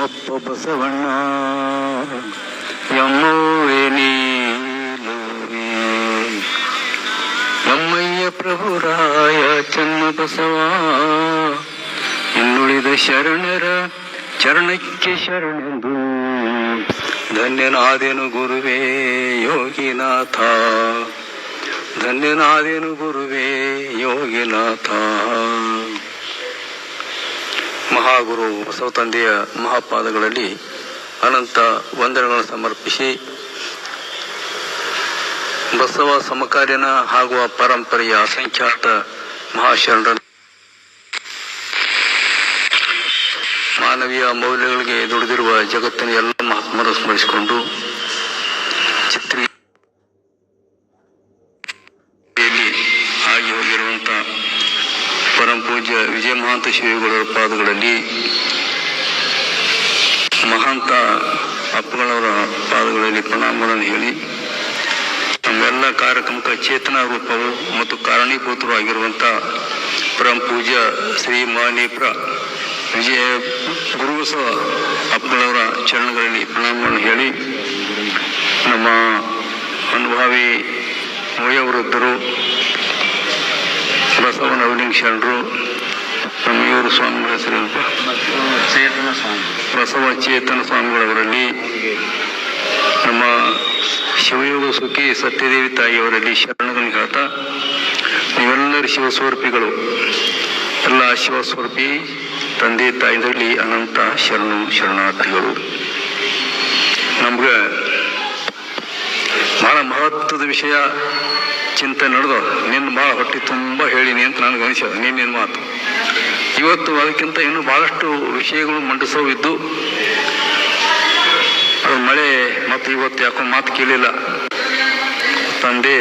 ನಮ್ಮಪ್ಪ ಬಸವಣ್ಣ ಎಮ್ಮುವೆ ನೀಲುವೆ ನಮ್ಮಯ್ಯ ಪ್ರಭುರಾಯ ಚನ್ನ ಬಸವ ಇನ್ನುಳಿದ ಶರಣರ ಚರಣಕ್ಕೆ ಶರಣೆಂದು ಧನ್ಯನಾದೆನು ಗುರುವೇ ಯೋಗಿನಾಥ ಧನ್ಯನಾದೆನು ಗುರುವೇ ಯೋಗಿನಾಥ. ಮಹಾಗುರು ಬಸವ ತಂದೆಯ ಮಹಾಪಾದಗಳಲ್ಲಿ ಅನಂತ ವಂದನೆಗಳನ್ನು ಸಮರ್ಪಿಸಿ ಬಸವ ಸಮಕಾಲೀನ ಹಾಗೂ ಪರಂಪರೆಯ ಅಸಂಖ್ಯಾತ ಮಹಾಶರಣರ ಮಾನವೀಯ ಮೌಲ್ಯಗಳಿಗೆ ದುಡಿದಿರುವ ಜಗತ್ತಿನ ಎಲ್ಲ ಮಹಾತ್ಮರು ಸ್ಮರಿಸಿಕೊಂಡು ಚಿತ್ರಿಯಲ್ಲಿ ಆಗಿ ಹೋಗಿರುವಂಥ ಪರಂ ಪೂಜ್ಯ ವಿಜಯ ಮಹಾಂತ ಶ್ರೀಗಳವರ ಪಾದಗಳಲ್ಲಿ ಮಹಾಂತ ಅಪ್ಪಗಳವರ ಪಾದಗಳಲ್ಲಿ ಪ್ರಣಾಮಗಳನ್ನು ಹೇಳಿ ನಮ್ಮೆಲ್ಲ ಕಾರ್ಯಕ್ರಮಕ್ಕೆ ಚೇತನ ರೂಪವು ಮತ್ತು ಕಾರಣೀಭೂತರು ಆಗಿರುವಂಥ ಪರಂ ಪೂಜ್ಯ ಶ್ರೀ ಮಾನೀಪ್ರ ವಿಜಯ ಗುರುಬಸವ ಅಪ್ಪಗಳವರ ಚರಣಗಳಲ್ಲಿ ಪ್ರಣಾಮಗಳನ್ನು ಹೇಳಿ ನಮ್ಮ ಅನುಭಾವಿ ವಯೋವೃದ್ಧರು ಬಸವ ನವಲಿಂಗ ಶರಣರು ನಮ್ಮ ಇವರು ಸ್ವಾಮಿಗಳ ಹೆಸರು ಬಸವ ಚೇತನ ಸ್ವಾಮಿಗಳವರಲ್ಲಿ ನಮ್ಮ ಶಿವಯೋಗ ಸುಖಿ ಸತ್ಯದೇವಿ ತಾಯಿಯವರಲ್ಲಿ ಶರಣಗಳನ್ನು ಹೇಳ್ತಾ ನೀವೆಲ್ಲರೂ ಶಿವಸ್ವರೂಪಿಗಳು, ಎಲ್ಲ ಶಿವಸ್ವರೂಪಿ ತಂದೆ ತಾಯಿದಲ್ಲಿ ಅನಂತ ಶರಣಾರ್ಥಿಗಳು. ನಮ್ಗೆ ಬಹಳ ಮಹತ್ವದ ವಿಷಯ ಚಿಂತೆ ನಡೆದು ನಿನ್ನ ಭಾಳ ಹೊಟ್ಟೆ ತುಂಬ ಹೇಳಿನಿ ಅಂತ ನನಗೆ ಅನಿಸೋದು ನಿನ್ನೇನು ಮಾತು. ಇವತ್ತು ಅದಕ್ಕಿಂತ ಇನ್ನೂ ಭಾಳಷ್ಟು ವಿಷಯಗಳು ಮಂಡಿಸೋವಿದ್ದು ಅದು ಮಳೆ ಮತ್ತು ಇವತ್ತು ಯಾಕೋ ಮಾತು ಕೇಳಿಲ್ಲ. ತಂದೆ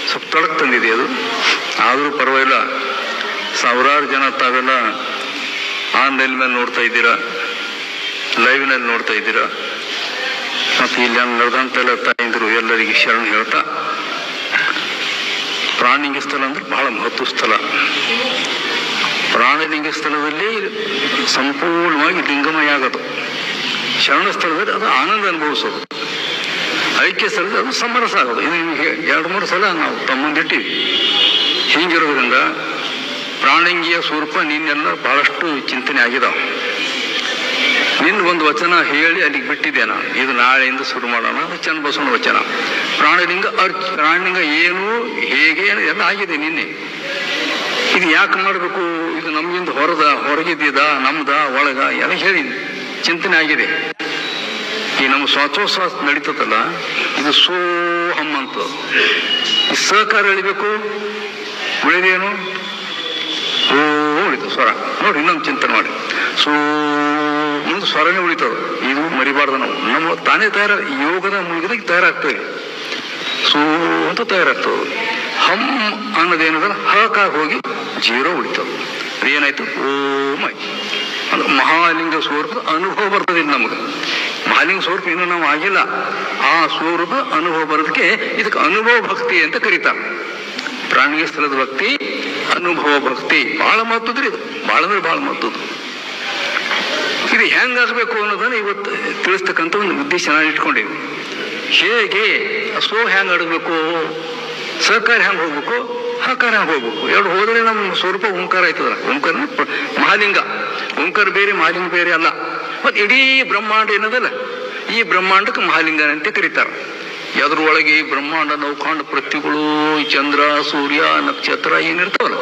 ಸ್ವಲ್ಪ ತೊಡಕು ತಂದಿದೆ, ಅದು ಆದರೂ ಪರವಾಗಿಲ್ಲ. ಸಾವಿರಾರು ಜನ ತಾವೆಲ್ಲ ಆನ್ಲೈನ್ ಮೇಲೆ ನೋಡ್ತಾ ಇದ್ದೀರಾ, ಲೈವ್ನಲ್ಲಿ ನೋಡ್ತಾ ಇದ್ದೀರಾ. ಮತ್ತು ಇಲ್ಲಿ ನಡೆದಂತೆಲ್ಲ ತಾಯಿಂದರು ಎಲ್ಲರಿಗೆ ಶರಣ ಹೇಳ್ತಾ, ಪ್ರಾಣಿಲಿಂಗ ಸ್ಥಳ ಅಂದ್ರೆ ಬಹಳ ಮಹತ್ವ ಸ್ಥಳ. ಪ್ರಾಣಿಲಿಂಗ ಸ್ಥಳದಲ್ಲಿ ಸಂಪೂರ್ಣವಾಗಿ ಲಿಂಗಮಯ ಆಗೋದು, ಶರಣ ಸ್ಥಳದಲ್ಲಿ ಅದು ಆನಂದ ಅನುಭವಿಸೋದು, ಐಕ್ಯ ಸ್ಥಳದಲ್ಲಿ ಅದು ಸಮರಸ ಆಗೋದು. ಇದು ನಿಮಗೆ 2-3 ಸಲ ನಾವು ತಮ್ಮಂದಿಟ್ಟಿವಿ. ಹೀಗಿರೋದ್ರಿಂದ ಪ್ರಾಣಿಲಿಂಗಿಯ ಸ್ವರೂಪ ನಿನ್ನೆಲ್ಲ ಬಹಳಷ್ಟು ಚಿಂತನೆ ಆಗಿದಾವೆ. ನಿನ್ನ ಒಂದು ವಚನ ಹೇಳಿ ಅಲ್ಲಿಗೆ ಬಿಟ್ಟಿದ್ದೆ ನಾನು. ಇದು ನಾಳೆಯಿಂದ ಶುರು ಮಾಡೋಣ, ಅದು ಚನ್ನಬಸವನ ವಚನ. ಪ್ರಾಣಿಲಿಂಗ ಏನು ಹೇಗೆ ಎಲ್ಲ ಆಗಿದೆ ನಿನ್ನೆ. ಇದು ಯಾಕೆ ಮಾಡಬೇಕು, ಇದು ನಮಗಿಂದ ಹೊರಗಿದ್ದ ನಮ್ದ ಒಳಗ ಎಲ್ಲ ಹೇಳಿ ಚಿಂತನೆ ಆಗಿದೆ. ಈ ನಮ್ಮ ಶ್ವಾಸೋಚ್ಛ್ವಾಸ ನಡೀತದಲ್ಲ, ಇದು ಸೋಹಂ ಅಂತ. ಈ ಸಹಕಾರ ಎಳಿಬೇಕು, ಉಳಿದೇನು ಉಳಿತು ಸ್ವರ. ನೋಡಿ ಇನ್ನೊಂದು ಚಿಂತನೆ ಮಾಡಿ, ಮುಂದೆ ಸ್ವರನೇ ಉಳಿತದ. ಇದು ಮರಿಬಾರ್ದು. ನಮ್ಮ ತಾನೇ ಯೋಗದ ಮುಗಿದಾಗ ತಯಾರಾಗ್ತದೆ, ಅಂತ ತಯಾರಾಗ್ತದೆ. ಹಮ್ ಅನ್ನೋದೇನದಲ್ಲ ಹಕ್ಕಾಗಿ ಹೋಗಿ 0 ಉಳಿತದೆ. ಅದೇನಾಯ್ತು, ಓಂ ಆಯ್ತು. ಅದು ಮಹಾಲಿಂಗ ಸ್ವರೂಪದ ಅನುಭವ ಬರ್ತದೆ ನಮ್ಗೆ. ಮಹಾಲಿಂಗ ಸ್ವರೂಪ ಇನ್ನೂ ನಾವು ಆಗಿಲ್ಲ, ಆ ಸ್ವರೂಪ ಅನುಭವ ಬರೋದಕ್ಕೆ ಇದಕ್ಕೆ ಅನುಭವ ಭಕ್ತಿ ಅಂತ ಕರೀತಾರೆ. ಪ್ರಾಣಿಗೆ ಸ್ಥಳದ ಭಕ್ತಿ, ಅನುಭವ ಭಕ್ತಿ ಬಹಳ ಮಹತ್ವದ್ರಿ. ಇದು ಬಹಳ ಅಂದ್ರೆ ಬಹಳ ಮಹತ್ವದ್ದು. ಇದು ಹೆಂಗಾಗಬೇಕು ಅನ್ನೋದನ್ನ ಇವತ್ತು ತಿಳಿಸ್ತಕ್ಕಂಥ ಒಂದು ಉದ್ದೇಶ ನಾನು ಇಟ್ಕೊಂಡಿದ್ವಿ. ಹೇಗೆ ಹೆಂಗೆ ಆಡಬೇಕು, ಸಹಕಾರ ಹೆಂಗೆ ಹೋಗ್ಬೇಕು, ಹಕಾರ ಹೆಂಗೆ ಹೋಗ್ಬೇಕು, ಎರಡು ಹೋದ್ರೆ ನಮ್ಮ ಸ್ವರೂಪ ಓಂಕಾರ ಆಯ್ತದಲ್ಲ. ಓಂಕಾರ ಮಹಾಲಿಂಗ, ಓಂಕಾರ ಬೇರೆ ಮಹಾಲಿಂಗ ಬೇರೆ ಅಲ್ಲ. ಮತ್ತು ಇಡೀ ಬ್ರಹ್ಮಾಂಡ ಏನದಲ್ಲ, ಈ ಬ್ರಹ್ಮಾಂಡಕ್ಕೆ ಮಹಾಲಿಂಗ ಅಂತ ಕರೀತಾರೆ. ಅದ್ರೊಳಗೆ ಈ ಬ್ರಹ್ಮಾಂಡ ನೌಕಾಂಡ ಪೃಥ್ವಿಗಳು, ಚಂದ್ರ ಸೂರ್ಯ ನಕ್ಷತ್ರ ಏನಿರ್ತಾವಲ್ಲ,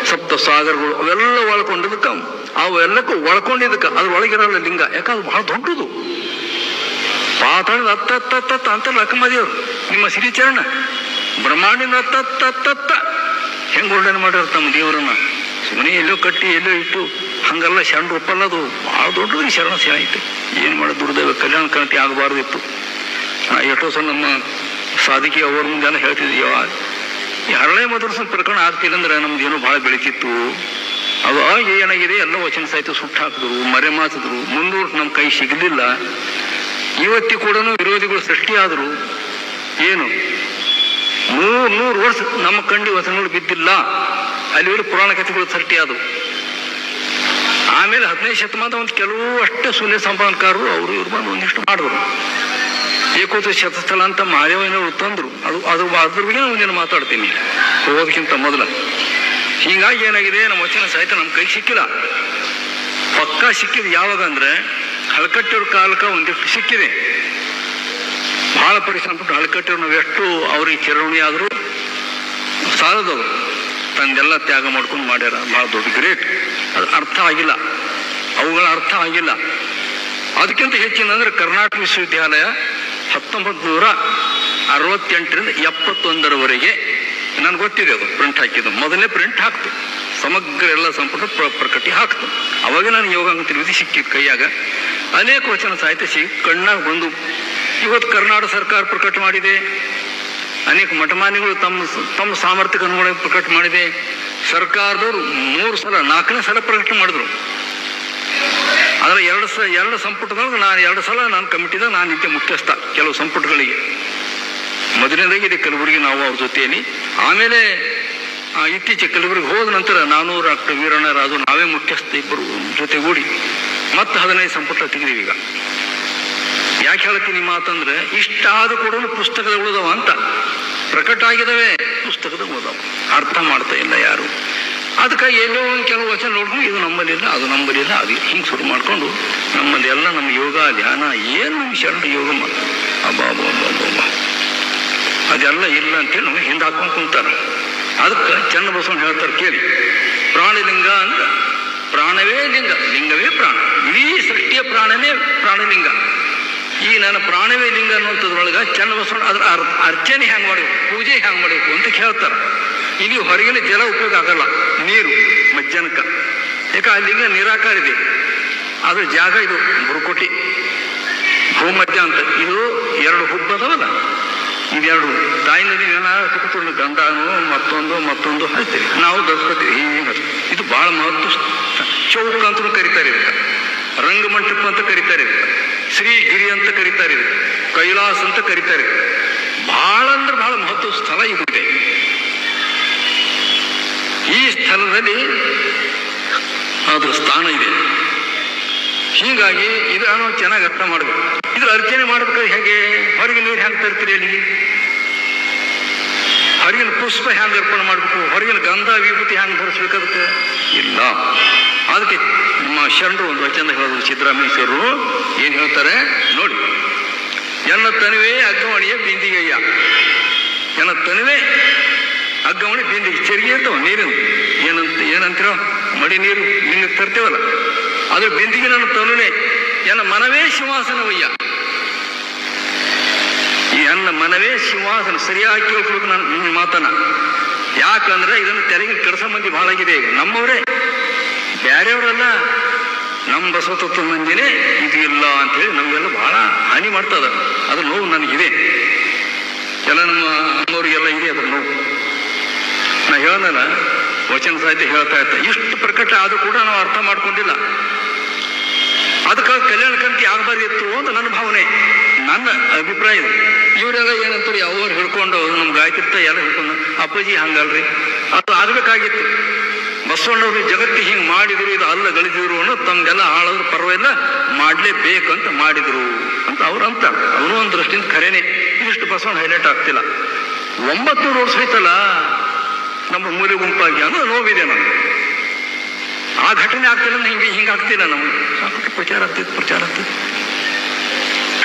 ಸಪ್ತ ಸಾಗರಗಳು, ಅವೆಲ್ಲ ಒಳ್ಕೊಂಡಿದ್ದಕ್ಕ, ಅವೆಲ್ಲಕ್ಕೂ ಒಳ್ಕೊಂಡಿದ್ದಕ್ಕ ಅದ್ರೊಳಗಿರಲ್ಲ ಲಿಂಗ. ಯಾಕಂದ್ರೆ ಬಹಳ ದೊಡ್ಡದು. ಪಾತಾಳದ ಅತ್ತ ಅಂತ ಲಕ್ಕಮದಿಯವರು ನಿಮ್ಮ ಶ್ರೀಚರಣ ಬ್ರಹ್ಮಾಂಡಿನ ಅತ್ತ ಹೆಂಗ್ ವರ್ಣನೆ ಮಾಡಿರ್ ತಮ್ಮ ದೇವರನ್ನ. ಸುಮ್ಮನೆ ಎಲ್ಲೋ ಕಟ್ಟಿ ಎಲ್ಲೋ ಇಟ್ಟು ಹಂಗೆಲ್ಲ ಶರಣ ರೂಪಲ್ಲ. ಅದು ಭಾಳ ದೊಡ್ಡದು ಶರಣ ಆಯ್ತು. ಏನು ಮಾಡೋದು, ದುರ್ದೈವ ಕಲ್ಯಾಣ ಕ್ರಾಂತಿ ಆಗಬಾರ್ದಿತ್ತು. ಎಷ್ಟೋ ಸಲ ನಮ್ಮ ಸಾಧಿಕೆ ಅವ್ರ ಮುಂದೆಲ್ಲ ಹೇಳ್ತಿದ್ದೀವ, ಈ ಹರಳೆ ಮದರ್ಸನ ಪ್ರಕರಣ ಆಗ್ತಿಲ್ಲ ಅಂದ್ರೆ ನಮ್ದು ಏನೋ ಭಾಳ ಬೆಳೀತಿತ್ತು. ಅದು ಏನಾಗಿದೆ, ಎಲ್ಲ ವಚನ ಸಾಹಿತ್ಯ ಸುಟ್ಟು ಹಾಕಿದ್ರು, ಮರೆ ಮಾಸಿದ್ರು, ಮುಂದೂರು ನಮ್ಮ ಕೈ ಸಿಗಲಿಲ್ಲ. ಇವತ್ತಿ ಕೂಡ ವಿರೋಧಿಗಳು ಸೃಷ್ಟಿಯಾದರು. ಏನು 100 ವರ್ಷ ನಮ್ಮ ಕಂಡು ವಚನಗಳು ಬಿದ್ದಿಲ್ಲ. ಅಲ್ಲಿವರೆಗೆ ಪುರಾಣ ಕಥೆಗಳು ಸೃಷ್ಟಿಯಾದವು. ಆಮೇಲೆ 15ನೇ ಶತಮಾನದ ಒಂದು ಕೆಲವು ಅಷ್ಟೇ ಶೂನ್ಯ ಸಂಪಾದನಕಾರರು ಅವರು ಇವ್ರು ಬಂದು ಒಂದಿಷ್ಟು ಮಾಡಿದ್ರು. ಏಕೋತ ಶತಸ್ಥಳ ಅಂತ ಮಹಾದೇವನವರು ತಂದ್ರು. ಅದ್ರ ಬಗ್ಗೆ ಒಂದಿನ ಮಾತಾಡ್ತೀನಿ ಹೋಗೋದಕ್ಕಿಂತ ಮೊದಲ. ಹೀಗಾಗಿ ಏನಾಗಿದೆ, ನಮ್ಮ ವಚನ ಸಾಹಿತ್ಯ ನಮ್ಮ ಕೈಗೆ ಸಿಕ್ಕಿಲ್ಲ. ಪಕ್ಕಾ ಸಿಕ್ಕಿದೆ ಯಾವಾಗ ಅಂದ್ರೆ ಹಳಕಟ್ಟಿಯವ್ರ ಕಾಲಕ್ಕೆ ಒಂದಿಷ್ಟು ಸಿಕ್ಕಿದೆ. ಬಹಳ ಪರಿಶ್ರಮ ಪಟ್ಟು ಹಳಕಟ್ಟಿಯವ್ರು ನಾವು ಎಷ್ಟು ಅವ್ರಿಗೆ ಚಿರಋಣಿ ಆದರೂ ಸಾಲದವರು ತಂದೆಲ್ಲ ತ್ಯಾಗ ಮಾಡ್ಕೊಂಡು ಮಾಡ್ಯಾರ. ಭಾಳ ದೊಡ್ಡ ಗ್ರೇಟ್. ಅದು ಅರ್ಥ ಆಗಿಲ್ಲ, ಅವುಗಳ ಅರ್ಥ ಆಗಿಲ್ಲ. ಅದಕ್ಕಿಂತ ಹೆಚ್ಚಿನಂದ್ರೆ ಕರ್ನಾಟಕ ವಿಶ್ವವಿದ್ಯಾಲಯ 1968ರಿಂದ 71ರವರೆಗೆ ನನಗೆ ಗೊತ್ತಿದೆ, ಅದು ಪ್ರಿಂಟ್ ಹಾಕಿದ್ದು. ಮೊದಲನೇ ಪ್ರಿಂಟ್ ಹಾಕ್ತು, ಸಮಗ್ರ ಎಲ್ಲ ಸಂಪುಟ ಪ್ರಕಟಿ ಹಾಕ್ತು. ಅವಾಗ ನಾನು ಯೋಗಾಂಗ ತಿಳಿದು ಸಿಕ್ಕಿದ್ದು ಕೈಯಾಗ. ಅನೇಕ ವಚನ ಸಾಹಿತ್ಯ ಸಿಕ್ಕಿ ಕಣ್ಣಾಗ ಬಂದು. ಇವತ್ತು ಕರ್ನಾಟಕ ಸರ್ಕಾರ ಪ್ರಕಟ ಮಾಡಿದೆ, ಅನೇಕ ಮಠಮಾನ್ಯಗಳು ತಮ್ಮ ಸಾಮರ್ಥ್ಯಕ್ಕೆ ಅನುಗುಣವಾಗಿ ಪ್ರಕಟ ಮಾಡಿದೆ. ಸರ್ಕಾರದವರು 3 ಸಲ 4ನೇ ಸಲ ಪ್ರಕಟ ಮಾಡಿದ್ರು. ಅದರ ಎರಡು ಸಂಪುಟದೊಳಗೆ ನಾನು 2 ಸಲ ನಾನು ಕಮಿಟಿದಾಗ ನಾನು ಇದ್ದೆ ಮುಖ್ಯಸ್ಥ ಕೆಲವು ಸಂಪುಟಗಳಿಗೆ. ಮೊದಲನೇದಾಗಿ ಇದೆ ಕಲಬುರಗಿ, ನಾವು ಅವ್ರ ಜೊತೆಯಲ್ಲಿ. ಆಮೇಲೆ ಇತ್ತೀಚೆಗೆ ಕಲಬುರಗಿ ಹೋದ ನಂತರ ನಾನು ಡಾಕ್ಟರ್ ವೀರಣ್ಣ ರಾಜು ನಾವೇ ಮುಖ್ಯಸ್ಥ ಇಬ್ಬರು ಜೊತೆಗೂಡಿ ಮತ್ತೆ 15 ಸಂಪುಟ ತೆಗೆದೀವಿ. ಈಗ ಯಾಕೆ ಹೇಳ್ತೀನಿ ಮಾತಂದ್ರೆ, ಇಷ್ಟಾದ ಕೂಡ ಪುಸ್ತಕದ ಉಳಿದವ ಅಂತ ಪ್ರಕಟ ಆಗಿದಾವೆ, ಪುಸ್ತಕದ ಉಳಿದವ ಅರ್ಥ ಮಾಡ್ತಾ ಇಲ್ಲ ಯಾರು. ಅದಕ್ಕಾಗಿ ಎಲ್ಲೋ ಒಂದು ಕೆಲವು ವಚನ ನೋಡ್ಕೊಂಡು ಇದು ನಮ್ಮಲ್ಲಿಲ್ಲ, ಅದು ನಮ್ಮಲ್ಲಿಲ್ಲ, ಅದು ಹಿಂಗೆ ಶುರು ಮಾಡ್ಕೊಂಡು ನಮ್ಮಲ್ಲಿ ಎಲ್ಲ ನಮ್ಮ ಯೋಗ ಧ್ಯಾನ ಏನು ನಮ್ಮ ಶರಣ ಯೋಗ ಅಬ್ಬಾ ಅದೆಲ್ಲ ಇಲ್ಲ ಅಂತೇಳಿ ನಮಗೆ ಹಿಂದೆ ಹಾಕೊಂಡು ಕುಂತಾರೆ. ಅದಕ್ಕೆ ಚನ್ನಬಸವಣ್ಣ ಹೇಳ್ತಾರೆ ಕೇಳಿ, ಪ್ರಾಣಿಲಿಂಗ ಅಂದ್ರೆ ಪ್ರಾಣವೇ ಲಿಂಗ, ಲಿಂಗವೇ ಪ್ರಾಣ, ಇಡೀ ಸೃಷ್ಟಿಯ ಪ್ರಾಣನೇ ಪ್ರಾಣಲಿಂಗ. ಈ ನನ್ನ ಪ್ರಾಣವೇ ಲಿಂಗ ಅನ್ನುವಂಥದ್ರೊಳಗೆ ಚನ್ನಬಸವಣ್ಣ ಅದ್ರ ಅರ್ಚನೆ ಹೆಂಗೆ ಮಾಡಬೇಕು, ಪೂಜೆ ಹೆಂಗೆ ಮಾಡಬೇಕು ಅಂತ ಹೇಳ್ತಾರೆ. ಇಲ್ಲಿ ಹೊರಗಿನ ಜಲ ಉಪಯೋಗ ಆಗಲ್ಲ, ನೀರು ಮಜ್ಜನಕ. ಯಾಕೆ ಆ ಲಿಂಗ ನಿರಾಕಾರ ಇದೆ. ಅದ್ರ ಜಾಗ ಇದು ಬುರುಕೋಟಿ ಭೂಮಧ್ಯ ಅಂತ. ಇದು 2 ಹುಬ್ಬದವಲ್ಲ, ಇದೆರಡು ತಾಯಿ ನದಿ ಸುತ್ತುಕೊಂಡು ಗಂಧಾನು ಮತ್ತೊಂದು ಹಚ್ತೀವಿ ನಾವು ದರ್ಸ್ಕೊತೀವಿ. ಇದು ಬಹಳ ಮಹತ್ವ. ಚೌಕ ಅಂತಲೂ ಕರೀತಾರೆ ಇದಕ್ಕೆ, ರಂಗಮಂಟಪ ಅಂತ ಕರೀತಾರೆ ಇದಕ್ಕೆ, ಶ್ರೀಗಿರಿ ಅಂತ ಕರೀತಾರೆ ಇದಕ್ಕೆ, ಕೈಲಾಸ ಅಂತ ಕರೀತಾರೆ. ಬಹಳ ಅಂದ್ರೆ ಬಹಳ ಮಹತ್ವ ಸ್ಥಳ ಇದೆ. ಈ ಸ್ಥಳದಲ್ಲಿ ಅದ್ರ ಸ್ಥಾನ ಇದೆ. ಹೀಗಾಗಿ ಇದನ್ನು ಚೆನ್ನಾಗಿ ಅರ್ಥ ಮಾಡಬೇಕು. ಇದ್ರ ಅರ್ಚನೆ ಮಾಡ್ಬೇಕಾದ್ರೆ ಹೇಗೆ, ಹೊರಗೆ ನೀರು ಹೆಂಗೆ ತರ್ತೀರಿ, ಅಲ್ಲಿಗೆ ಹೊರಗಿನ ಪುಷ್ಪ ಹೆಂಗೆ ಅರ್ಪಣೆ ಮಾಡಬೇಕು, ಹೊರಗಿನ ಗಂಧ ವಿಭೂತಿ ಹೆಂಗೆ ಧರಿಸ್ಬೇಕು, ಅದಕ್ಕೆ ಇಲ್ಲ. ಅದಕ್ಕೆ ನಮ್ಮ ಶರಣರು ಒಂದು ವಚನ ಹೇಳಿದ್ರು, ಸಿದ್ದರಾಮೇಶ್ವರರು ಏನು ಹೇಳ್ತಾರೆ ನೋಡಿ, ಎನ್ನ ತನುವೇ ಅಗ್ಗವಣಿಯ ಬಿಂದಿಗೆಯ್ಯ. ಎನ್ನ ತನುವೇ ಅಗ್ಗವಣಿ ಬಿಂದಿಗೆ, ಚೆರಿಗೆ ಇರ್ತಾವ ನೀರಿನ ಏನಂತೀರೋ ಮಡಿ ನೀರು ನಿಮಗೆ ತರ್ತೇವಲ್ಲ, ಅದ್ರ ಬಿಂದಿಗೆ ನನ್ನ ತನುವೇ. ಎನ್ನ ಮನವೇ ಸಿಂಹಾಸನವಯ್ಯ. ಈ ನನ್ನ ಮನವೇ ಸಿಂಹಾಸನ. ಸರಿಯಾಗಿ ಕೇಳ್ಕೊಬೇಕು ನನ್ನ ಮಾತನ್ನ. ಯಾಕಂದ್ರೆ ಇದನ್ನು ತೆರೆಗೆ ಕೆಡಸ ಮಂದಿ ಬಹಳ ಆಗಿದೆ ಈಗ. ನಮ್ಮವರೇ, ಬೇರೆಯವರೆಲ್ಲ ನಮ್ಮ ಬಸವತತ್ವ ಮಂದಿನೇ ಇದು ಇಲ್ಲ ಅಂತೇಳಿ ನಮಗೆಲ್ಲ ಬಹಳ ಹಾನಿ ಮಾಡ್ತದ. ಅದ್ರ ನೋವು ನನಗಿದೆ, ಎಲ್ಲ ನಮ್ಮ ಅಮ್ಮವ್ರಿಗೆಲ್ಲ ಇದೆ ಅದ್ರ ನೋವು. ನಾ ಹೇಳಲ್ಲ, ವಚನ ಸಾಹಿತ್ಯ ಹೇಳ್ತಾ ಇರ್ತ. ಇಷ್ಟು ಪ್ರಕಟ ಆದ್ರೂ ಕೂಡ ನಾವು ಅರ್ಥ ಮಾಡ್ಕೊಂಡಿಲ್ಲ. ಅದಕ್ಕಾಗಿ ಕಲ್ಯಾಣ ಕ್ರಾಂತಿ ಆಗಬಾರ್ದಿತ್ತು ಅಂತ ನನ್ನ ಭಾವನೆ, ನನ್ನ ಅಭಿಪ್ರಾಯ. ಇವರೆಲ್ಲ ಏನಂತಾರೆ, ಅವ್ರು ಹಿಡ್ಕೊಂಡು ನಮ್ಮ ಗಾಯಕರ್ತ ಎಲ್ಲ ಹಿಡ್ಕೊಂಡು ಅಪ್ಪಾಜಿ ಹಂಗಲ್ರಿ, ಅದು ಆಗಬೇಕಾಗಿತ್ತು. ಬಸವಣ್ಣವ್ರು ಜಗತ್ತಿಗೆ ಹಿಂಗೆ ಮಾಡಿದ್ರು, ಇದು ಅಲ್ಲ ಗಳಿಸಿದ್ರು ಅನ್ನೋದು ತಮ್ಗೆಲ್ಲ ಹಾಳಾದ್ರೂ ಪರವಾಗಿಲ್ಲ, ಮಾಡಲೇಬೇಕಂತ ಮಾಡಿದ್ರು ಅಂತ ಅವ್ರು ಅಂತಾರೆ. ಅವರು ಒಂದು ದೃಷ್ಟಿಯಿಂದ ಖರೇನೆ. ಇದಿಷ್ಟು ಬಸವಣ್ಣ ಹೈಲೈಟ್ ಆಗ್ತಿಲ್ಲ. 900 ವರ್ಷ ಹೋಯ್ತಲ್ಲ ನಮ್ಮ ಮೂಲೆ ಗುಂಪಾಗಿ ಅನ್ನೋ ನೋವಿದೆ ನಮ್ಗೆ. ಆ ಘಟನೆ ಆಗ್ತಿಲ್ಲ, ಹಿಂಗೆ ಆಗ್ತಿಲ್ಲ. ನಮ್ಗೆ ಸಾಕಷ್ಟು ಪ್ರಚಾರ ಆಗ್ತೈತೆ.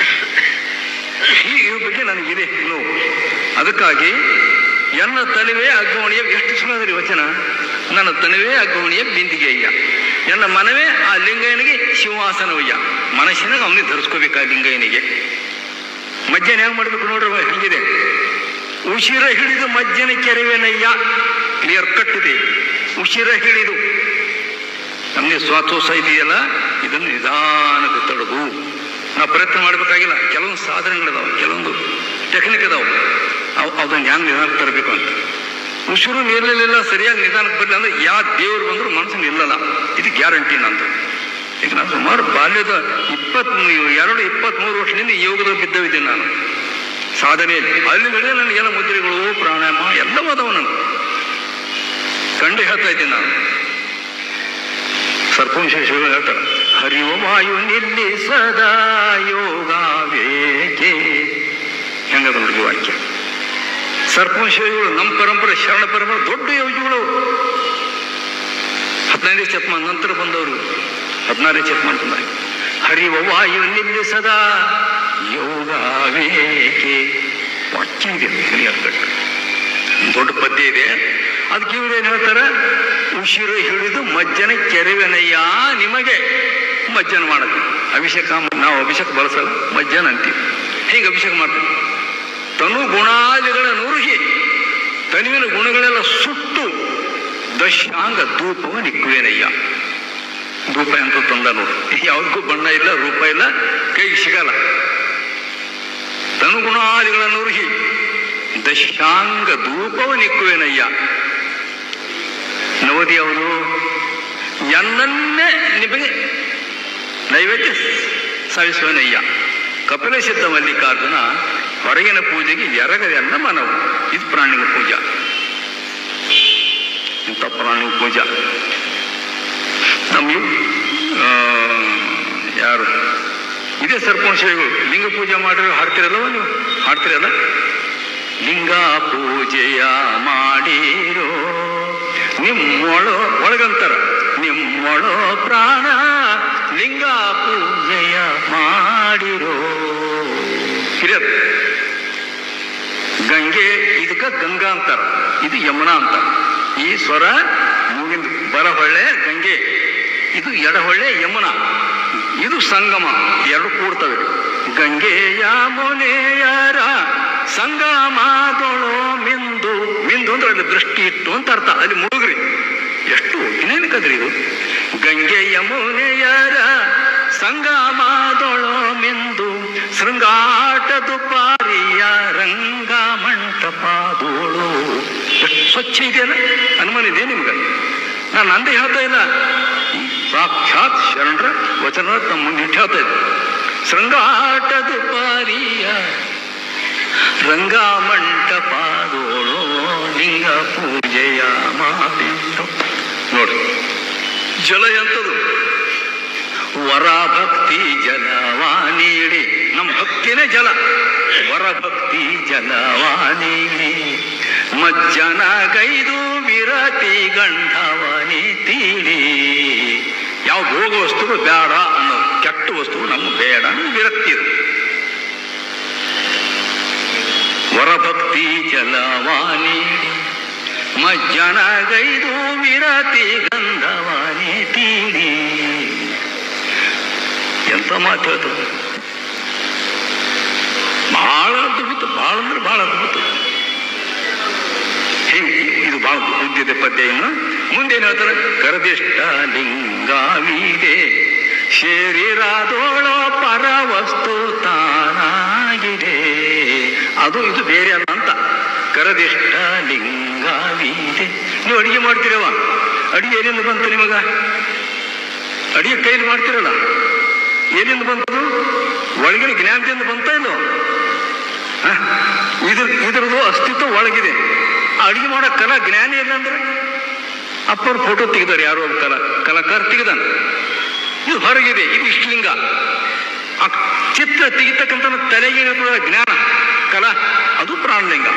ಈ ಬಗ್ಗೆ ನನಗಿದೆ ನೋವು. ಅದಕ್ಕಾಗಿ ಎನ್ನ ತನುವೇ ಅಗ್ಗವಣಿಯ, ಎಷ್ಟು ಸುಮ್ಮನೆ ವಚನ, ನನ್ನ ತನುವೇ ಅಗ್ಗವಣಿಯ ಬಿಂದಿಗೆಯ್ಯ, ಎನ್ನ ಮನವೇ ಆ ಲಿಂಗಯ್ಯನಿಗೆ ಸಿಂಹಾಸನವಯ್ಯ. ಮನಸ್ಸಿನಾಗ ಅವನಿಗೆ ಧರಿಸ್ಕೋಬೇಕು ಆ ಲಿಂಗಯ್ಯನಿಗೆ. ಮಜ್ಜನ ಹೆಂಗ್ ಮಾಡ್ಬೇಕು ನೋಡ್ರಿ, ಹೀಗಿದೆ. ಉಸಿರ ಹಿಡಿದು ಮಜ್ಜನ ಕೆರವೇನಯ್ಯ, ಕ್ಲಿಯರ್ ಕಟ್ ಇದೆ. ಉಸಿರ ಹಿಡಿದು ನಮಗೆ ಶ್ವಾಸೋಚ್ಛ ಇದೆಯಲ್ಲ, ಇದನ್ನು ನಿಧಾನಕ್ಕೆ ತಡೆದು ನಾವು ಪ್ರಯತ್ನ ಮಾಡಬೇಕಾಗಿಲ್ಲ. ಕೆಲವೊಂದು ಸಾಧನೆಗಳಿದಾವೆ, ಕೆಲವೊಂದು ಟೆಕ್ನಿಕ್ ಇದಾವೆ, ಅದನ್ನು ಹೆಂಗೆ ನಿಧಾನಕ್ಕೆ ತರಬೇಕು ಅಂತ. ಉಸಿರು ನಿಲ್ಲಲಿಲ್ಲ, ಸರಿಯಾಗಿ ನಿಧಾನಕ್ಕೆ ಬರಲಿಲ್ಲ ಅಂದ್ರೆ ಯಾವ ದೇವರು ಬಂದರೂ ಮನಸ್ಸು ನಿಲ್ಲಲ್ಲ. ಇದು ಗ್ಯಾರಂಟಿ ನಂದು. ಈಗ ನಾನು ಸುಮಾರು ಬಾಲ್ಯದ 23 ವರ್ಷದಿಂದ ಯೋಗದಲ್ಲಿ ಬಿದ್ದವಿದ್ದೀನಿ ನಾನು ಸಾಧನೆಯಲ್ಲಿ. ಅಲ್ಲಿ ನಡೆದ ನನಗೆಲ್ಲ ಮುದ್ರೆಗಳು, ಪ್ರಾಣಾಯಾಮ ಎಲ್ಲವೂ ಅದಾವ. ನಾನು ಕಂಡು ಹೇಳ್ತಾ ಇದ್ದೀನಿ ನಾನು. ಸರ್ಪಂಶೇಷಗಳು ಹೇಳ್ತಾರೆ, ಹರಿವ ವಾಯು ನಿಲ್ಲಿ ಸದಾ ಯೋಗಾವೇಕೆ. ಹೆಂಗದ ನೋಡಿ ವಾಕ್ಯ. ಸರ್ಪಂಶೇಷಗಳು ನಮ್ಮ ಪರಂಪರೆ, ಶರಣ ಪರಂಪರೆ ದೊಡ್ಡ ಯೋಗಿಗಳು. 15ನೇ ಶತಮಾನ ನಂತರ ಬಂದವರು, 16ನೇ ಶತಮಾನ ಬಂದಾಗ ಹರಿವ ವಾಯು ನಿಲ್ಲಿ ಸದಾ ಯೋಗಾವೇಕೆ ವಾಕ್ಯ ಇದೆ. ದೊಡ್ಡ ಪದ್ಯ ಇದೆ. ಅದಕ್ಕೆ ಇವ್ರು ಏನ್ ಹೇಳ್ತಾರೆ, ಉಸಿರು ಹಿಡಿದು ಮಜ್ಜನ ಕೆರೆವೆನಯ್ಯ ನಿಮಗೆ. ಮಜ್ಜನ ಮಾಡೋದು ಅಭಿಷೇಕ. ನಾವು ಅಭಿಷೇಕ ಬಳಸಲ್ಲ, ಮಜ್ಜನ ಅಂತೀವಿ. ಹೀಗೆ ಅಭಿಷೇಕ ಮಾಡ್ತೀವಿ. ತನು ಗುಣಾದಿಗಳ ನುರುಹಿ ತನುವಿನ ಗುಣಗಳೆಲ್ಲ ಸುಟ್ಟು ದಶಾಂಗ ಧೂಪವ ನಿಕ್ಕುವೇನಯ್ಯ. ಧೂಪ ಅಂತ ತಂದ ನೋಡು, ಯಾವುದಕ್ಕೂ ಬಣ್ಣ ಇಲ್ಲ, ರೂಪ ಇಲ್ಲ, ಕೈಗೆ ಸಿಗಲ್ಲ. ತನು ಗುಣಾದಿಗಳ ನುರುಹಿ ದಶಾಂಗ ಧೂಪವ ನಿಕ್ಕುವೇನಯ್ಯ. ನವದಿ ಅವರು ಎನ್ನನ್ನೇ ನಿಮಗೆ ನೈವೇದ್ಯ ಸವಿಸುವನಯ್ಯ. ಕಪಿಲ ಸಿದ್ಧ ಮಲ್ಲಿಕಾರ್ಜುನ ಹೊರಗಿನ ಪೂಜೆಗೆ ಎರಗದೆಲ್ಲ ಮನವು. ಇದು ಪ್ರಾಣಿಗಳ ಪೂಜಾ. ಇಂಥ ಪ್ರಾಣಿ ಪೂಜಾ ನಮಗೆ ಯಾರು ಇದೇ ಸರ್ಪಂಶಗಳು ಲಿಂಗ ಪೂಜೆ ಮಾಡಿರೋ ಹಾಡ್ತಿರಲ್ಲವ ನೀವು? ಹಾಡ್ತಿರಲ್ಲ? ಲಿಂಗ ಪೂಜೆಯ ಮಾಡಿರೋ ನಿಮ್ಮೊಳೋ ಒಳಗಂತಾರ, ನಿಮ್ಮೊಳೋ ಪ್ರಾಣ ಲಿಂಗ ಪೂಜೆಯ ಮಾಡಿರೋ. ಹಿರಿಯರು ಗಂಗೆ ಇದಕ್ಕ ಗಂಗಾ ಅಂತಾರ, ಇದು ಯಮುನಾ ಅಂತಾರ. ಈ ಸ್ವರ ಮೂಗಿನ ಬರಹೊಳ್ಳೆ ಗಂಗೆ, ಇದು ಎಡಹೊಳ್ಳೆ ಯಮುನಾ, ಇದು ಸಂಗಮ. ಎರಡು ಕೂಡ್ತವೆ. ಗಂಗೆ ಯಮುನೆಯರ ಸಂಗಮದೊಳೋ ಮಿಂದು. ಮಿಂದು ಅಂದ್ರೆ ಅಲ್ಲಿ ದೃಷ್ಟಿ ಇಟ್ಟು ಅಂತ ಅರ್ಥ. ಅಲ್ಲಿ ಮುಳುಗ್ರಿ. ಎಷ್ಟು ಇನ್ನೇನು ಕದ್ರಿ ಇದು. ಗಂಗೆ ಯಮುನೆಯರ ಸಂಗಮದೊಳೋ ಮಿಂದು ಶೃಂಗಾಟದು ಪಾರಿಯ ರಂಗ ಮಂಟಪದೋಳು. ಎಷ್ಟು ಸ್ವಚ್ಛ ಇದೆಯಲ್ಲ, ಅನುಮಾನ ಇದೆ ನಿಮ್ಗೆ? ನಾನು ಅಂದೇ ಹೇಳ್ತಾ ಇಲ್ಲ, ಸಾಕ್ಷಾತ್ ಶರಣರ ವಚನ ತಮ್ಮ ಮುಂದೆ ಇಟ್ಟು ಹೇಳ್ತಾ ಇದ್ದೆ. ಶೃಂಗಾಟದು ಪಾರಿಯ ರಂಗ ಮಂಟಪದೋಳು ಲಿಂಗ ಪೂಜೆಯ ಮಾಡಿದ್ದು. ನೋಡಿ, ಜಲ ಎಂಥದು? ವರ ಭಕ್ತಿ ಜಲವಾನೀಡಿ. ನಮ್ಮ ಭಕ್ತಿನೇ ಜಲ. ವರ ಭಕ್ತಿ ಜಲವಾನೀಡಿ ಮಜ್ಜನ ಗೈದು ವಿರತಿ ಗಂಧವನಿ ತೀಡಿ. ಯಾವ ಭೋಗ ವಸ್ತುಗಳು ಬೇಡ ಅನ್ನೋದು, ಕೆಟ್ಟ ವಸ್ತುಗಳು ನಮ್ಮ ಬೇಡ ವಿರಕ್ತಿ ಇದು. ವರಭಕ್ತಿ ಜಲವಾನಿ ಮಜ್ಜನ ಗೈದು ವಿರತಿ ಗಂಧವಾನಿ ತೀಡಿ. ಎಂತ ಮಾತು ಹೇಳ್ತದೆ. ಬಹಳ ಅದ್ಭುತ, ಬಹಳ ಅಂದ್ರೆ ಬಹಳ ಅದ್ಭುತ. ಇದು ಬಹಳ ಉದ್ಯದ ಪದ್ಯ. ಇನ್ನು ಮುಂದೇನು ಹೇಳ್ತಾರೆ? ಕರದಿಷ್ಟ ಲಿಂಗಾವಿದೆ ಶರೀರದೋಳೋ ಪರವಸ್ತು ತಾನಾಗಿದೆ. ಅದು ಇದು ಬೇರೆ ಅಲ್ಲ ಅಂತ. ಕರದಿಷ್ಟ ಲಿಂಗಾವಿದೆ. ನೀವು ಅಡಿಗೆ ಮಾಡ್ತೀರವ, ಅಡಿಗೆ ಎಲ್ಲಿಂದ ಬಂತು ನಿಮಗ? ಅಡಿಗೆ ಕೈಲಿ ಮಾಡ್ತಿರಲ್ಲ, ಎಲ್ಲಿಂದ ಬಂತು? ಒಳಗಿನ ಜ್ಞಾನದಿಂದ ಬಂತ ಇಲ್ಲೋ? ಇದ್ರದ್ದು ಅಸ್ತಿತ್ವ ಒಳಗಿದೆ. ಅಡಿಗೆ ಮಾಡೋ ಕಲಾ ಜ್ಞಾನಿ ಇಲ್ಲ ಅಂದ್ರೆ ಅಪ್ಪರು ಫೋಟೋ ತೆಗೆದಾರೆ, ಯಾರೋ ಒಬ್ಬ ಕಲಾಕಾರ ತೆಗೆದಾನ. ಇದು ಹೊರಗಿದೆ, ಇದು ಇಷ್ಟಲಿಂಗ. ಆ ಚಿತ್ರ ತೆಗಿತಕ್ಕಂಥ ತಲೆಗೆ ಜ್ಞಾನ ಕಲಾ, ಅದು ಪ್ರಾಣಲಿಂಗ.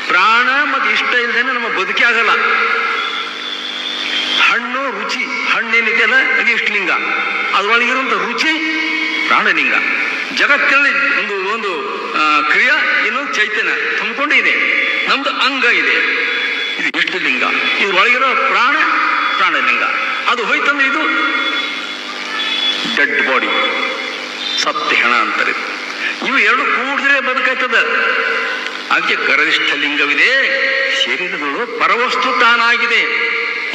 ಪ್ರಾಣ ಮತ್ತು ಇಷ್ಟ ಇಲ್ಲದೇನೆ ನಮ್ಮ ಬದುಕೇ ಆಗಲ್ಲ. ಹಣ್ಣು ರುಚಿ, ಹಣ್ಣೇನಿದೆಯಲ್ಲ ಅದು ಇಷ್ಟಲಿಂಗ. ಅದ್ರೊಳಗಿರುವಂಥ ರುಚಿ ಪ್ರಾಣಲಿಂಗ. ಜಗತ್ತಲ್ಲಿ ಒಂದು ಒಂದು ಕ್ರಿಯಾ, ಇನ್ನೊಂದು ಚೈತನ್ಯ ತುಂಬಿಕೊಂಡು ಇದೆ. ನಮ್ದು ಅಂಗ ಇದೆ, ಇದು ಇಷ್ಟಲಿಂಗ. ಇದ್ರೊಳಗಿರೋ ಪ್ರಾಣ ಪ್ರಾಣಲಿಂಗ. ಅದು ಹೋಯ್ತಂದ್ರೆ ಇದು ಡೆಡ್ ಬಾಡಿ, ಸಪ್ತ ಹೆಣ ಅಂತಾರೆ. ಇವು ಎರಡು ಕೂಡಿದ್ರೆ ಬದುಕಾಯ್ತದ. ಅದಕ್ಕೆ ಕರದಿಷ್ಠ ಲಿಂಗವಿದೆ, ಶರೀರಗಳು ಪರವಸ್ತು ತಾನಾಗಿದೆ.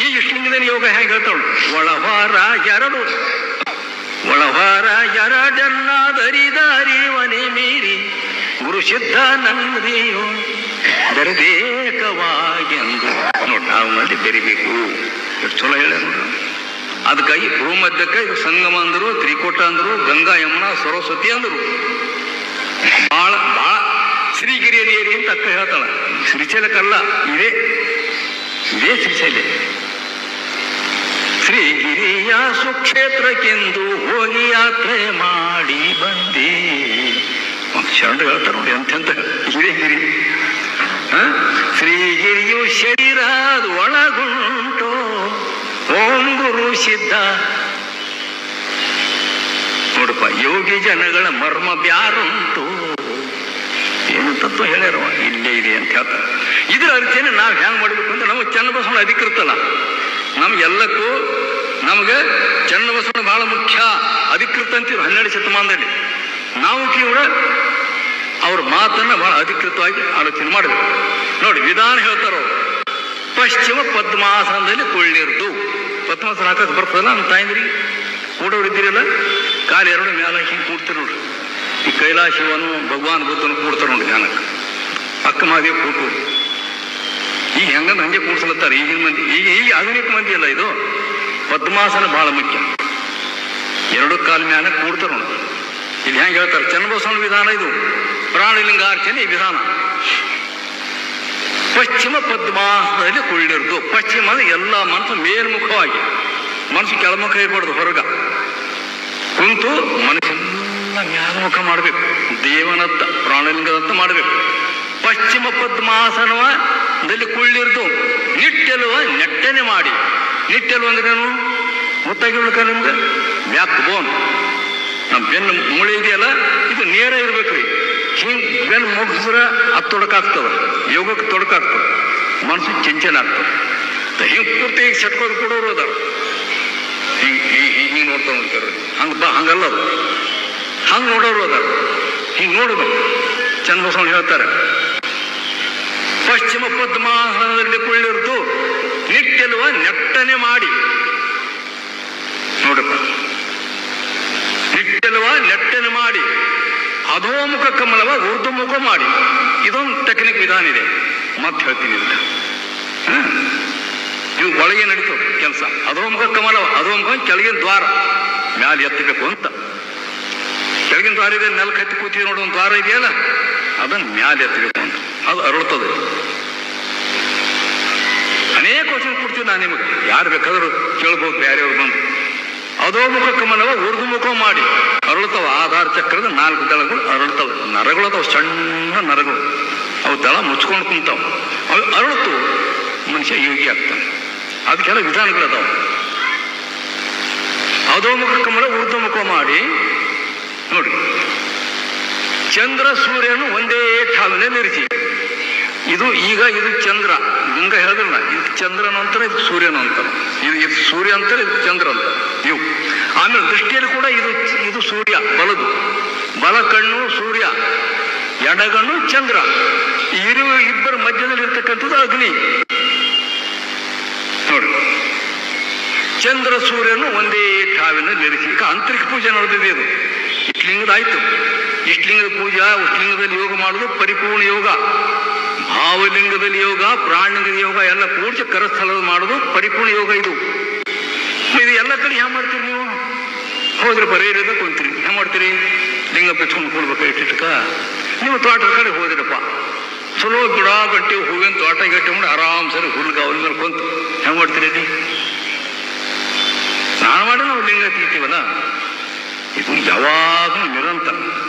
ಈ ಇಷ್ಟಲಿಂಗದ ಯೋಗ ಹೇಗೆ ಹೇಳ್ತಾಳು? ಒಳವಾರ ಎರಡು, ಒಳವಾರ ಎರಡೆನ್ನಾದರಿದಾರಿವನೆ ಮೀರಿ ಗುರು ಸಿದ್ಧ ನಂದಿಯೋ ಬೆರಬೇಕವಾಗೆಂದು. ನೋಡಿ, ನಾವು ಮಂದಿ ಬೆರಿಬೇಕು. ಎಷ್ಟು ಚಲೋ ಹೇಳ. ಅದಕ್ಕಾಗಿ ಭೂಮಧ್ಯಕ್ಕೆ ಇದು ಸಂಗಮ ಅಂದರು, ತ್ರಿಕೂಟ ಅಂದರು, ಗಂಗಾ ಯಮುನಾ ಸರಸ್ವತಿ ಅಂದರು. ಭಾಳ ಭಾಳ ಶ್ರೀಗಿರಿಯಲ್ಲಿ ಏರಿ ಅಂತ ಅಕ್ಕ ಹೇಳ್ತಾಳ. ಶ್ರೀಶೈಲಕ್ಕಲ್ಲ, ಇದೇ ಶ್ರೀಶೈಲ. ಶ್ರೀಗಿರಿಯ ಸುಕ್ಷೇತ್ರಕ್ಕೆಂದು ಹೋಗಿ ಯಾತ್ರೆ ಮಾಡಿ ಬಂದೆ. ಶರಣರು ಹೇಳ್ತಾರೆ ನೋಡಿ ಎಂತೆಂತ ಹಿರಿಗಿರಿ. ಶ್ರೀಗಿರಿಯು ಶರೀರ ಒಳಗುಂಟು ಓಂ ಗುರು ಸಿದ್ಧ. ನೋಡಪ್ಪ, ಯೋಗಿ ಜನಗಳ ಮರ್ಮ ಬ್ಯಾರುಂಟು. ಏನು ತತ್ವ ಹೇಳ್ಯಾರವ ಇಲ್ಲೇ ಇದೆ ಅಂತ ಹೇಳ್ತಾರೆ. ಇದ್ರ ಅರ್ಥೇನೆ ನಾವು ಹೆಂಗ್ ಮಾಡ್ಬೇಕು ಅಂದ್ರೆ, ನಮಗೆ ಚನ್ನಬಸವಣ್ಣ ಅಧಿಕೃತಲ್ಲ. ನಮ್ಗೆಲ್ಲಕ್ಕೂ ನಮಗೆ ಚನ್ನಬಸವಣ್ಣ ಬಹಳ ಮುಖ್ಯ, ಅಧಿಕೃತ ಅಂತೀವಿ 12ನೇ ಶತಮಾನದಲ್ಲಿ. ನಾವು ಕೂಡ ಅವ್ರ ಮಾತನ್ನ ಬಹಳ ಅಧಿಕೃತವಾಗಿ ಆಲೋಚನೆ ಮಾಡಬೇಕು. ನೋಡಿ ವಿಧಾನ ಹೇಳ್ತಾರೋ, ಪಶ್ಚಿಮ ಪದ್ಮಾಸನದಲ್ಲಿ ಕೊಳ್ಳಿರ್ದು. ಪದ್ಮಾಸನ ಹಾಕಕ್ಕೆ ಬರ್ತದಲ್ಲ ನಮ್ಮ ತಾಯಂದ್ರಿಗೆ, ಕೂಡೋರು ಇದ್ದೀರಲ್ಲ, ಕಾಲು ಎರಡು ಮೇಲೆ ಹಿಂಗೆ ಕೂಡ್ತಾರೆ ನೋಡ್ರಿ. ಈ ಕೈಲಾಶಿವನು ಭಗವಾನ್ ಬುದ್ಧನು ಕೂಡ್ತಾರೆ ನೋಡಿ ಧ್ಯಾನಕ್ಕೆ. ಅಕ್ಕ ಮಾದೇವಿ ಕೂಟೂರು ಈಗ ಹೆಂಗಂದ್ರೆ ಹಂಗೆ ಕೂಡ್ಸಲತ್ತಾರೆ ಈಗಿನ ಮಂದಿ. ಈಗ ಆಧುನಿಕ ಮಂದಿ ಅಲ್ಲ ಇದು. ಪದ್ಮಾಸನ ಬಹಳ ಮುಖ್ಯ. ಎರಡು ಕಾಲ ಮ್ಯಾಲ ಕೂಡ್ತಾರೆ ನೋಡಿ. ಇಲ್ಲಿ ಹೆಂಗೆ ಹೇಳ್ತಾರೆ, ಚನ್ನಬಸವನ ವಿಧಾನ ಇದು, ಪ್ರಾಣಲಿಂಗಾರ್ಚನೆ ಈ ವಿಧಾನ. ಪಶ್ಚಿಮ ಪದ್ಮಾಸನದಲ್ಲಿ ಕೊಳ್ಳಿರ್ದು. ಪಶ್ಚಿಮ ಅಂದ್ರೆ ಎಲ್ಲ ಮನಸ್ಸು ಮೇಲ್ಮುಖವಾಗಿ, ಮನಸ್ಸು ಕೆಳಮುಖ ಇರಬಾರ್ದು, ಹೊರಗ ಕುಂತು ಮನಸ್ಸೆಲ್ಲ ಮ್ಯಾಲ್ಮುಖ ಮಾಡಬೇಕು. ದೇವನತ್ತ ಪ್ರಾಣಲಿಂಗದತ್ತ ಮಾಡಬೇಕು. ಪಶ್ಚಿಮ ಪದ್ಮಾಸನದಲ್ಲಿ ಕುಳ್ಳಿರ್ದು ನಿಟ್ಟೆಲುವ ನೆಟ್ಟನೆ ಮಾಡಿ. ನಿಟ್ಟೆಲು ಅಂದ್ರೇನು ಗೊತ್ತಾಗಿರ್ಬೇಕ ನಿಮ್ಗೆ? ಬ್ಯಾಕ್ ಬೋನ್, ನಮ್ಮ ಬೆನ್ನು ಮೂಳೆ ಇದೆಯಲ್ಲ, ಇದು ನೇರ ಇರ್ಬೇಕ್ರಿ. ಹಿಂಗ್ ಬೆನ್ನು ಮುಗಿಸಿದ್ರೆ ಅದು ತೊಡಕಾಗ್ತದ, ಯೋಗಕ್ಕೆ ತೊಡಕಾಗ್ತದೆ, ಮನಸ್ಸು ಚಂಚಲ ಆಗ್ತದೆ. ಹಿಂಗೆ ಪೂರ್ತಿ ಈಗ ಸಟ್ಕೋದು ಕೊಡೋರು ಅದಾರ. ಹಿಂಗೆ ನೋಡ್ತಾ ನೋಡ್ತಾರ, ಹಂಗಲ್ಲ ಅದು, ಹಂಗೆ ನೋಡೋರು ಅದಾರ. ಹಿಂಗೆ ನೋಡ್ಬೇಕು. ಚನ್ನಬಸವಣ್ಣ ಹೇಳ್ತಾರೆ, ಪಶ್ಚಿಮ ಪದ್ಮಾಸನದಲ್ಲಿ ಕುಳ್ಳಿರ್ದು ನಿಟ್ಟೆಲುವ ನೆಟ್ಟನೆ ಮಾಡಿ. ನೋಡಪ್ಪ, ನಿಟ್ಟೆಲುವ ನೆಟ್ಟನೆ ಮಾಡಿ, ಅಧೋಮುಖ ಕಮಲವ ಊರ್ಧ್ವಮುಖ ಮಾಡಿ. ಇದೊಂದು ಟೆಕ್ನಿಕ್ ವಿಧಾನ ಇದೆ, ಮತ್ತೆ ಹೇಳ್ತೀನಿ ಅಂತ. ಇವು ಒಳಗೆ ನಡೀತದೆ ಕೆಲಸ. ಅಧೋಮುಖ ಕಮಲವ, ಅಧೋಮುಖ ಕೆಳಗಿನ ದ್ವಾರ, ಮ್ಯಾಲೆ ಎತ್ತಬೇಕು ಅಂತ. ಕೆಳಗಿನ ದ್ವಾರ ಇದೆ, ನೆಲಕ್ಕೆ ಹತ್ತಿ ಕೂತಿದೆ ನೋಡೋ ಒಂದು ದ್ವಾರ ಇದೆಯಲ್ಲ, ಅದನ್ನು ಮ್ಯಾಲೆ ಎತ್ತಬೇಕು ಅಂತ. ಅದು ಅರಳುತ್ತದೆ. ಅನೇಕ ವಚನ ಕೊಡ್ತೀವಿ ನಾನು ನಿಮಗೆ, ಯಾರು ಬೇಕಾದರೂ ಕೇಳ್ಬೋದು, ಬೇರೆಯವ್ರು ಬಂದು. ಅಧೋಮುಖ ಕಮಲವ ಊರ್ಧ್ವಮುಖ ಮಾಡಿ ಅರಳುತ್ತವ. ಆಧಾರ ಚಕ್ರದ 4 ದಳಗಳು ಅರಳುತ್ತವೆ. ನರಗಳದವು, ಸಣ್ಣ ನರಗಳು, ಅವು ದಳ ಮುಚ್ಕೊಂಡು ಕುಂತಾವ. ಅವು ಅರಳುತ್ತು, ಮನುಷ್ಯ ಯೋಗಿ ಆಗ್ತಾನೆ. ಅದಕ್ಕೆಲ್ಲ ವಿಧಾನಗಳದಾವ. ಅಧೋಮುಖ ಕಮಲ ಊರ್ಧ್ವಮುಖ ಮಾಡಿ. ನೋಡಿ, ಚಂದ್ರ ಸೂರ್ಯನು ಒಂದೇ ಠಾವಿನಲ್ಲಿ ಇರಿಸಿ. ಇದು ಚಂದ್ರ, ಗಂಗ ಹೇಳಿದ್ರಲ್ಲ, ಇದು ಚಂದ್ರನು ಅಂತಾರೆ, ಇದು ಸೂರ್ಯನು ಅಂತಾರೆ. ಇದು ಸೂರ್ಯ ಅಂತಾರೆ, ಇದು ಚಂದ್ರ ಅಂತ. ಇವು ಆಮೇಲೆ ದೃಷ್ಟಿಯಲ್ಲಿ ಕೂಡ ಇದು ಸೂರ್ಯ, ಬಲದು ಬಲ ಕಣ್ಣು ಸೂರ್ಯ, ಎಡಗಣ್ಣು ಚಂದ್ರ. ಇಬ್ಬರ ಮಧ್ಯದಲ್ಲಿ ಇರ್ತಕ್ಕಂಥದ್ದು ಅಗ್ನಿ. ನೋಡಿ, ಚಂದ್ರ ಸೂರ್ಯನು ಒಂದೇ ಠಾವಿನಲ್ಲಿ ಇರಿಸಿ. ಈಗ ಆಂತರಿಕ ಪೂಜೆ ನಡೆದಿದೆ. ಇದು ಇಷ್ಟಲಿಂಗದಾಯ್ತು. ಇಷ್ಟಲಿಂಗದ ಪೂಜಾ, ಉಷ್ಟಲಿಂಗದಲ್ಲಿ ಯೋಗ ಮಾಡೋದು ಪರಿಪೂರ್ಣ ಯೋಗ. ಭಾವಲಿಂಗದಲ್ಲಿ ಯೋಗ, ಪ್ರಾಣಲಿಂಗದ ಯೋಗ ಎಲ್ಲ ಕೂಡಿಸಿ ಕರಸ್ಥಳದ ಮಾಡೋದು ಪರಿಪೂರ್ಣ ಯೋಗ. ಇದು ಎಲ್ಲ ಕಡೆ ಹ್ಯಾಂಗ ಮಾಡ್ತೀರಿ ನೀವು? ಹೋದ್ರೆ ಬರೀ ಇರೋದ ಕುಂತೀರಿ. ಹೆಂಗ್ ಮಾಡ್ತೀರಿ? ಲಿಂಗ ಬೆಚ್ಕೊಂಡು ಕೊಡ್ಬೇಕು ಇಟ್ಟಿಟ್ಕ. ನೀವು ತೋಟದ ಕಡೆ ಹೋದ್ರಪ್ಪ, ಚಲೋ ಗಿಡ ಗಟ್ಟಿ ಹೂವಿನ ತೋಟ ಗಟ್ಟಿಕೊಂಡು ಆರಾಮ್ ಸರಿ ಹುಲ್ಗ ಅವ್ರ ಮೇಲೆ ಕುಂತು ಹೆಂಗ್ ಮಾಡ್ತೀರಿ? ಸ್ನಾನ ಮಾಡಿ ನಾವು ಲಿಂಗ ತೆಗಿತೀವಲ್ಲ, ಇದು ಯಾವಾಗಲೂ ನಿರಂತರ.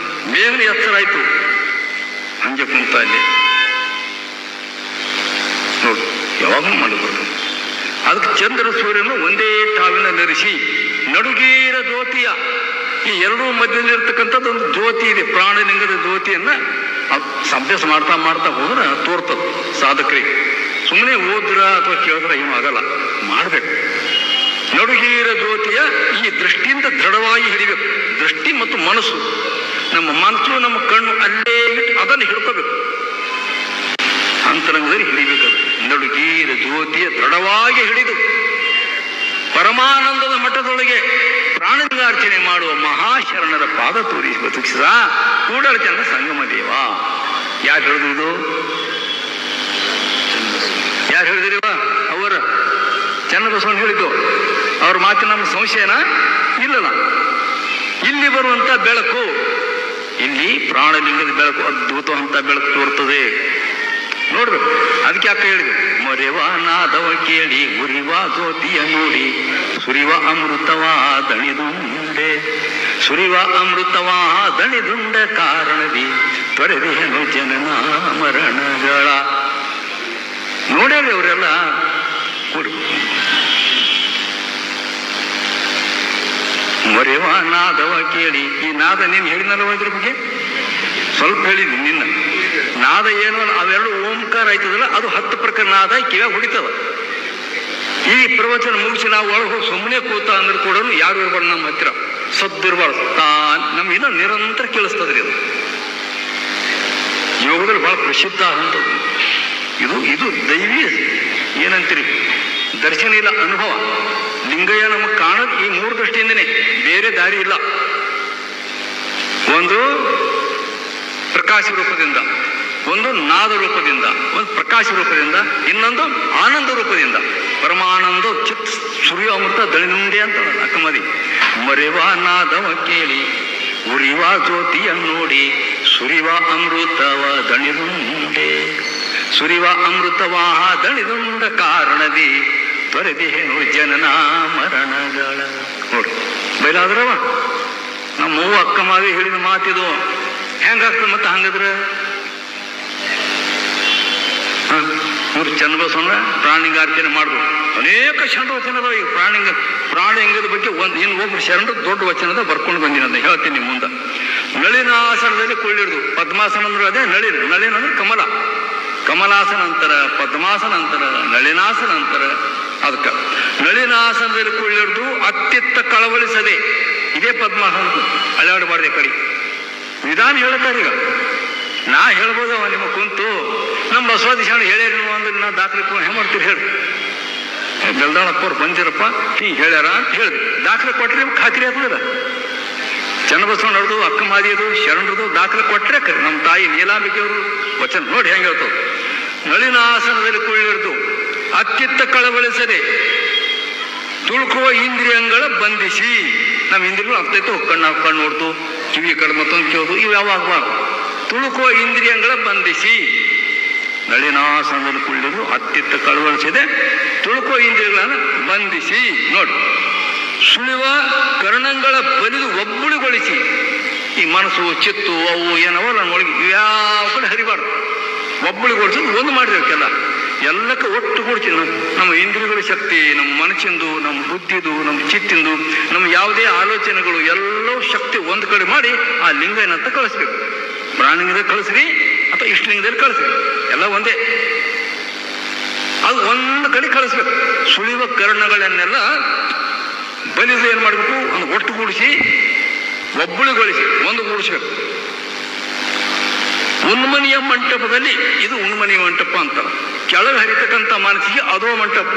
ಬೇಗನೆ ಎಚ್ಚರ ಆಯ್ತು, ಹಂಗೆ ಕುಂತ ಅಲ್ಲಿ ನೋಡಿ, ಯಾವಾಗಲೂ ಮಾಡಬಾರ್ದು. ಅದಕ್ಕೆ ಚಂದ್ರ ಸೂರ್ಯನು ಒಂದೇ ಠಾವಿನಲ್ಲಿರಿಸಿ ನಡುಗೀರ ಜ್ಯೋತಿಯ, ಈ ಎರಡೂ ಮಧ್ಯದಲ್ಲಿರ್ತಕ್ಕಂಥದ್ದು ಒಂದು ಜ್ಯೋತಿ ಇದೆ, ಪ್ರಾಣಲಿಂಗದ ಜ್ಯೋತಿಯನ್ನ ಅಭ್ಯಾಸ ಮಾಡ್ತಾ ಮಾಡ್ತಾ ಹೋದ್ರೆ ತೋರ್ತದ ಸಾಧಕರಿಗೆ. ಸುಮ್ಮನೆ ಓದ್ರ ಅಥವಾ ಕೇಳಿದ್ರೆ ಏನೂ ಆಗಲ್ಲ, ಮಾಡಬೇಕು. ನಡುಗೀರ ಜ್ಯೋತಿಯ ಈ ದೃಷ್ಟಿಯಿಂದ ದೃಢವಾಗಿ ಹಿಡಿಬೇಕು. ದೃಷ್ಟಿ ಮತ್ತು ಮನಸ್ಸು, ನಮ್ಮ ಮನಸ್ಸು ನಮ್ಮ ಕಣ್ಣು ಅಲ್ಲೇ ಇಟ್ಟು ಅದನ್ನು ಹಿಡ್ಕೋಬೇಕು, ಅಂತರಂಗದಲ್ಲಿ ಹಿಡಿಬೇಕು. ನಡುಗೀರ ಜ್ಯೋತಿಯ ದೃಢವಾಗಿ ಹಿಡಿದು ಪರಮಾನಂದದ ಮಠದೊಳಗೆ ಪ್ರಾಣಲಿಂಗಾರ್ಚನೆ ಮಾಡುವ ಮಹಾಶರಣರ ಪಾದ ತೋರಿ ಬದುಕಿಸಿದ ಕೂಡಲಚಂದ್ರ ಸಂಗಮ ದೇವ. ಯಾರು ಹೇಳಿದ್ರು? ಯಾರು ಹೇಳಿದ್ರಿವ? ಅವರ ಚನ್ನಬಸವಣ್ಣ ಹೇಳಿದ್ದು. ಅವ್ರ ಮಾತಿನ ನಮ್ಮ ಸಂಶಯನ ಇಲ್ಲಲ್ಲ. ಇಲ್ಲಿ ಬರುವಂತ ಬೆಳಕು, ಇಲ್ಲಿ ಪ್ರಾಣಲಿಂಗದ ಬೆಳಕು, ಅದ್ಭುತ ಅಂತ ಬೆಳಕು ತೋರ್ತದೆ. ನೋಡ್ಬೇಕು. ಅದಕ್ಕೆ ಅಕ್ಕ ಹೇಳಿದ್ರು, ಮೊರೆವ ನಾದವ ಕೇಳಿ ಉರಿವ ಜ್ಯೋತಿಯ ನೋಡಿ ಸುರಿವ ಅಮೃತವ ದಣಿದುಂಡೆ ಸುರಿವ ಅಮೃತವ ದಣಿದುಂಡ ಕಾರಣದಿ ತೊರೆದೇನು ಜನನ ಮರಣಗಳ. ನೋಡ್ಯಾರಿ ಅವರೆಲ್ಲ ಕೊಡು. ಮೊರೆವ ನಾದವ ಕೇಳಿ, ಈ ನಾದ ನೀನು ಹೇಳಿನಲ್ಲ ಇದ್ರ ಬಗ್ಗೆ ಸ್ವಲ್ಪ ಹೇಳಿದ್ದೀನಿ ನಿನ್ನ. ನಾದ ಏನು ಅವೆರಡು ಓಂಕಾರ ಆಯ್ತದಲ್ಲ, ಅದು 10 ಪ್ರಕಾರ ನಾದ ಕಿವ್ಯಾಗ ಹೊಡಿತದ. ಈ ಪ್ರವಚನ ಮುಗಿಸಿ ನಾವು ಒಳಗೆ ಹೋಗಿ ಸುಮ್ಮನೆ ಕೂತ ಅಂದ್ರೆ ಕೂಡ ಯಾರು ಇರ್ಬಾರ್ದು ನಮ್ಮ ಹತ್ತಿರ, ಸದ್ದಿರ್ಬಾರ್ದು. ನಮ್ಗೆ ಇನ್ನೂ ನಿರಂತರ ಕೇಳಿಸ್ತದ್ರಿ. ಅದು ಯೋಗದಲ್ಲಿ ಬಹಳ ಪ್ರಸಿದ್ಧ ಅಂತದ್ದು. ಇದು ದೈವಿ ಏನಂತೀರಿ, ದರ್ಶನ ಇಲ್ಲ, ಅನುಭವ. ಲಿಂಗಯ್ಯ ನಮಗೆ ಕಾಣೋದು ಈ 3 ದೃಷ್ಟಿಯಿಂದನೇ, ಬೇರೆ ದಾರಿ ಇಲ್ಲ. ಒಂದು ಪ್ರಕಾಶ ರೂಪದಿಂದ, ಒಂದು ನಾದ ರೂಪದಿಂದ, ಒಂದು ಪ್ರಕಾಶ ರೂಪದಿಂದ, ಇನ್ನೊಂದು ಆನಂದ ರೂಪದಿಂದ. ಪರಮಾನಂದ ಚಿತ್ ಸುರಿಯುವ ಅಮೃತ ದಳಿನುಂಡೆ ಅಂತ ಅಕ್ಕಮದಿ. ಮರೆವ ನಾದವ ಕೇಳಿ ಉರಿವ ಜ್ಯೋತಿಯ ನೋಡಿ ಸುರಿವ ಅಮೃತವ ದಣಿದುಂಡೆ ಸುರಿವ ಅಮೃತವ ದಣಿದುಂಡ ಕಾರಣದಿ ತೊರೆದೇನು ಜನನ ಮರಣಗಳ. ನೋಡಿ ಬಯಲಾದ್ರವ ನಮ್ಮ ಅವ್ವ ಅಕ್ಕ ಮಾವಿ ಹೇಳಿದ ಮಾತಿದು ಹೆಂಗಾಗ್ತದೆ ಮತ್ತೆ ಹಂಗದ್ರೆ. ಇವ್ರು ಚನ್ನಬಸವಣ್ಣ ಪ್ರಾಣಿಗಾರಿಕೆನೆ ಮಾಡಿದ್ರು. ಅನೇಕ ಶರಣ ವಚನ ಅದಾವ. ಈಗ ಪ್ರಾಣಿ ಅಂಗದ ಬಗ್ಗೆ ಒಬ್ರು ಶರಣರು ದೊಡ್ಡ ವಚನದ ಬರ್ಕೊಂಡು ಬಂದಿನ ಹೇಳ್ತೀನಿ ಮುಂದೆ. ನಳಿನಾಸನದಲ್ಲಿ ಕೊಳ್ಳಿಡ್ದು. ಪದ್ಮಾಸನ ಅಂದ್ರೆ ಅದೇ ನಳಿನ ಅಂದ್ರೆ ಕಮಲ. ಕಮಲಾಸನ ಅಂತಾರ, ಪದ್ಮಾಸನ ಅಂತಾರ, ನಳಿನಾಸನ ಅಂತಾರ. ಅದಕ್ಕ ನಳಿನಾಸನದಲ್ಲಿ ಕೊಳ್ಳಿಡ್ದು ಅತ್ತಿತ್ತ ಕಳವಳಿಸದೆ, ಇದೇ ಪದ್ಮಾಸನ. ಅಳ್ಳಾಡಬಾರ್ದೆ ಕಡೆ ವಿಧಾನ ಹೇಳ್ತಾರೆ. ಈಗ ನಾ ಹೇಳ್ಬೋದವ ನಿಮ್ಮ ಕುಂತು ನಮ್ಮ ಬಸವಾದಿಶಾಣ ಹೇಳ್ಯಾರ ಅಂದ್ರೆ ನಾ ದಾಖಲೆ ಹೆಂಗೆ ಮಾಡ್ತೀರಿ ಹೇಳಿ. ಬೆಲ್ದಾಳಪ್ಪ ಅವ್ರು ಬಂದಿರಪ್ಪ ಹಿಂಗೆ ಹೇಳ್ಯಾರ ಅಂತ ಹೇಳಿದ್ವಿ. ದಾಖಲೆ ಕೊಟ್ರೆ ನಿಮ್ಗೆ ಖಾತ್ರಿ ಆಗ್ತದ. ಚನ್ನಬಸವಣ್ಣ ಅವ್ರದು, ಅಕ್ಕ ಮಾದಿಯದು, ಶರಣರದು ದಾಖಲೆ ಕೊಟ್ರೆ ನಮ್ಮ ತಾಯಿ ನೀಲಾಂಬಿಕೆಯವರು ವಚನ ನೋಡಿ ಹೆಂಗೆ ಹೇಳ್ತವ್ರು. ನಳಿನಾಸನದಲ್ಲಿ ಕುಳ್ಳಿರ್ದು ಅತ್ತಿತ್ತ ಕಳವಳಿಸದೆ ತುಳುಕುವ ಇಂದ್ರಿಯಗಳ ಬಂಧಿಸಿ. ನಮ್ಮ ಇಂದ್ರಿಯಗಳು ಆಗ್ತೈತು, ಕಣ್ಣು ನೋಡ್ತು, ಕಿವಿ ಕಡೆ ಮತ್ತೊಂದು ಕೇಳೋದು, ಇವು ಯಾವಾಗಬಾರ್ದು. ತುಳುಕುವ ಇಂದ್ರಿಯಗಳ ಬಂಧಿಸಿ. ನಳಿನಾಸನದಲ್ಲಿ ಕುಳ್ಳಿರು ಅತ್ತಿತ್ತ ಕಳವಳಿಸಿದೆ ತುಳುಕುವ ಇಂದ್ರಿಯಗಳನ್ನು ಬಂಧಿಸಿ. ನೋಡಿ ಸುಳಿವ ಕರ್ಣಗಳ ಬಲಿದು ಒಬ್ಬುಳಿಗೊಳಿಸಿ. ಈ ಮನಸ್ಸು ಚಿತ್ತು ಅವು ಏನವ ನನ್ನ ಒಳಗೆ ಯಾವ ಕಡೆ ಹರಿಬಾರ್ದು. ಒಬ್ಬಳಿಗೊಳಿಸೋದು ಒಂದು ಮಾಡಿರ್ಬೇಕಲ್ಲ, ಎಲ್ಲಕ್ಕ ಒಟ್ಟು ಕೂಡ್ಸಿ. ನಮ್ಮ ಇಂದ್ರಿಯಗಳ ಶಕ್ತಿ, ನಮ್ಮ ಮನಸ್ಸಿಂದು, ನಮ್ಮ ಬುದ್ಧಿದು, ನಮ್ಮ ಚಿತ್ತಿಂದು, ನಮ್ಮ ಯಾವುದೇ ಆಲೋಚನೆಗಳು ಎಲ್ಲವೂ ಶಕ್ತಿ ಒಂದು ಕಡೆ ಮಾಡಿ ಆ ಲಿಂಗ ಏನಂತ ಕಳಿಸ್ಬೇಕು. ಪ್ರಾಣಿಲಿಂಗದಲ್ಲಿ ಕಳಿಸ್ರಿ ಅಥವಾ ಇಷ್ಟಲಿಂಗದಲ್ಲಿ ಕಳಿಸ್ರಿ, ಎಲ್ಲ ಒಂದೇ. ಅದು ಒಂದು ಕಡೆ ಕಳಿಸ್ಬೇಕು. ಸುಳಿವ ಕರ್ಣಗಳನ್ನೆಲ್ಲ ಬಲಿದು ಏನು ಮಾಡಬೇಕು, ಒಂದು ಒಟ್ಟುಗೂಡಿಸಿ ಒಬ್ಬಳಿಗೊಳಿಸಿ ಒಂದು ಕೂಡಿಸ್ಬೇಕು. ಉನ್ಮನಿಯ ಮಂಟಪದಲ್ಲಿ, ಇದು ಉನ್ಮನಿಯ ಮಂಟಪ ಅಂತಾರ. ಕೆಳಗೆ ಹರಿತಕ್ಕಂಥ ಮನಸ್ಸಿಗೆ ಅದೋ ಮಂಟಪ,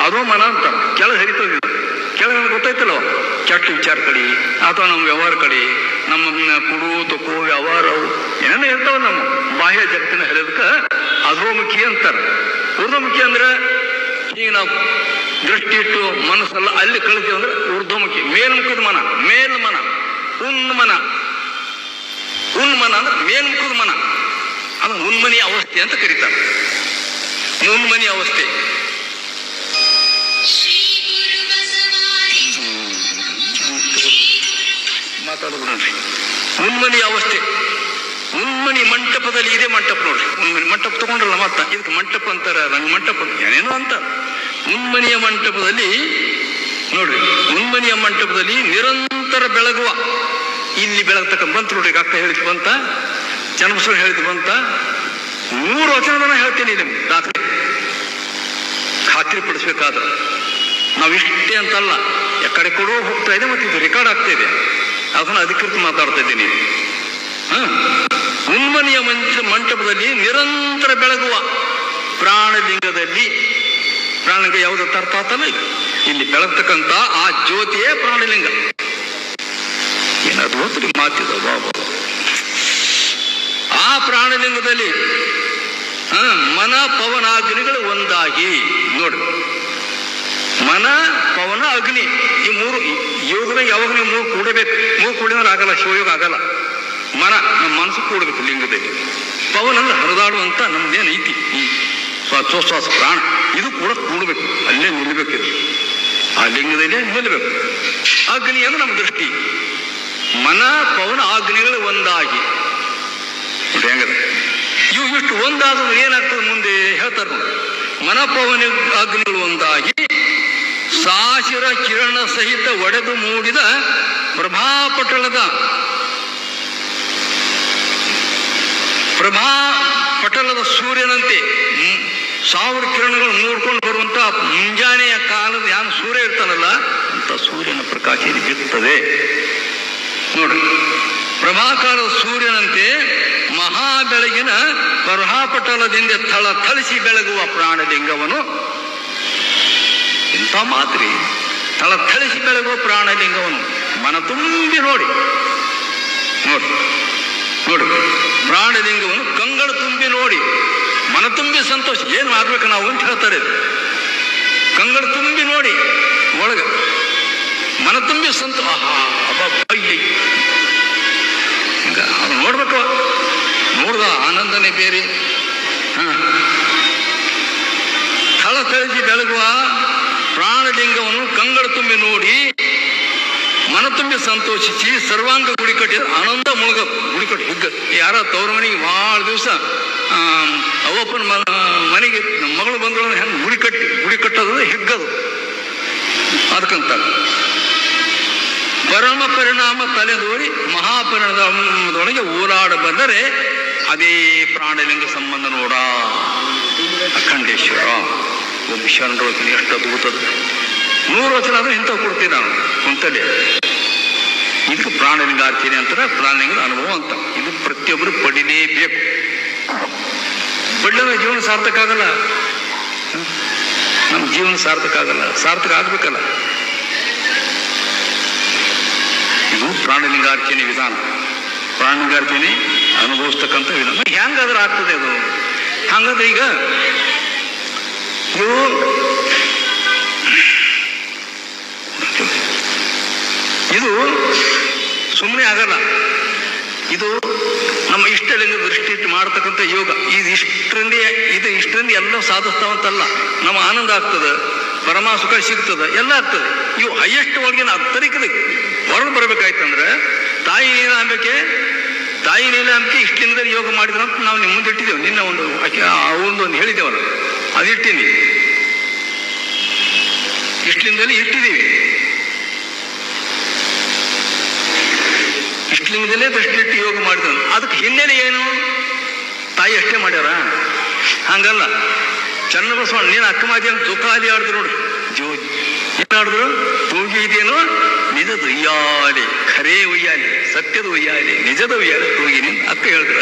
ಅದೋ ಮನ ಅಂತಾರ. ಕೆಳಗೆ ಹರಿತದ, ಕೆಳಗೆ ಗೊತ್ತಾಯ್ತಲ್ಲ, ಕೆಟ್ಟ ವಿಚಾರ ಕಡೆ ಅಥವಾ ನಮ್ಮ ವ್ಯವಹಾರ ಕಡೆ, ನಮ್ಮ ಕುಡು ತಕೋ ವ್ಯವಹಾರ ಏನೇನೋ ಇರ್ತಾವ. ನಮ್ಮ ಬಾಹ್ಯ ಜಗತ್ತಿನ ಹರಿದಕ್ಕೆ ಅಧೋಮುಖಿ ಅಂತಾರ. ಊರ್ಧ್ವಮುಖಿ ಅಂದ್ರೆ ಈಗ ನಾವು ದೃಷ್ಟಿ ಇಟ್ಟು ಮನಸ್ಸೆಲ್ಲ ಅಲ್ಲಿ ಕಳಿತೀವಿ ಅಂದ್ರೆ ಊರ್ಧ್ವಮುಖಿ. ಮೇಲ್ಮುಖದ ಮನ, ಮೇಲ್ಮನ. ಉನ್ಮನ ಅಂದ್ರೆ ಮೇಲ್ಮುಖದ ಮನ, ಅದು ಉನ್ಮನಿ ಅವಸ್ಥೆ ಅಂತ ಕರೀತಾರೆ. ಉನ್ಮನಿ ಅವಸ್ಥೆ. ಮಾತಾಡೋದ್ರಿ. ಉನ್ಮನಿ ಅವಸ್ಥೆ. ಉನ್ಮನಿ ಮಂಟಪದಲ್ಲಿ ಇದೆ ಮಂಟಪ ನೋಡ್ರಿ. ಉನ್ಮನಿ ಮಂಟಪ ತಗೊಂಡ್ರಲ್ಲ, ಮತ್ತ ಇದಕ್ಕೆ ಮಂಟಪ ಅಂತಾರ, ರಂಗ ಮಂಟಪ ಏನೇನೋ ಅಂತಾರ. ಉನ್ಮನಿಯ ಮಂಟಪದಲ್ಲಿ ನೋಡ್ರಿ, ಉನ್ಮನಿಯ ಮಂಟಪದಲ್ಲಿ ನಿರಂತರ ಬೆಳಗುವ. ಇಲ್ಲಿ ಬೆಳಗ್ತಕ್ಕ ಬಂತು ನೋಡ್ರಿ. ಅಕ್ಕ ಹೇಳಿದ್ ಬಂತ, ಚನ್ನಬಸವಣ್ಣ ಹೇಳಿದ್ ಬಂತ. 3 ವಚನದನ್ನ ಹೇಳ್ತೀನಿ ನಿಮ್ಗೆ ದಾಖಲೆ ಖಾತ್ರಿ ಪಡಿಸ್ಬೇಕಾದ್ರೆ. ನಾವು ಇಷ್ಟೇ ಅಂತಲ್ಲ, ಎಕಡೆ ಕೊಡೋ ಹೋಗ್ತಾ ಇದೆ, ಮತ್ತೆ ಇದು ರೆಕಾರ್ಡ್ ಆಗ್ತಾ ಇದೆ. ಅದನ್ನ ಅಧಿಕೃತ ಮಾತಾಡ್ತಾ ಇದ್ದೀನಿ. ಉನ್ಮನಿಯ ಮಂಟಪದಲ್ಲಿ ನಿರಂತರ ಬೆಳಗುವ ಪ್ರಾಣಲಿಂಗದಲ್ಲಿ. ಪ್ರಾಣಲಿಂಗ ಯಾವುದತ್ತ ಅರ್ಥ ಆತಲ್ಲ, ಇಲ್ಲಿ ಬೆಳಗ್ತಕ್ಕಂಥ ಆ ಜ್ಯೋತಿಯೇ ಪ್ರಾಣಲಿಂಗ. ಏನದು ಹೋಗ್ರಿ ಮಾತಿದ ಬಾಬಾ. ಆ ಪ್ರಾಣಲಿಂಗದಲ್ಲಿ ಮನ ಪವನಾಗ್ನಿಗಳು ಒಂದಾಗಿ. ನೋಡಿ, ಮನ ಪವನ ಅಗ್ನಿ ಈ 3 ಯೋಗದಾಗ ಯಾವಾಗ ನೀವು 3 ಕೂಡಬೇಕು. 3 ಕೂಡಿದ್ರೆ ಆಗಲ್ಲ, ಶಿವಯೋಗ ಆಗಲ್ಲ. ನಮ್ಮ ಮನಸ್ಸು ಕೂಡಬೇಕು ಲಿಂಗದಲ್ಲಿ. ಪವನ ಅಂದ್ರೆ ಹರಿದಾಡುವಂತ ನಮ್ದೇನು ಐತಿ, ಶ್ವಾಸೋಚ್ಛ್ವಾಸ ಪ್ರಾಣ ಇದು ಕೂಡ ಕೂಡಬೇಕು, ಅಲ್ಲೇ ನಿಲ್ಲಬೇಕಿದು, ಆ ಲಿಂಗದಲ್ಲೇ ನಿಲ್ಲಬೇಕು. ಅಗ್ನಿ ಅಂದ್ರೆ ನಮ್ಮ ದೃಷ್ಟಿ, ಮನ ಪವನ ಅಗ್ನಿಗಳು ಒಂದಾಗಿ ನೋಡಿ ಹೆಂಗದ. ಇವು ಇಷ್ಟು ಒಂದಾದ್ರು ಏನಾಗ್ತದೆ ಮುಂದೆ ಹೇಳ್ತಾರೆ ನೋಡಿ. ಮನ ಪವನ ಅಗ್ನಿಗಳು ಒಂದಾಗಿ ಸಾಶಿರ ಕಿರಣ ಸಹಿತ ಒಡೆದು ಮೂಡಿದ ಪ್ರಭಾಪಟಲದ ಸೂರ್ಯನಂತೆ 1000 ಕಿರಣಗಳು ಮೂಡ್ಕೊಂಡು ಬರುವಂತ ಮುಂಜಾನೆಯ ಕಾಲದ ಯಾನು ಸೂರ್ಯ ಇರ್ತಾನಲ್ಲ ಅಂತ ಸೂರ್ಯನ ಪ್ರಕಾಶ ಬೀರುತ್ತದೆ ನೋಡಿ. ಪ್ರಭಾಕಾರದ ಸೂರ್ಯನಂತೆ ಮಹಾ ಬೆಳಗಿನ ಪ್ರಭಾಪಟಲದಿಂದ ಥಳಥಳಿಸಿ ಬೆಳಗುವ ಪ್ರಾಣಲಿಂಗವನು, ಇಂಥ ಮಾತ್ರಿ ಥಳಥಳಿಸಿ ಬೆಳಗುವ ಪ್ರಾಣಲಿಂಗವನು ಮನ ತುಂಬಿ ನೋಡಿ ನೋಡಿ ನೋಡಿ ಪ್ರಾಣಲಿಂಗವನ್ನು ಕಂಗಳ ತುಂಬಿ ನೋಡಿ ಮನ ತುಂಬಿ ಸಂತೋಷ. ಏನು ಮಾಡ್ಬೇಕು ನಾವು ಅಂತ ಹೇಳ್ತಾರೆ. ಕಂಗಳ ತುಂಬಿ ನೋಡಿ ಒಳಗ ಮನ ತುಂಬಿ ಸಂತೋಷ. ಹಿಂಗ ಅದು ನೋಡ್ಬೇಕು, ನೋಡ್ದ ಆನಂದನೇ ಬೇರೆ. ಥಳಥಳಿಸಿ ಬೆಳಗುವ ಪ್ರಾಣಲಿಂಗವನ್ನು ಕಂಗಳ ತುಂಬಿ ನೋಡಿ ಮನ ತುಂಬಿ ಸಂತೋಷಿಸಿ ಸರ್ವಾಂಗ ಗುಡಿ ಕಟ್ಟಿದ ಆನಂದ ಮುಳುಗ ಗುಡಿ ಕಟ್ಟಿ ಹಿಗ್ಗ. ಯಾರ ತವ್ರ ಮನೆಗೆ ಭಾಳ ದಿವಸ ಅವಪ್ಪನ ಮನೆಗೆ ಮಗಳು ಬಂದಳು ಹೆಂಗೆ ಗುಡಿ ಕಟ್ಟೋದು ಹಿಗ್ಗದು ಅದಕ್ಕಂತ. ಪರಮ ಪರಿಣಾಮ ತಲೆದೋರಿ ಮಹಾಪರಿಣಾಮದೊಳಗೆ ಓಲಾಡ ಬಂದರೆ ಅದೇ ಪ್ರಾಣಲಿಂಗ ಸಂಬಂಧ ನೋಡ. ಅಖಂಡೇಶ್ವರ ಒಬ್ಬ ಶರಣರು ಎಷ್ಟು ಅದ್ಭುತದ 100 ವಚನ ಆದ್ರೆ ಇಂಥವು ಕೊಡ್ತೀನಿ ನಾನು ಕುಂತಲೆ. ಇದಕ್ಕೆ ಪ್ರಾಣಲಿಂಗ ಆರ್ತೀನಿ ಅಂತಾರೆ, ಪ್ರಾಣಲಿಂಗದ ಅನುಭವ ಅಂತ. ಇದು ಪ್ರತಿಯೊಬ್ಬರು ಪಡಿಲೇಬೇಕು. ಪಡ್ಲಿಲ್ಲ ಜೀವನ ಸಾರ್ಥಕ ಆಗಲ್ಲ, ನಮ್ಮ ಜೀವನ ಸಾರ್ಥಕ ಆಗಲ್ಲ, ಸಾರ್ಥಕ ಆಗ್ಬೇಕಲ್ಲ. ಇದು ಪ್ರಾಣಲಿಂಗಾರ್ಚನೆ ವಿಧಾನ, ಪ್ರಾಣಲಿಂಗಾರ್ಚನೆ ಅನುಭವಿಸ್ತಕ್ಕಂಥ ವಿಧಾನ. ಹೆಂಗಾದ್ರೆ ಆಗ್ತದೆ ಅದು. ಹಂಗಾದ್ರೆ ಈಗ ಇದು ಸುಮ್ಮನೆ ಆಗಲ್ಲ. ಇದು ನಮ್ಮ ಇಷ್ಟಲಿಂಗ ದೃಷ್ಟಿ ಮಾಡತಕ್ಕಂಥ ಯೋಗ. ಇಷ್ಟರಿಂದ ಎಲ್ಲ ಸಾಧಿಸ್ತಾವಂತಲ್ಲ. ನಮ್ಮ ಆನಂದ ಆಗ್ತದೆ, ಪರಮ ಸುಖ ಸಿಗ್ತದೆ, ಎಲ್ಲ ಆಗ್ತದೆ. ಇವು ಹೈಯೆಸ್ಟ್ ಒಳಗಿನ ಅತ್ತರಿಕದ ಹೊರಗೆ ಬರಬೇಕಾಯ್ತಂದ್ರೆ ತಾಯಿ ನೀಲಾಂಬಿಕೆ ಇಷ್ಟಲಿಂಗದಲ್ಲಿ ಯೋಗ ಮಾಡಿದ್ರು ಅಂತ ನಾವು ನಿಮ್ಮ ಮುಂದೆ ಇಟ್ಟಿದ್ದೇವೆ. ನಿನ್ನ ಒಂದು ಹೇಳಿದ್ದೇವಲ್ಲ, ಅದು ಇಟ್ಟೀನಿ. ಇಷ್ಟಲಿಂಗದಲ್ಲಿ ಇಟ್ಟಿದ್ದೀವಿ. ಇಷ್ಟಲಿಂಗದಲ್ಲೇ ದೃಷ್ಟಿ ಇಟ್ಟು ಯೋಗ ಮಾಡಿದ್ರು. ಅದಕ್ಕೆ ಹಿನ್ನೆಲೆ ಏನು? ತಾಯಿ ಅಷ್ಟೇ ಮಾಡ್ಯಾರ? ಹಂಗಲ್ಲ. ಚನ್ನಬಸವಣ್ಣ ನೀನು ಅಕ್ಕಮಾದಿ ಅಂತ ಜೋಕಾಲಿ ಆಡಿದ್ರು ನೋಡಿ. ಏನಾಡಿದ್ರು? ತೂಗಿ ಇದೆಯೇನೋ ನಿಜದ ಉಯ್ಯಾಲೆ, ಖರೇ ಉಯ್ಯಾಲೆ, ಸತ್ಯದ ಉಯ್ಯಾಲೆ, ನಿಜದ ಉಯ್ಯಾಲೆ ತೂಗಿ ನಿನ್ ಅಕ್ಕ ಹೇಳಿದ್ರ.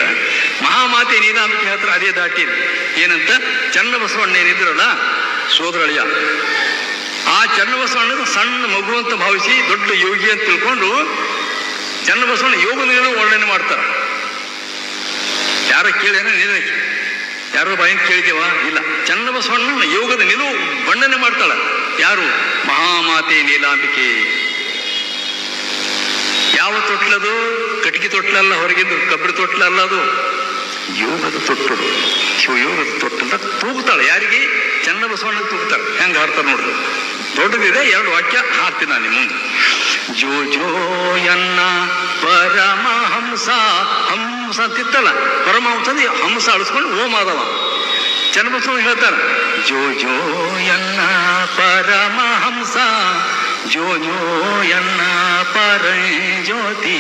ಮಹಾಮಾತೆ ನೀಲಾಂಬಿಕೆ ಹೇಳ್ತಾರೆ ಅದೇ ದಾಟಿ. ಏನಂತ? ಚನ್ನಬಸವಣ್ಣ ಏನಿದ್ರಲ್ಲ ಸೋದರಳಿಯ, ಆ ಚನ್ನಬಸವಣ್ಣ ಸಣ್ಣ ಮಗು ಅಂತ ಭಾವಿಸಿ ದೊಡ್ಡ ಯೋಗಿ ಅಂತ ತಿಳ್ಕೊಂಡು ಚನ್ನಬಸವಣ್ಣ ಯೋಗದಿಂದ ವರ್ಣನೆ ಮಾಡ್ತಾರೆ. ಯಾರ ಕೇಳೇನ ನೀನು ಯಾರೋ ಬಾಯಿಂದ ಕೇಳಿದೇವ? ಇಲ್ಲ. ಚನ್ನಬಸವಣ್ಣ ಯೋಗದ ನಿಲುವು ವರ್ಣನೆ ಮಾಡ್ತಾಳ. ಯಾರು? ಮಹಾಮಾತೆ ನೀಲಾಂಬಿಕೆ. ಯಾವ ತೊಟ್ಲದು? ಕಟ್ಟಿಗೆ ತೊಟ್ಲಲ್ಲ, ಹೊರಗಿದ್ದು ಕಬ್ಬಿಣ ತೊಟ್ಲಲ್ಲ, ಅದು ಯೋಗದ ತೊಟ್ಟಲು. ಶಿವಯೋಗದ ತೊಟ್ಟಲ್ಲ ತೂಗುತ್ತಾಳೆ. ಯಾರಿಗೆ? ಚನ್ನಬಸವಣ್ಣ ತೂಗುತ್ತಾಳೆ. ಹೆಂಗೆ ಹಾಡ್ತಾರೆ ನೋಡಿದ್ರು. ದೊಡ್ಡದಿದೆ, 2 ವಾಕ್ಯ ಹಾಡ್ತೀನಿ ನಾನು ಮುಂದೆ. ಜೋ ಜೋ ಎನ್ನ ಪರಮಹಂಸ, ಹಂಸ ಅಂತಿತ್ತಲ್ಲ, ಪರಮಹಂಸ ಹಂಸ ಅಳಿಸ್ಕೊಂಡು ಓಂ ಆದವ. ಚನ್ನಬಸವಣ್ಣ ಹೇಳ್ತಾರೆ ಜೋ ಜೋ ಎನ್ನ ಪರಮಹಂಸ, ಜೋ ಜೋ ಎನ್ನ ಪರ ಜ್ಯೋತಿ.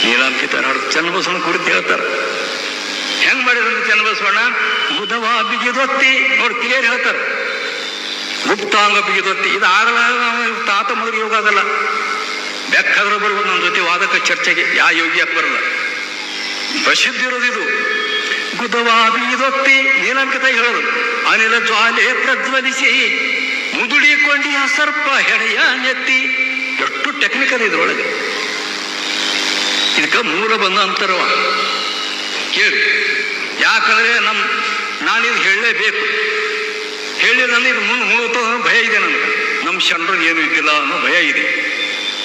ನೀಲಾಂಕಿತ ಚನ್ನಬಸವಣ್ಣ ಕುರಿತು ಹೇಳ್ತಾರೆ. ಹೆಂಗ್ ಮಾಡಿದಂತ ಚನ್ನಬಸವಣ್ಣ? ಬುಧವ ಬಿಗಿದೊತ್ತಿ ನೋಡಿ ಕ್ಲಿಯರ್ ಹೇಳ್ತಾರೆ. ಗುಪ್ತಾಂಗ ಬಿಗಿದೊತ್ತಿ. ಇದು ಆಗಲ್ಲ, ತಾತ ಮೊದಲು ಯೋಗ ಆಗಲ್ಲ. ಬೆಕ್ಕಾದ್ರೆ ಬರ್ಬೋದು ನನ್ನ ಜೊತೆ ವಾದಕ ಚರ್ಚೆಗೆ. ಯಾವ ಯೋಗಿ ಯಾಕೆ ಬರಲ್ಲ? ಪ್ರಸಿದ್ಧಿ ಇರೋದಿದು. ಗುದವಾ ಬಿಗಿದೊತ್ತಿ ನೀಲಾಂಕಿತ ಹೇಳೋದು. ಅನಿಲ ಜ್ವಾಲೆ ಪ್ರಜ್ವಲಿಸಿ ಮುದುಡಿಕೊಂಡಿ ಸರ್ಪ ಹೆಡೆಯ ನೆತ್ತಿ. ಎಷ್ಟು ಟೆಕ್ನಿಕಲ್ ಇದ್ರೊಳಗೆ. ಇದಕ್ಕೆ ಮೂಲ ಬಂದ ಅಂತರವ ಕೇಳಿ. ಯಾಕಂದ್ರೆ ನಾನಿದು ಹೇಳಲೇಬೇಕು. ಹೇಳಿದ್ರೆ ಇದು ಮುಳುಗುತ್ತೋ ಅನ್ನೋ ಭಯ ಇದೆ ನನಗೆ. ನಮ್ಮ ಶರಣರು ಏನು ಇದ್ದಿಲ್ಲ ಅನ್ನೋ ಭಯ ಇದೆ.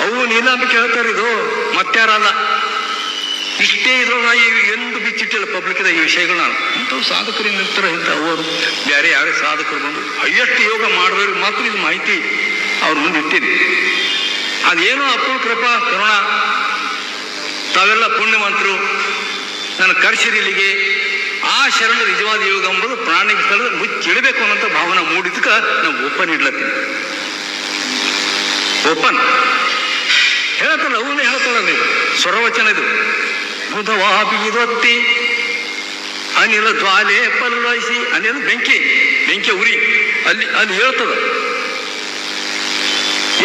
ಅವು ನೀಲಾಂಬಿಕೆ ಹೇಳ್ತಾರೆ, ಇದು ಮತ್ತಾರಲ್ಲ. ಇಷ್ಟೇ ಇದ್ರೊಳಗೆ ಎಂದು ಬಿಚ್ಚಿಟ್ಟಿಲ್ಲ ಪಬ್ಲಿಕ್ದ ಈ ವಿಷಯಗಳನ್ನ. ಇಂಥವು ಸಾಧಕರಿಂದ ಇರ್ತಾರೆ, ಇಂಥ ಅವರು ಬೇರೆ ಯಾರೇ ಸಾಧಕರು ಬಂದು ಹೈಯೆಸ್ಟ್ ಯೋಗ ಮಾಡಿದವ್ರಿಗೆ ಮಾತ್ರ ಇದು ಮಾಹಿತಿ ಅವ್ರ ಮುಂದೆ ಇಟ್ಟಿದೆ. ಅದೇನೋ ಅಪ್ಪನ ಕೃಪಾ ಕರುಣ, ತಾವೆಲ್ಲ ಪುಣ್ಯವಂತರು ನನ್ನ ಕರ್ಸಿರಿ ಇಲ್ಲಿಗೆ. ಆ ಶರಣ ನಿಜವಾದ ಯೋಗ ಎಂಬುದು ಪ್ರಾಣಿಕ ಸ್ಥಳದ ಮುಚ್ಚಿಡಬೇಕು ಅನ್ನೋಂಥ ಭಾವನೆ ಮೂಡಿದಕ್ಕೆ ನಾವು ಓಪನ್ ಇಡ್ಲತ್ತೀನಿ. ಓಪನ್ ಹೇಳ್ತಾರಲ್ಲ, ಅವನ್ನೇ ಹೇಳ್ತಾರ ನೀವು ಸ್ವರವಚನ ಇದು. ಬುಧವಾಬಿದೊತ್ತಿ ಅನಿಲ ಜ್ವಾಲೆ ಪಲ್ವಯಿಸಿ, ಅನಿಲ ಬೆಂಕಿ ಉರಿ ಅಲ್ಲಿ ಹೇಳ್ತದ.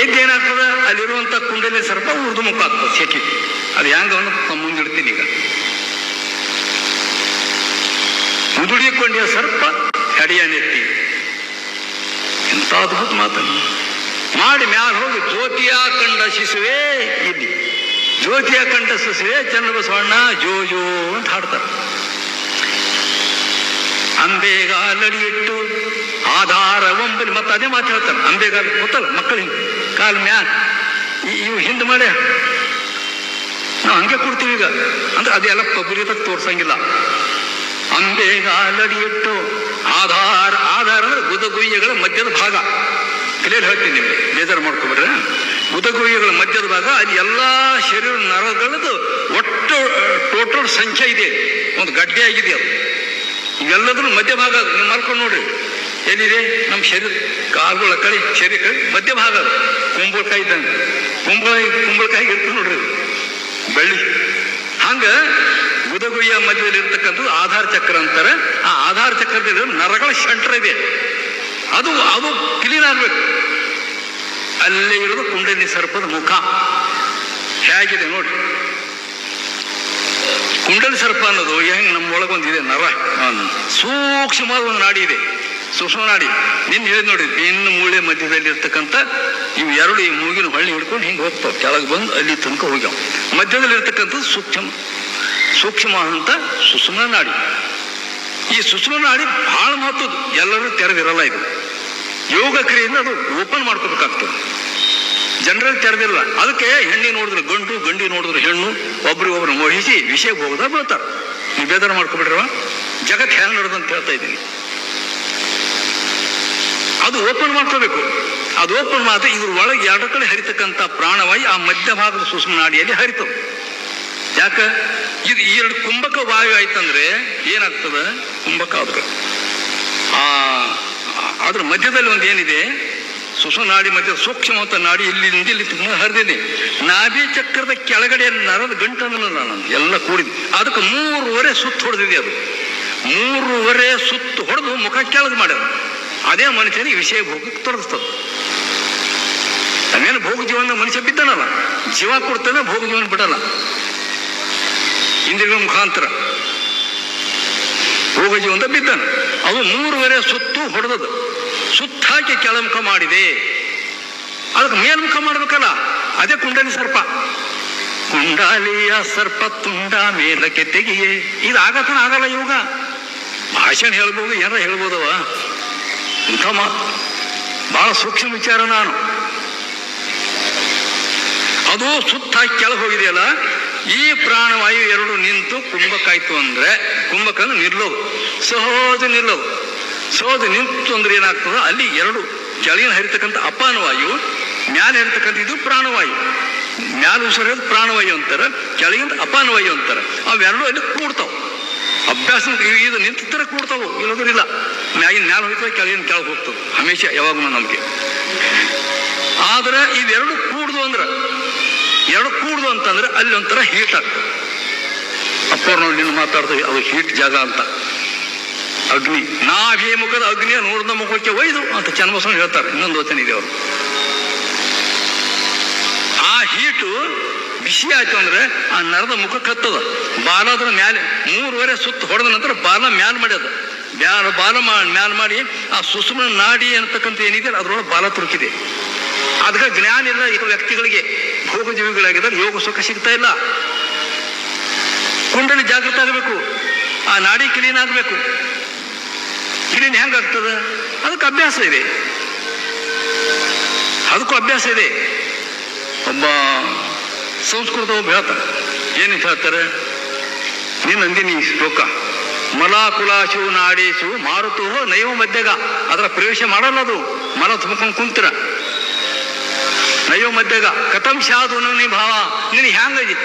ಎದ್ದೇನಾಗ್ತದ, ಅಲ್ಲಿರುವಂಥ ಕುಂಡಲಿ ಸರ್ಪ ಉರ್ದು ಮುಖ ಆಗ್ತದೆ ಸೆಕೆ. ಅದು ಹೆಂಗ ಅನ್ನೋ ಮುಂದಿಡ್ತೀನಿ ಈಗ. ಮುದುಡಿಕೊಂಡಿಯ ಸರ್ಪ ಕಡಿಯ ನೆತ್ತಿ. ಎಂತ ಅದ್ಭುತ ಮಾತನ್ನು ಮಾಡಿ ಮ್ಯಾಲ ಹೋಗಿ ಜ್ಯೋತಿಯ ಕಂಡ ಶಿಶುವೇ, ಇಲ್ಲಿ ಜ್ಯೋತಿಯ ಕಂಡ ಶಿಶುವೇ ಚನ್ನಬಸವಣ್ಣ ಜೋ ಜೋ ಅಂತ ಹಾಡ್ತಾರೆ. ಅಂಬೆಗಾಲಡಿ ಇಟ್ಟು ಆಧಾರ ಒಂಬಲಿ, ಮತ್ತೆ ಅದೇ ಮಾತು ಹೇಳ್ತಾರೆ. ಅಂಬೆಗಾಲ ಗೊತ್ತಲ್ಲ ಮಕ್ಕಳಿಗೆ, ಕಾಲ ಮ್ಯಾಲ ಇವು ಹಿಂದೆ ಮಾಡ್ಯ ನಾವು ಹಂಗೆ ಕೊಡ್ತೀವಿ ಈಗ. ಅಂದ್ರೆ ಅದೆಲ್ಲ ಪಬ್ಲಿಕ್ ತೋರ್ಸಂಗಿಲ್ಲ. ಅಂಬೆಗಾಲಡಿ ಇಟ್ಟು ಆಧಾರ ಅಂದ್ರೆ ಗುದಗುಯ್ಯಗಳ ಮಧ್ಯದ ಭಾಗ. ಕ್ಲಿಯರ್ ಹೇಳ್ತೀನಿ, ನಿಮಗೆ ಬೇಜಾರು ಮಾಡ್ಕೊಬಿಡ್ರೆ. ಗುದಗುಯ್ಯಗಳ ಮಧ್ಯದ ಭಾಗ, ಅಲ್ಲಿ ಎಲ್ಲ ಶರೀರ ನರಗಳದ್ದು ಒಟ್ಟು ಟೋಟಲ್ ಸಂಖ್ಯೆ ಇದೆ, ಒಂದು ಗಡ್ಡೆ ಆಗಿದೆ ಅದು. ಇವೆಲ್ಲದ್ರೂ ಮಧ್ಯ ಭಾಗ ನೀವು ಮಾಡ್ಕೊಂಡು ನೋಡ್ರಿ. ಎಲ್ಲಿದೆ ನಮ್ಮ ಶರೀರ, ಕಾಲುಗಳ ಕಡೆ ಶರೀರ ಕಡೆ ಮಧ್ಯ ಭಾಗ ಅದು. ಕುಂಬಳಕಾಯಿ ಇದ್ದಂಗೆ ಕುಂಬಳಕಾಯಿ ಇರ್ತದೆ ನೋಡ್ರಿ, ಬೆಳ್ಳಿ. ಹಂಗ ಗುದಗುಯ್ಯ ಮಧ್ಯದಲ್ಲಿ ಇರ್ತಕ್ಕಂಥದ್ದು ಆಧಾರ ಚಕ್ರ ಅಂತಾರೆ. ಆ ಆಧಾರ ಚಕ್ರದಲ್ಲಿ ನರಗಳ ಸೆಂಟರ್ ಇದೆ, ಅದು ಕ್ಲೀನ್ ಆಗ್ಬೇಕು. ಅಲ್ಲೇ ಇರೋದು ಕುಂಡಲಿ ಸರ್ಪದ ಮುಖ ಹೇಗಿದೆ ನೋಡಿ. ಕುಂಡಲಿ ಸರ್ಪ ಅನ್ನೋದು ಹೆಂಗೆ ನಮ್ಮೊಳಗೊಂದಿದೆ ನರ, ಸೂಕ್ಷ್ಮವಾದ ಒಂದು ನಾಡಿ ಇದೆ, ಸೂಕ್ಷ್ಮ ನಾಡಿ. ನಿನ್ನ ಹೇಳಿ ನೋಡಿ, ಬೆನ್ನು ಮೂಳೆ ಮಧ್ಯದಲ್ಲಿ ಇರ್ತಕ್ಕಂಥ ಇವು ಎರಡು, ಈ ಮೂಗಿನ ಹೊಳ್ಳಿ ಹಿಡ್ಕೊಂಡು ಹಿಂಗೆ ಹೋಗ್ತಾವೆ, ಕೆಳಗೆ ಬಂದು ಅಲ್ಲಿ ತನಕ ಹೋಗ್ಯಾವ. ಮಧ್ಯದಲ್ಲಿ ಇರ್ತಕ್ಕಂಥದ್ದು ಸೂಕ್ಷ್ಮವಾದಂಥ ಸುಷುಮ್ನ ನಾಡಿ. ಈ ಸುಷುಮ್ನ ನಾಡಿ ಬಹಳ ಮಹತ್ವದ್ದು, ಎಲ್ಲರೂ ತೆರೆದಿರಲ್ಲ. ಇದು ಯೋಗ ಕ್ರಿಯೆಯಿಂದ ಅದು ಓಪನ್ ಮಾಡ್ಕೋಬೇಕಾಗ್ತದೆ, ಜನರಲ್ಲಿ ತೆರೆದಿರಲ್ಲ. ಅದಕ್ಕೆ ಹೆಣ್ಣಿ ನೋಡಿದ್ರೆ ಗಂಡು, ಗಂಡಿ ನೋಡಿದ್ರೆ ಹೆಣ್ಣು, ಒಬ್ರಿಗೊಬ್ರು ಮೋಹಿಸಿ ವಿಷಯಕ್ಕೆ ಹೋಗೋದ ಬೀಳ್ತಾರೆ. ನೀವು ಬೇದಾರ ಮಾಡ್ಕೊಬಿಡ್ರವ, ಜಗತ್ ಹೆಂಗೆ ನಡೆದಂತ ಹೇಳ್ತಾ ಇದ್ದೀನಿ. ಅದು ಓಪನ್ ಮಾಡ್ಕೋಬೇಕು. ಅದು ಓಪನ್ ಮಾತ್ರ ಇದ್ರ ಒಳಗೆ ಎರಡು ಕಡೆ ಹರಿತಕ್ಕಂಥ ಪ್ರಾಣವಾಯು ಆ ಮಧ್ಯ ಭಾಗದ ಸೂಕ್ಷ್ಮ ನಾಡಿಯಲ್ಲಿ ಹರಿತವೆ. ಯಾಕೆ ಇದು ಈ ಎರಡು ಕುಂಭಕ ವಾಯು ಆಯ್ತಂದ್ರೆ ಏನಾಗ್ತದೆ, ಕುಂಭಕ ಆದ್ರೆ ಅದ್ರ ಮಧ್ಯದಲ್ಲಿ ಒಂದು ಏನಿದೆ, ಸೂಕ್ಷ್ಮ ನಾಡಿ ಮಧ್ಯ ಸೂಕ್ಷ್ಮವಂತ ನಾಡಿ ಇಲ್ಲಿಂದ ಇಲ್ಲಿ ಹರಿದಿದೆ. ನಾಭಿ ಚಕ್ರದ ಕೆಳಗಡೆ ನರದ ಗಂಟಲ್ಲ ನಾನು ಎಲ್ಲ ಕೂಡಿದೆ. ಅದಕ್ಕೆ 3.5 ಸುತ್ತು ಹೊಡೆದಿದೆ. ಅದು 3.5 ಸುತ್ತು ಹೊಡೆದು ಮುಖ ಕೆಳಗೆ ಮಾಡ್ಯಾರ. ಅದೇ ಮನುಷ್ಯನಿಗೆ ವಿಷಯ ಭೋಗಕ್ಕೆ ತೊಡಗಿಸ್ತದೆ. ಅವೇನು ಭೋಗ ಜೀವನ ಮನುಷ್ಯ ಬಿದ್ದಾನಲ್ಲ, ಜೀವ ಕೊಡ್ತಾನೆ, ಭೋಗ ಜೀವನ ಬಿಡಲ್ಲ. ಇಂದ್ರಿಯಗಳ ಮುಖಾಂತರ ಭೋಗ ಜೀವನ ಬಿದ್ದಾನೆ. ಅದು 3.5 ಸುತ್ತು ಹೊಡೆದದು, ಸುತ್ತ ಹಾಕಿ ಕೆಳಮುಖ ಮಾಡಿದೆ. ಅದಕ್ಕೆ ಮೇಲ್ಮುಖ ಮಾಡ್ಬೇಕಲ್ಲ, ಅದೇ ಕುಂಡಲಿ ಸರ್ಪ. ಕುಂಡಲಿಯ ಸರ್ಪ ತುಂಡ ಮೇಲಕ್ಕೆ ತೆಗಿಯೇ. ಇದು ಆಗತನ ಆಗಲ್ಲ ಯೋಗ. ಭಾಷಣ ಹೇಳ್ಬೋದು, ಏನಾರ ಹೇಳ್ಬೋದವ, ಇಂಥ ಮಾತು ಬಹಳ ಸೂಕ್ಷ್ಮ ವಿಚಾರ. ನಾನು ಅದು ಸುತ್ತ ಹಾಕಿ ಕೆಳಗೆ ಹೋಗಿದೆಯಲ್ಲ, ಈ ಪ್ರಾಣವಾಯು ಎರಡು ನಿಂತು ಕುಂಭಕ್ಕಾಯ್ತು ಅಂದ್ರೆ, ಕುಂಭಕ ಅಂದ್ರೆ ನಿಲ್ಲೋದು, ಸಹಜ ನಿಲ್ಲೋದು. ಸಹಜ ನಿಂತು ಅಂದ್ರೆ ಏನಾಗ್ತದ, ಅಲ್ಲಿ ಎರಡು ಕೆಳಗಿನ ಹರಿತಕ್ಕಂಥ ಅಪಾನವಾಯು, ಮ್ಯಾಲೆ ಹರಿತಕ್ಕಂಥ ಇದು ಪ್ರಾಣವಾಯು. ಮ್ಯಾಲ ಉಸಿರೋದು ಪ್ರಾಣವಾಯು ಅಂತಾರೆ, ಕೆಳಗಿಂದ ಅಪಾನವಾಯು ಅಂತಾರೆ. ಅವೆರಡು ಅಲ್ಲಿ ಕೂಡ್ತಾವ. ಅಭ್ಯಾಸ ಇದು ನಿಂತರ ಕೂಡ್ತಾವು, ಇಲ್ಲೋದ್ರಿಲ್ಲ. ಮ್ಯಾಗಿನ ಮ್ಯಾಲ ಹೋಗ್ತವೆ, ಕೆಳಗಿನ ಕೆಳಗೆ ಹೋಗ್ತವೆ, ಹಮೇಶ ಯಾವಾಗೂ ನಮಗೆ. ಆದ್ರೆ ಇವೆರಡು ಕೂಡ್ದು ಅಂದ್ರೆ, ಎರಡು ಕೂಡ್ದು ಅಂತಂದ್ರೆ ಅಲ್ಲಿ ಒಂಥರ ಹೀಟ್ ಆಗ್ತದೆ. ಅಪ್ಪವ್ರು ನೋಡಿ ನಿನ್ನ ಮಾತಾಡ್ತೇವೆ, ಅದು ಹೀಟ್ ಜಾಗ ಅಂತ. ಅಗ್ನಿ, ನಾಭಿ ಮುಖದ ಅಗ್ನಿಯ ನೋಡಿದ ಮುಖಕ್ಕೆ ಒಯ್ದು ಅಂತ ಚನ್ನಬಸವಣ್ಣ ಹೇಳ್ತಾರೆ. ಇನ್ನೊಂದು ವಚನ ಇದೆ ಅವರು. ಆ ಹೀಟು ಬಿಸಿ ಆಯ್ತು ಅಂದ್ರೆ ಆ ನರದ ಮುಖ ಕತ್ತದ. ಬಾಲ ಅದ್ರ ಮ್ಯಾಲೆ 3.5 ಸುತ್ತು ಹೊಡೆದ ನಂತರ ಬಾಲ ಮ್ಯಾಲ ಮಾಡ್ಯದ. ಬಾಲ ಮ್ಯಾಲ ಮಾಡಿ ಆ ಸುಷುಮ್ನ ನಾಡಿ ಅಂತಕ್ಕಂಥ ಏನಿದೆ ಅದ್ರೊಳಗೆ ಬಾಲ ತುರುಕಿದೆ. ಅದಕ್ಕೆ ಜ್ಞಾನ ಇಲ್ಲ ಈ ವ್ಯಕ್ತಿಗಳಿಗೆ, ಭೋಗ ಜೀವಿಗಳಾಗಿದ್ದಾರೆ, ಯೋಗ ಸುಖ ಸಿಗ್ತಾ ಇಲ್ಲ. ಕುಂಡಲಿ ಜಾಗೃತ ಆಗಬೇಕು, ಆ ನಾಡಿ ಕ್ಲೀನ್ ಆಗಬೇಕು. ಕ್ಲೀನ್ ಹೆಂಗಾಗ್ತದೆ, ಅದಕ್ಕೆ ಅಭ್ಯಾಸ ಇದೆ, ಅದಕ್ಕೂ ಅಭ್ಯಾಸ ಇದೆ. ಒಬ್ಬ ಸಂಸ್ಕೃತ ಒಬ್ಬ ಹೇಳ್ತಾರೆ, ಏನಂತ ಹೇಳ್ತಾರೆ, ನೀನು ಅಂದಿನಿ ಈ ಶ್ಲೋಕ. ಮಲಾಕುಲಾಶು ನಾಡೇಶು ಮಾರುತೋ ನೈವ ಮಧ್ಯಗ. ಅದರ ಪ್ರವೇಶ ಮಾಡಲ್ಲ ಅದು. ಮಲ ತುಂಬ್ಕೊಂಡು ಕುಂತಿರ ನೈವ ಮಧ್ಯಗ. ಕಥಂ ಶಾದು ನೋನಿ ಭಾವ. ನೀನು ಹ್ಯಾಂಗ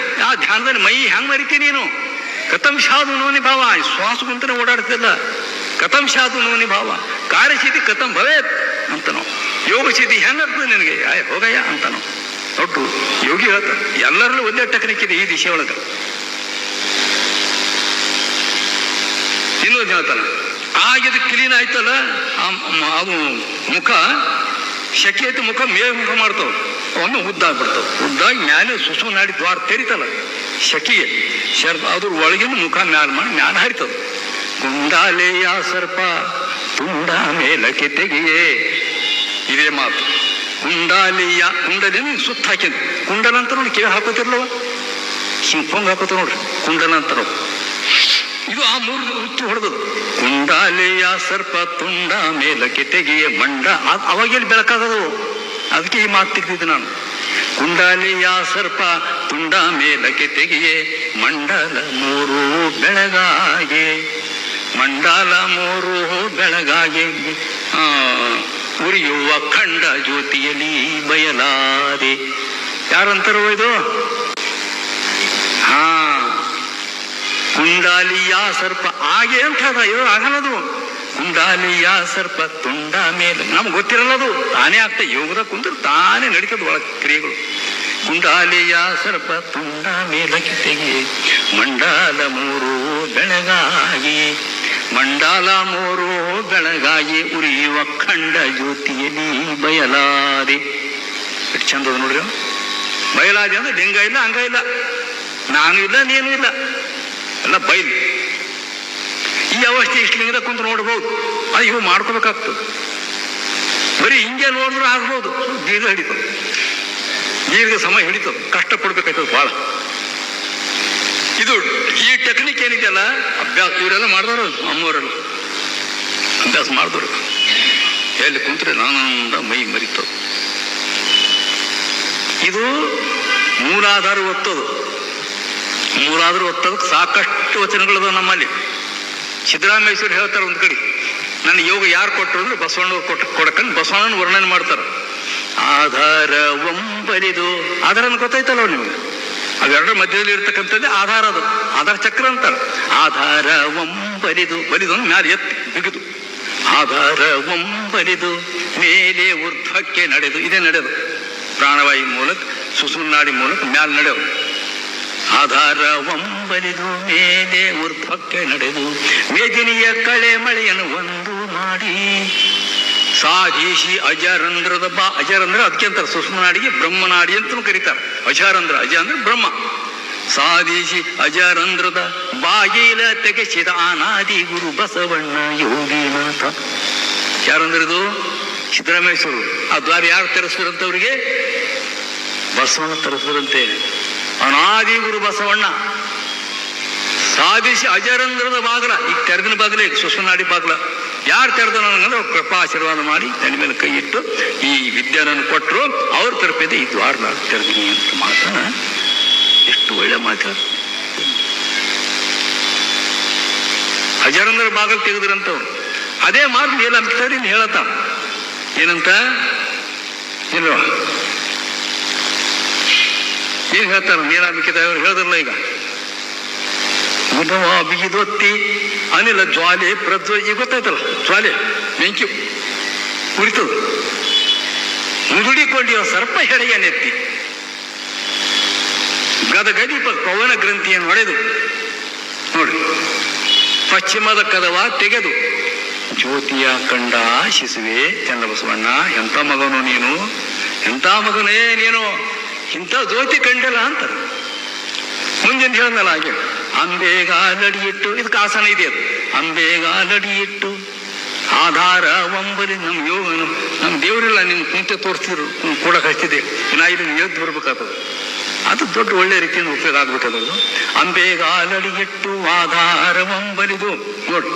ಆ ಧ್ಯಾನದಲ್ಲಿ ಮೈ ಹ್ಯಾಂಗ ಮರಿತಿ ನೀನು? ಕಥಂ ಶಾದು ನೋನಿ ಭಾವ. ಶ್ವಾಸ ಕುಂತನೆ ಓಡಾಡ್ತಿಲ್ಲ. ಕಥಂ ಶಾದು ನೋನಿ ಭಾವ. ಕಾರ್ಯಸಿದ್ಧಿ ಕಥಂ ಭವೇತ್ ಅಂತ ನಾವು. ಯೋಗ ಸಿದ್ಧಿ ಹೆಂಗಾಗ್ತದೆ ನಿನಗೆ? ಹೋಗಯ್ಯ ಅಂತ ನಾವು ಒಟ್ಟು ಯೋಗಿ ಹೇಳ್ತಾರೆ. ಎಲ್ಲರಲ್ಲೂ ಒಂದೇ ಟೆಕ್ನಿಕ್ ಇದೆ ಈ ದಿಶೆ ಒಳಗೆ. ಇನ್ನೊಂದು ಹೇಳ್ತಾನೆ, ಆಗಿದ್ದು ಕ್ಲೀನ್ ಆಯ್ತಲ್ಲ ಅದು ಮುಖ ಶೆಕೆ ಐತಿ, ಮುಖ ಮುಖ ಮಾಡ್ತಾವ, ಒಮ್ಮೆ ಉದ್ದಾಗ್ಬಿಡ್ತಾವ. ಉದ್ದಾಗಿ ಮ್ಯಾಲೆ ಸುಸು ನಾಡಿ ದ್ವಾರ ತೆರಿತಲ್ಲ ಶೆಕೆಗೆ ಅದ್ರ ಒಳಗಿನ ಮುಖ ಮ್ಯಾಲ ಮಾಡಿ ಮ್ಯಾಲ ಹರಿತದ. ಕುಂಡಾಲೆಯ ಸರ್ಪ ತುಂಡ ಮೇಲಕ್ಕೆ ತೆಗೆಯೇ. ಇದೇ ಮಾತು. ಕುಂಡಾಲಿಯ ಕುಂಡಲಿನ ಸುತ್ತ ಹಾಕಿದ್ ಕುಂಡಲ ಅಂತ ನೋಡಿ. ಕಿವಿ ಹಾಕೋತಿರ್ಲವ ಹಿಂಗೆ ಪೊಂಗ್ ಹಾಕೋತ ನೋಡ್ರಿ, ಕುಂಡಲ ಅಂತ ನಾವು. ಇದು ಆ ಮೂರು ಹುಚ್ಚು ಹೊಡೆದದು. ಕುಂಡಾಲೆಯ ಸರ್ಪ ತುಂಡ ಮೇಲಕ್ಕೆ ತೆಗೆಯೇ ಮಂಡ. ಅವಾಗೆಲ್ಲಿ ಬೆಳಕಾಗದು. ಅದಕ್ಕೆ ಈ ಮಾತು ತೆಗೆದಿದ್ದೆ ನಾನು. ಕುಂಡಾಲೆಯ ಸರ್ಪ ತುಂಡ ಮೇಲಕ್ಕೆ ತೆಗೆಯೇ ಮಂಡಲ ಮೂರು ಬೆಳಗಾಗೆ. ಮಂಡಲ ಮೂರು ಬೆಳಗಾಗೆ ಉರಿಯುವ ಖಂಡ ಜ್ಯೋತಿಯಲ್ಲಿ ಬಯಲಾದೆ. ಯಾರಂತಾರೋ ಇದು? ಹಾ, ಕುಂಡಾಲಿಯ ಸರ್ಪ ಹಾಗೆ ಅಂತ ಹೇಳ್ದ. ಇದು ಆಗಲ್ಲದು. ಕುಂಡಾಲಿಯ ಸರ್ಪ ತುಂಡ ಮೇಲೆ ನಮ್ಗೆ ಗೊತ್ತಿರಲ್ಲದು. ತಾನೇ ಆಗ್ತಾ ಯೋಗದ ಕುಂದ್ರೆ ತಾನೇ ನಡೀತದ ಒಳ ಕ್ರಿಯೆಗಳು. ಕುಂಡಾಲಿಯ ಸರ್ಪ ತುಂಡ ಮೇಲಕ್ಕೆ ತೆಗೆಯೇ ಮಂಡಲ ಮೂರು ಬೆಳಗಾಗಿ. ಮಂಡಲ ಮೂರು ಬೆಳಗಾಗಿ ಉರಿಯುವ ಖಂಡ ಜ್ಯೋತಿಯಲ್ಲಿ ಬಯಲಾದೆ. ಎಷ್ಟು ಚಂದದ ನೋಡ್ರಿ. ಬಯಲಾದೆ ಅಂದ್ರೆ ಲಿಂಗ ಇಲ್ಲ, ಅಂಗ ಇಲ್ಲ, ನಾನು ಇಲ್ಲ, ನೀನು ಇಲ್ಲ, ಎಲ್ಲ ಬಯಲು. ಈ ಅವಸ್ಥೆ ಇಷ್ಟು ಲಿಂಗದ ಕುಂತು ನೋಡ್ಬೋದು. ಅದು ಇವು ಮಾಡ್ಕೋಬೇಕಾಗ್ತದೆ. ಬರೀ ಹಿಂಗೆ ನೋಡಿದ್ರು ಆಗ್ಬೋದು. ದೀರ್ಘ ಹಿಡಿತದೆ, ದೀರ್ಘ ಸಮಯ ಹಿಡಿತದೆ, ಕಷ್ಟಪಡ್ಬೇಕಾಯ್ತದೆ ಭಾಳ. ಇದು ಈ ಟೆಕ್ನಿಕ್ ಏನಿದೆಯಲ್ಲ ಅಭ್ಯಾಸ ಇವರೆಲ್ಲ ಮಾಡಿದವರು, ಅಮ್ಮವರೆಲ್ಲ ಅಭ್ಯಾಸ ಮಾಡಿದವರು. ಎಲ್ಲಿ ಕುಂತ್ರೆ ನಾನಂದ ಮೈ ಮರಿತದೆ. ಇದು ಮೂಲಾಧಾರ ಒತ್ತೋದು. ಮೂಲಾಧಾರ ಒತ್ತೋದಕ್ಕೆ ಸಾಕಷ್ಟು ವಚನಗಳದ ನಮ್ಮಲ್ಲಿ. ಸಿದ್ದರಾಮೇಶ್ವರ ಹೇಳ್ತಾರೆ ಒಂದು ಕಡೆ, ನನ್ನ ಯೋಗ ಯಾರು ಕೊಟ್ಟರು ಅಂದ್ರೆ ಬಸವಣ್ಣವ್ರು ಕೊಡಕಂಡು ಬಸವಣ್ಣನ ವರ್ಣನೆ ಮಾಡ್ತಾರೆ. ಆಧಾರ ಒಂಬಲಿದು. ಆಧಾರ ಗೊತ್ತಾಯ್ತಲ್ಲ ನಿಮಗೆ? ಅವೆರಡರ ಮಧ್ಯದಲ್ಲಿ ಇರ್ತಕ್ಕಂಥದ್ದೇ ಆಧಾರ. ಅದು ಆಧಾರ ಚಕ್ರ ಅಂತಾರೆ. ಆಧಾರ ಒಂಬಲಿದು. ಬಲಿದು ಮ್ಯಾಲೆ ಎತ್ತಿ ಬಿಗಿದು. ಆಧಾರ ಒಂಬಲಿದು ಮೇಲೆ ಊರ್ಧ್ವಕ್ಕೆ ನಡೆದು. ಇದೇ ನಡೆದು ಪ್ರಾಣವಾಯು ಮೂಲಕ ಸುಸುನಾಡಿ ಮೂಲಕ ಮ್ಯಾಲೆ ನಡೆಯೋದು. ಆಧಾರ ಒಂಬಲಿದು ಮೇಲೆ ಊರ್ಧ್ವಕ್ಕೆ ನಡೆದು ಮೇದಿನಿಯ ಕಳೆ ಮಳೆಯನ್ನು ಒಂದು ಮಾಡಿ ಸಾಧಿಸಿ ಅಜರಂಧ್ರದ ಅಜರಂಧ್ರ ಅದಕ್ಕೆ ಅಂತಾರೆ. ಸುಷ್ಮನಾಡಿಗೆ ಬ್ರಹ್ಮನಾಡಿ ಅಂತಲೂ ಕರೀತಾರೆ. ಅಜರಂಧ್ರ, ಅಜ ಅಂದ್ರೆ ಬ್ರಹ್ಮ. ಸಾಧಿಸಿ ಅಜರಂಧ್ರದ ಬಾಗಿಲ ತೆಗೆಸಿದ ಅನಾದಿ ಗುರು ಬಸವಣ್ಣ ಯೋಗಿನಾಥ. ಯಾರಂದ್ರದು? ಸಿದ್ದರಾಮೇಶ್ವರು. ಆ ದ್ವಾರ ಯಾರು ತೆರೆಸ್ತಾರಂತವ್ರಿಗೆ? ಬಸವಣ್ಣ ತೆರೆಸ್ತಾರಂತೆ. ಅನಾದಿ ಗುರು ಬಸವಣ್ಣ ಸಾಧಿಸಿ ಅಜರಂಧ್ರದ ಬಾಗಲ. ಈಗ ತೆರೆದಿನ ಬಾಗಲೇ ಸುಷ್ಮನಾಡಿ ಬಾಗಲ. ಯಾರು ತೆರೆದ ನನಗಂದ್ರೆ ಅವ್ರು ಕೃಪಾ ಆಶೀರ್ವಾದ ಮಾಡಿ ತಲೆ ಮೇಲೆ ಕೈ ಇಟ್ಟು ಈ ವಿದ್ಯಾನನ್ನು ಕೊಟ್ಟರು. ಅವ್ರ ತರಪೇದೆ ಈ ದ್ವಾರ ನಾನು ತೆರೆದಿನಿ ಅಂತ ಮಾತಾಡ. ಎಷ್ಟು ಒಳ್ಳೆ ಮಾತು. ಅಜರಂಧ್ರ ಬಾಗಲ್ ತೆಗೆದ್ರಂತವ್ರು. ಅದೇ ಮಾತು ನೀಲಂಬಿಕೆ ಹೇಳತ್ತ. ಏನಂತ ಇಲ್ವಾ? ಏನ್ ಹೇಳ್ತಾರ ನೀಲಂಬಿಕೆ ಅವರು ಹೇಳಿದ್ರಲ್ಲ ಈಗ. ಗುಣವ ಬಿಗಿದೊತ್ತಿ ಅನಿಲ ಜ್ವಾಲೆ ಪ್ರಜ್ವ. ಈಗ ಗೊತ್ತಾಯ್ತಲ್ಲ, ಜ್ವಾಲೆ ಬೆಂಕಿ ಉರಿತದ. ಮುದುಡಿಕೊಂಡಿವ ಸರ್ಪ ಹೆಡೆಯನ್ನೆತ್ತಿ ಗದಗದಿ ಪವನ ಗ್ರಂಥಿಯನ್ನು ಹೊಡೆದು ನೋಡಿ ಪಶ್ಚಿಮದ ಕದವ ತೆಗೆದು ಜ್ಯೋತಿಯ ಕಂಡ ಶಿಸುವೆ ಚನ್ನಬಸವಣ್ಣ. ಎಂಥ ಮಗನು ನೀನು, ಎಂಥ ಮಗನೇ ನೀನು, ಇಂಥ ಜ್ಯೋತಿ ಕಂಡಲ್ಲ ಅಂತಾರೆ. ಮುಂದಿನ ಹೇಳಲ್ಲ ಹಾಗೆ. ಅಂಬೇಗಾಲಡಿಯಿಟ್ಟು, ಇದಕ್ಕೆ ಆಸನ ಇದೆ ಅದು. ಅಂಬೇಗಾಲಡಿಯಿಟ್ಟು ಆಧಾರ ಒಂಬಲಿ. ನಮ್ಮ ಯೋಗ ನಮ್ಮ ದೇವರಿಲ್ಲ, ನಿನ್ನ ಕುಂತೆ ತೋರಿಸ್ತಿದ್ರು ಕೂಡ ಕಳಿಸ್ತಿದ್ದೆ. ನಾ ಇದನ್ನು ಎದ್ದು ಬರ್ಬೇಕಾಗ್ತದೆ. ಅದು ದೊಡ್ಡ ಒಳ್ಳೆ ರೀತಿಯಿಂದ ಉಪಯೋಗ ಆಗ್ಬಿಟ್ಟದದು. ಅಂಬೇಗಾಲಡಿಯಿಟ್ಟು ಆಧಾರ ಒಂಬಲಿದು ನೋಡಿ.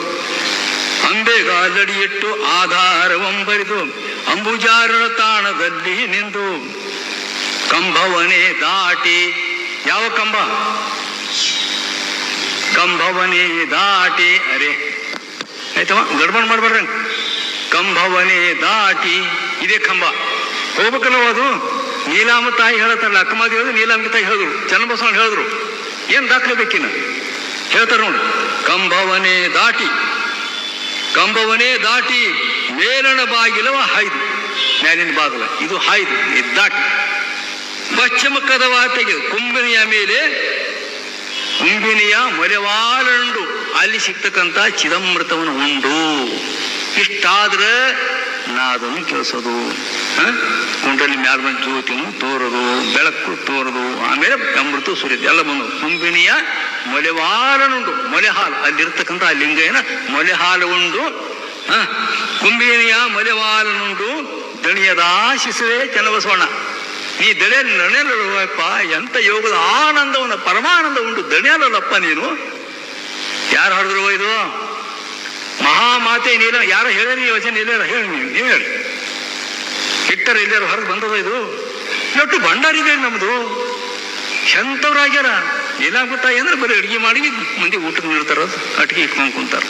ಅಂಬೇಗಾಲಡಿಯಿಟ್ಟು ಆಧಾರ ಒಂಬಲಿದು ಅಂಬುಜಾರನ ತಾಣದಲ್ಲಿ ನಿಂದು ಕಂಬವನೇ ದಾಟಿ. ಯಾವ ಕಂಬ? ಕಂಭವನೇ ದಾಟಿ, ಅರೆ ಆಯ್ತವ ಗಡ್ಬಡ್ ಮಾಡ್ಬೇಡ್ರಿ. ಕಂಭವನೇ ದಾಟಿ, ಇದೇ ಕಂಬ ಹೋಗ್ಬೇಕಲ್ಲವ ಅದು. ನೀಲಾಮ ತಾಯಿ ಹೇಳತ್ತಾರಲ್ಲ, ಅಕ್ಕಮಾದಿ ಹೇಳಿದ್ರು, ನೀಲಾಂಬಿ ತಾಯಿ ಹೇಳಿದ್ರು, ಚನ್ನಬಸವಣ್ಣ ಹೇಳಿದ್ರು. ಏನ್ ದಾಖಲೆ ಬೇಕಿನ ಹೇಳ್ತಾರ ನೋಡಿ. ಕಂಭವನೇ ದಾಟಿ, ಕಂಬವನೇ ದಾಟಿ ಮೇಲಣ ಬಾಗಿಲವ ಹಾಯ್ದು, ಮ್ಯಾಲಿನ ಬಾಗಿಲ ಇದು ಹಾಯ್ದು, ಇದು ದಾಟಿ ಪಶ್ಚಿಮ ಕದವ ತೆಗೆದು ಕುಂಬಿನಿಯ ಮೇಲೆ, ಕುಂಬಿನಿಯ ಮೊಲೆವಾಲುಂಡು ಅಲ್ಲಿ ಸಿಗ್ತಕ್ಕಂಥ ಚಿದಂಬೃತವನ್ನು ಉಂಡು. ಇಷ್ಟಾದ್ರೆ ನಾದನ್ನು ಕೇಳಿಸೋದು, ಕುಂಡಲಿ ಮ್ಯಾಲ ಬಂದು ಜ್ಯೋತಿನು ತೋರದು, ಬೆಳಕು ತೋರದು, ಆಮೇಲೆ ಅಮೃತ ಸುರಿದು ಎಲ್ಲ ಬಂದು. ಕುಂಬಿನಿಯ ಮೊಲೆವಾಲನುಂಡು, ಮೊಲೆ ಹಾಲು ಅಲ್ಲಿರ್ತಕ್ಕಂಥ ಆ ಲಿಂಗ ಏನ ಮೊಲೆ ಹಾಲು ಉಂಡು. ಕುಂಬಿನಿಯ ಮೊಲೆವಾಲನುಂಡು ದಣಿಯದ ಶಿಸುವೆ ಚನ್ನಬಸವಣ್ಣ. ನೀ ದಣಿಯಲ್ಲಪ್ಪ, ಎಂತ ಯೋಗದ ಆನಂದವನ್ನ ಪರಮಾನಂದ ಉಂಟು, ದಣಿಯಲ್ಲಪ್ಪ ನೀನು. ಯಾರು ಹಾಡಿದ್ರು ಇದು? ಮಹಾಮಾತೆ ನೀಲ. ಯಾರು ಹೇಳಿ ವಚನ ಇಲ್ಲ, ಹೇಳಿ ನೀವು ಹೇಳಿ. ಹಿಟ್ಟರ ಇಲ್ಲಾರು ಹೊರಗೆ ಬಂದದ ಇದು. ಎಷ್ಟು ಭಂಡಾರಿದೆ ನಮ್ದು, ಎಂಥವ್ರಾಗ್ಯಾರ. ಏನಾಗ್ಬಿಟ್ಟಾಗಿ ಅಂದ್ರೆ ಬರೀ ಅಡುಗೆ ಮಾಡಿ ಮಂದಿ ಊಟಕ್ಕೆ ನೀಡ್ತಾರ, ಅಟ್ಗೆ ಇಟ್ಕೊಂಡು ಕುಂತಾರ.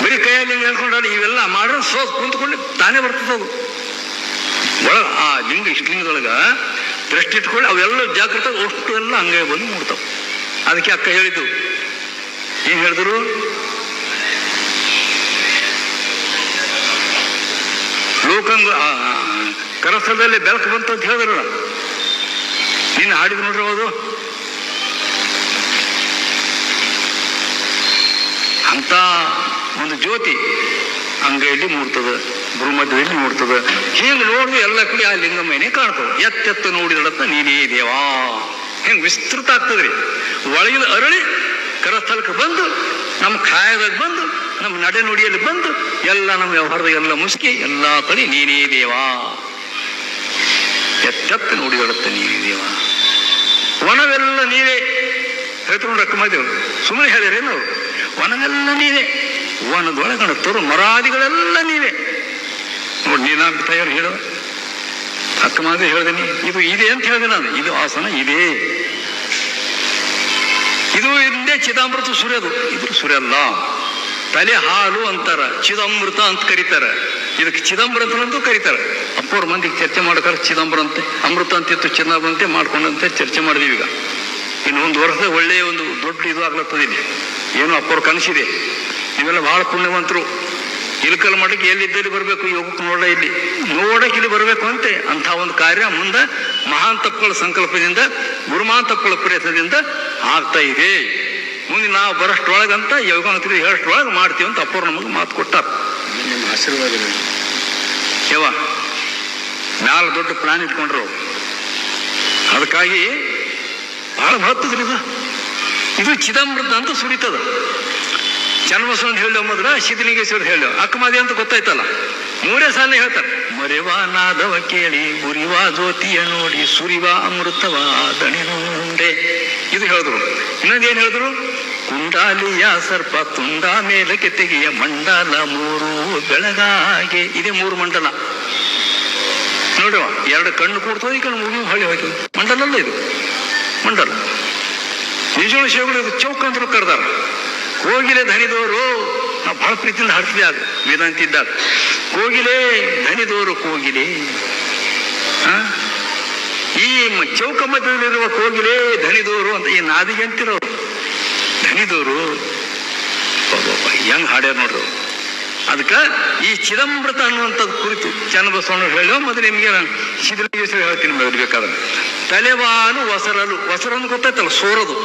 ಬರೀ ಕೈಯಲ್ಲಿ ಹೇಳ್ಕೊಂಡ್ರೆ ಇವೆಲ್ಲ ಮಾಡ್ರೆ ಕುಂತ್ಕೊಂಡು ತಾನೇ ಬರ್ತದದು ಒಳಗ. ಆ ಲಿಂಗ ಇಷ್ಟಲಿಂಗದೊಳಗ ದೃಷ್ಟಿ ಇಟ್ಕೊಳ್ಳಿ, ಅವೆಲ್ಲ ಜಾಗೃತ ಅಷ್ಟು ಎಲ್ಲ ಹಂಗೆ ಬಂದು ನೋಡ್ತಾವ. ಅದಕ್ಕೆ ಅಕ್ಕ ಹೇಳಿದ್ದು, ಏನ್ ಹೇಳಿದ್ರು? ಲೋಕಂಗ ಕರಸ್ಥಳದಲ್ಲಿ ಬೆಳಕು ಬಂತು ಅಂತ ಹೇಳಿದ್ರಲ್ಲ, ನೀನು ಹಾಡಿದ್ ನೋಡ್ರಿ. ಅದು ಅಂತ ಒಂದು ಜ್ಯೋತಿ ಅಂಗೈಯಲ್ಲಿ ಮೂಡ್ತದ, ಭೂಮಧ್ಯದಲ್ಲಿ ಮೂಡ್ತದ. ಹಿಂಗೆ ನೋಡಿದ್ರೆ ಎಲ್ಲ ಕಡೆ ಆ ಲಿಂಗಮಯನೇ ಕಾಣ್ತದೆ. ಎತ್ತೆತ್ತು ನೋಡಿದಡತ್ತ ನೀನೇ ದೇವಾ. ಹಿಂಗೆ ವಿಸ್ತೃತ ಆಗ್ತದ್ರಿ. ಒಳಗಿನ ಅರಳಿ ಕರಸ್ಥಳಕ್ಕೆ ಬಂದು, ನಮ್ಮ ಕಾಯದಾಗ ಬಂದು, ನಮ್ಮ ನಡೆ ನುಡಿಯಲ್ಲಿ ಬಂದು, ಎಲ್ಲ ನಮ್ಮ ವ್ಯವಹಾರದ ಎಲ್ಲ ಮುಸುಕಿ ಎಲ್ಲ ಕಡೆ ನೀನೇ ದೇವಾ. ಎತ್ತೆತ್ತು ನೋಡಿದಡತ್ತ ನೀನೇ ದೇವಾ. ವನವೆಲ್ಲ ನೀವೇ ಹೇಳ್ಕೊಂಡು ರೊಕ್ಕ ಮಾಡಿದೆವು, ಸುಮ್ಮನೆ ಹೇಳಿರೇನು? ವನವೆಲ್ಲ ನೀವೇ, ವನದೊಳಗಣ ತರು ಮರಾದಿಗಳೆಲ್ಲ ನೀವೇ ನೋಡಿ. ನೀನಾಂಬಿ ತಾಯಿಯವ್ರು ಹೇಳುವ, ಅಕ್ಕ ಮಾದಿ ಹೇಳ್ದೇನಿ, ಇದು ಇದೆ ಅಂತ ಹೇಳಿದೆ ನಾನು. ಇದು ಆಸನ ಇದೆ, ಇದು ಹಿಂದೆ ಚಿದಾಮೃತ ಸುರಿಯೋದು. ಇದು ಸುರಿಯಲ್ಲ, ತಲೆ ಹಾಲು ಅಂತಾರ, ಚಿದಂಬೃತ ಅಂತ ಕರೀತಾರ. ಇದಕ್ಕೆ ಚಿದಂಬರತ ಅಂತೂ ಕರೀತಾರೆ. ಅಪ್ಪವ್ರ ಮಂದಿಗೆ ಚರ್ಚೆ ಮಾಡ್ತಾರೆ, ಚಿದಂಬರಂತೆ ಅಮೃತ ಅಂತಿತ್ತು, ಚಿದಂಬರಂತೆ ಮಾಡ್ಕೊಂಡಂತೆ ಚರ್ಚೆ ಮಾಡಿದೀವಿ. ಈಗ ಇನ್ನೊಂದು ವರ್ಷದ ಒಳ್ಳೆಯ ಒಂದು ದೊಡ್ಡ ಇದು ಆಗ್ಲತ್ತದ. ಇಲ್ಲಿ ಏನು ಅಪ್ಪವ್ರ ಕನಸಿದೆ. ನೀವೆಲ್ಲ ಬಹಳ ಪುಣ್ಯವಂತರು. ಇಲ್ಕಲ್ ಮಠಕ್ಕೆ ಎಲ್ಲಿದ್ದಲ್ಲಿ ಬರಬೇಕು, ಯೋಗಕ್ಕೆ ನೋಡಕ್ಕೆ ಇಲ್ಲಿ ಬರಬೇಕು ಅಂತೆ. ಅಂಥ ಒಂದು ಕಾರ್ಯ ಮುಂದೆ ಮಹಾನ್ ತಪ್ಪುಗಳ ಸಂಕಲ್ಪದಿಂದ, ಗುರುಮಾನ್ ತಪ್ಪುಗಳ ಪ್ರಯತ್ನದಿಂದ ಆಗ್ತಾ ಇದೆ. ಮುಂದೆ ನಾವು ಬರೋಷ್ಟೊಳಗಂತ ಯೋಗ ಅಂತೀವಿ, ಹೇಳಷ್ಟೊಳಗೆ ಮಾಡ್ತೀವಿ ಅಂತ ಅಪ್ಪವ್ರು ನಮಗೆ ಮಾತು ಕೊಟ್ಟಾರ. ನಿಮ್ಮ ಆಶೀರ್ವಾದ ಯವ ಮ್ಯಾಲ ದೊಡ್ಡ ಪ್ಲಾನ್ ಇಟ್ಕೊಂಡ್ರು. ಅದಕ್ಕಾಗಿ ಬಹಳ ಮಹತ್ವದ್ರಿ ಇದು ಚಿದಂಬೃತ ಅಂತ ಸುರಿತದ. ಚನ್ನಬಸವಣ್ಣ ಹೇಳೋ ಮೊದಲ ಸಿದ್ಧಲಿಂಗೇಶ್ವರ ಹೇಳೋ, ಅಕ್ಕಮಾದಿ ಅಂತ ಗೊತ್ತಾಯ್ತಲ್ಲ. 3 ಸಾಲ ಹೇಳ್ತಾರೆ. ಮರೆವಾ ನಾದವ ಕೇಳಿ, ಉರಿವಾ ಜ್ಯೋತಿಯ ನೋಡಿ, ಸುರಿವಾ ಅಮೃತವ ದಣಿನುಂಡೆ. ಇದು ಹೇಳಿದ್ರು. ಇನ್ನೊಂದೇನು ಹೇಳಿದ್ರು? ಕುಂಡಾಲಿಯ ಸರ್ಪ ತುಂಡ ಮೇಲಕ್ಕೆ ತೆಗೆಯ ಮಂಡಲ 3 ಬೆಳಗಾಗೆ. ಇದೇ 3 ಮಂಡಲ ನೋಡುವ. 2 ಕಣ್ಣು ಕೂಡ್ತದೆ, ಈ ಕಣ್ಣು ಮುಗಿ ಹೊಳಿ ಹೋಗಿ ಮಂಡಲಲ್ಲ ಇದು ಮಂಡಲ. ನಿಜೋಳ ಶಿವಗಳು ಇದು ಚೌಕ ಅಂತ ಕರೆದಾರ. ಕೋಗಿಲೆ ಧನಿದವರು ನಾವು ಬಹಳ ಪ್ರೀತಿಯಿಂದ ಹಾಡ್ತಿದ್ದೆ ಅದು ವೇದಾಂತಿ ಇದ್ದಾಗ. ಕೋಗಿಲೆ ಧನಿದವರು ಕೋಗಿಲೆ. ಈ ಚೌಕ ಮಧ್ಯದಲ್ಲಿರುವ ಕೋಗಿಲೆ ಧನಿದವರು ಅಂತ ಈ ನಾದಿಗೆ ಅಂತಿರೋರು. ಧನಿದವರು ಹೆಂಗ್ ಹಾಡ್ಯಾರ ನೋಡ್ರು. ಅದಕ್ಕೆ ಈ ಚಿದಂಬೃತ ಅನ್ನುವಂಥದ್ದು ಕುರಿತು ಚನ್ನಬಸವಣ್ಣ ಹೇಳೋ ಮೊದಲು ನಿಮಗೆ ನಾನು ಸಿದ್ಧಲಿಂಗೇಶ್ವರ ಹೇಳ್ತೀನಿ ಬೇಕಾದ್ರೆ. ತಲೆವಾಲು ಒಸರಲು, ಒಸರನ್ನು ಗೊತ್ತಾಯ್ತಲ್ಲ, ಸೋರೋದು.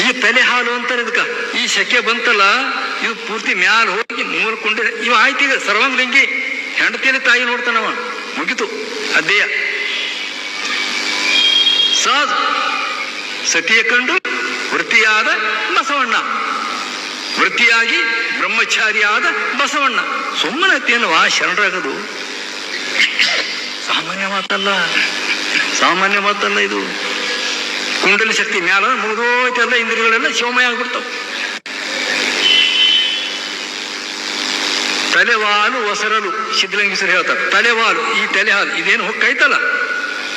ಈ ತಲೆ ಹಾಲು ಅಂತಾರೆ ಇದಕ್ಕ. ಈ ಶಕೆ ಬಂತಲ್ಲ, ಇದು ಪೂರ್ತಿ ಮ್ಯಾಲ ಹೋಗಿ ಮೂಲ್ಕೊಂಡೆ ಇವ ಆಯ್ತು. ಈಗ ಸರ್ವಾಂಗಲಿಂಗಿ ಹೆಂಡತಿಯಲ್ಲಿ ತಾಯಿ ನೋಡ್ತಾನವ, ಮುಗಿತು ಅದೇಯ. ಸತಿಯ ಕಂಡು ವೃತ್ತಿಯಾದ ಬಸವಣ್ಣ, ವೃತ್ತಿಯಾಗಿ ಬ್ರಹ್ಮಚಾರಿಯಾದ ಬಸವಣ್ಣ. ಸುಮ್ಮನತೆಯನ್ನು ಶರಣರಾಗದು ಸಾಮಾನ್ಯ ಮಾತಲ್ಲ, ಸಾಮಾನ್ಯ ಮಾತಲ್ಲ ಇದು. ಕುಂಡಲಿ ಶಕ್ತಿ ಮ್ಯಾಲ ಮುಗಿದೋಯ್ತೆಲ್ಲ, ಇಂದ್ರಿಯಗಳೆಲ್ಲ ಶಿವಮಯ ಆಗ್ಬಿಡ್ತಾವ. ತಲೆವಾಲು ಒಸರಲು ಸಿದ್ಧಲಿಂಗೇಶ್ವರ ಹೇಳ್ತಾರೆ. ತಲೆವಾಲು, ಈ ತಲೆ ಹಾಲು ಇದೇನು ಹೊಕ್ಕೈತಲ್ಲ,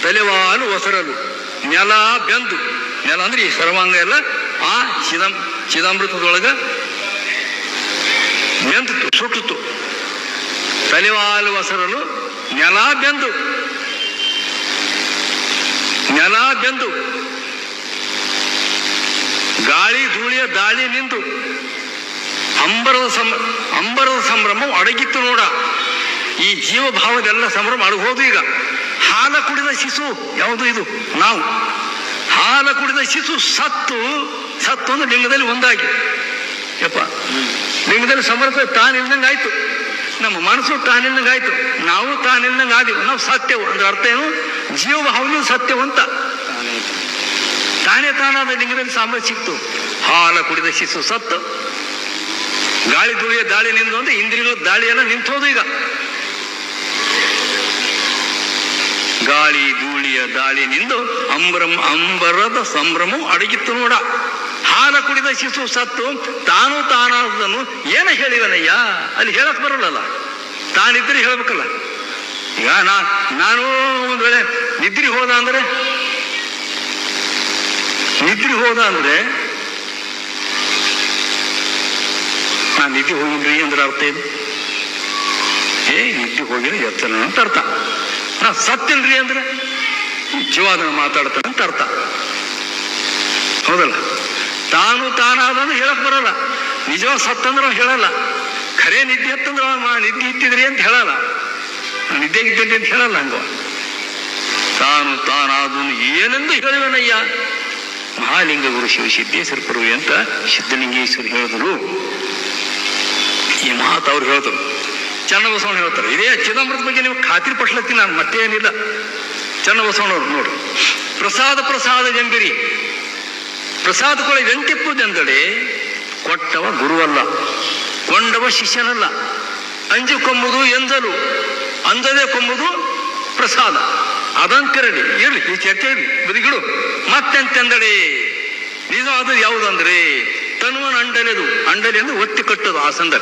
ತಲೆವಾಲು ಒಸರಲು. ನೆಲ ಬೆಂದು, ನೆಲ ಅಂದ್ರೆ ಈ ಸರ್ವಾಂಗ ಎಲ್ಲ ಆ ಚಿದಂಬೃತದೊಳಗ ಬೆಂದಿತ್ತು, ಸುಟ್ಟಿತು. ತಲೆವಾಲು ಹೊಸರಲು ನೆಲ ಬೆಂದು ಗಾಳಿ ಧೂಳಿಯ ದಾಳಿ ನಿಂತು ಅಂಬರದ ಸಂಭ್ರಮ ಅಡಗಿತ್ತು ನೋಡ. ಈ ಜೀವಭಾವದೆಲ್ಲ ಸಂಭ್ರಮ ಅಡಗೋದು. ಈಗ ಹಾಲ ಕುಡಿದ ಶಿಶು ಯಾವುದು ಇದು? ನಾವು ಹಾಲ ಕುಡಿದ ಶಿಶು ಸತ್ತು ಅಂದ್ರೆ ಲಿಂಗದಲ್ಲಿ ಒಂದಾಗಿ ಯಪ್ಪ, ಲಿಂಗದಲ್ಲಿ ಸಮರ್ಥ ತಾನಿಲ್ದಂಗಾಯ್ತು. ನಮ್ಮ ಮನಸ್ಸು ತಾನಿಲ್ದಂಗಾಯ್ತು, ನಾವು ತಾನಿಲ್ದಂಗೆ ಆದೀವಿ. ನಾವು ಸತ್ಯವು ಅಂದ್ರೆ ಅರ್ಥ ಏನು? ಜೀವಭಾವನೂ ಸತ್ಯವಂತ. ತಾನೇ ತಾನಾದ ಲಿಂಗದಲ್ಲಿ ಸಾಮ್ರಾಜ್ಯ ಸಿಕ್ತು. ಹಾಲ ಕುಡಿದ ಶಿಶು ಸತ್ತು, ಗಾಳಿ ಧೂಳಿಯ ದಾಳಿ ನಿಂದು ಅಂದ್ರೆ ಇಂದ್ರಿಯಗಳ ದಾಳಿ ಎಲ್ಲ ನಿಂತೋದು. ಈಗ ಗಾಳಿ ಧೂಳಿಯ ದಾಳಿ ನಿಂದು ಅಂಬರದ ಸಂಭ್ರಮವು ಅಡಗಿತ್ತು ನೋಡ. ಹಾಲ ಕುಡಿದ ಶಿಶು ಸತ್ತು, ತಾನಾದದನ್ನು ಏನ ಹೇಳಿವನಯ್ಯ? ಅಲ್ಲಿ ಹೇಳಕ್ ಬರಲ್ಲ, ತಾನಿದ್ರೆ ಹೇಳ್ಬೇಕಲ್ಲ. ಈಗ ನಾನು ಒಂದ್ ವೇಳೆ ನಿದ್ರಿ ಹೋದ ಅಂದ್ರೆ ನಾನು ನಿದ್ದೆ ಹೋಗಿದ್ರಿ ಅಂದ್ರೆ ಅರ್ಥ ಏನು? ನಿದ್ದೆ ಹೋಗಿಲ್ಲ ಎಚ್ಚರ ಅಂತ ಅರ್ಥ. ನಾ ಸತ್ತಿಲ್ರಿ ಅಂದ್ರೆ ಜೀವಾದನ ಮಾತಾಡ್ತಾನೆ ಅಂತ ಅರ್ಥ. ಹೌದಲ್ಲ? ತಾನಾದಂದ್ರೆ ಹೇಳಕ್ ಬರಲ್ಲ. ನಿಜವಾಗ ಸತ್ತಂದ್ರೆ ಅವ್ನು ಹೇಳಲ್ಲ. ಖರೇ ನಿದ್ದೆ ಹತ್ತಂದ್ರೆ ನಿದ್ದೆ ಇತ್ತಿದ್ರಿ ಅಂತ ಹೇಳಲ್ಲ, ನಿದ್ದೆಗಿದ್ದಲ್ಲಿ ಅಂತ ಹೇಳಲ್ಲ. ಹಂಗ ತಾನಾದನು ಏನೆಂದು ಹೇಳಿವನಯ್ಯ? ಮಹಾಲಿಂಗ ಗುರು ಶಿವಸಿದ್ದೇಶ್ವರ ಪರ್ವಿ ಅಂತ ಸಿದ್ಧಲಿಂಗೇಶ್ವರ ಹೇಳಿದ್ರು. ಈ ಮಾತು ಅವ್ರು ಹೇಳಿದ್ರು. ಚನ್ನಬಸವಣ್ಣ ಹೇಳ್ತಾರೆ. ಇದೇ ಚಿದಂಬರದ ಬಗ್ಗೆ ನೀವು ಖಾತ್ರಿ ಪಡ್ಲತ್ತೀನಿ ನಾನು, ಮತ್ತೆ ಏನಿಲ್ಲ. ಚನ್ನಬಸವಣ್ಣವ್ರು ನೋಡಿ, ಪ್ರಸಾದ ಜಂಬಿರಿ ಪ್ರಸಾದ ಕೊಳೆ ವೆಂಟಿಪ್ಪುದೆಂದಡೆ ಕೊಟ್ಟವ ಗುರುವಲ್ಲ, ಕೊಂಡವ ಶಿಷ್ಯನಲ್ಲ. ಅಂಜು ಕೊಂಬುದು ಎಂದಲು, ಅಂದದೆ ಕೊಂಬುದು ಪ್ರಸಾದ. ಅದಂತಿರಲಿ, ಇರ್ಲಿ ಈ ಚರ್ಚೆ ಇರಲಿ, ಬದಿಗಿಡು. ಮತ್ತೆಂತೆಂದಡೆ ನಿಜವಾದ ಯಾವುದಂದ್ರೆ ತನುವನ ಅಂಡಲೆದು. ಅಂಡಲಿ ಅಂದ್ರೆ ಒತ್ತಿ ಕಟ್ಟೋದು. ಆಸನದ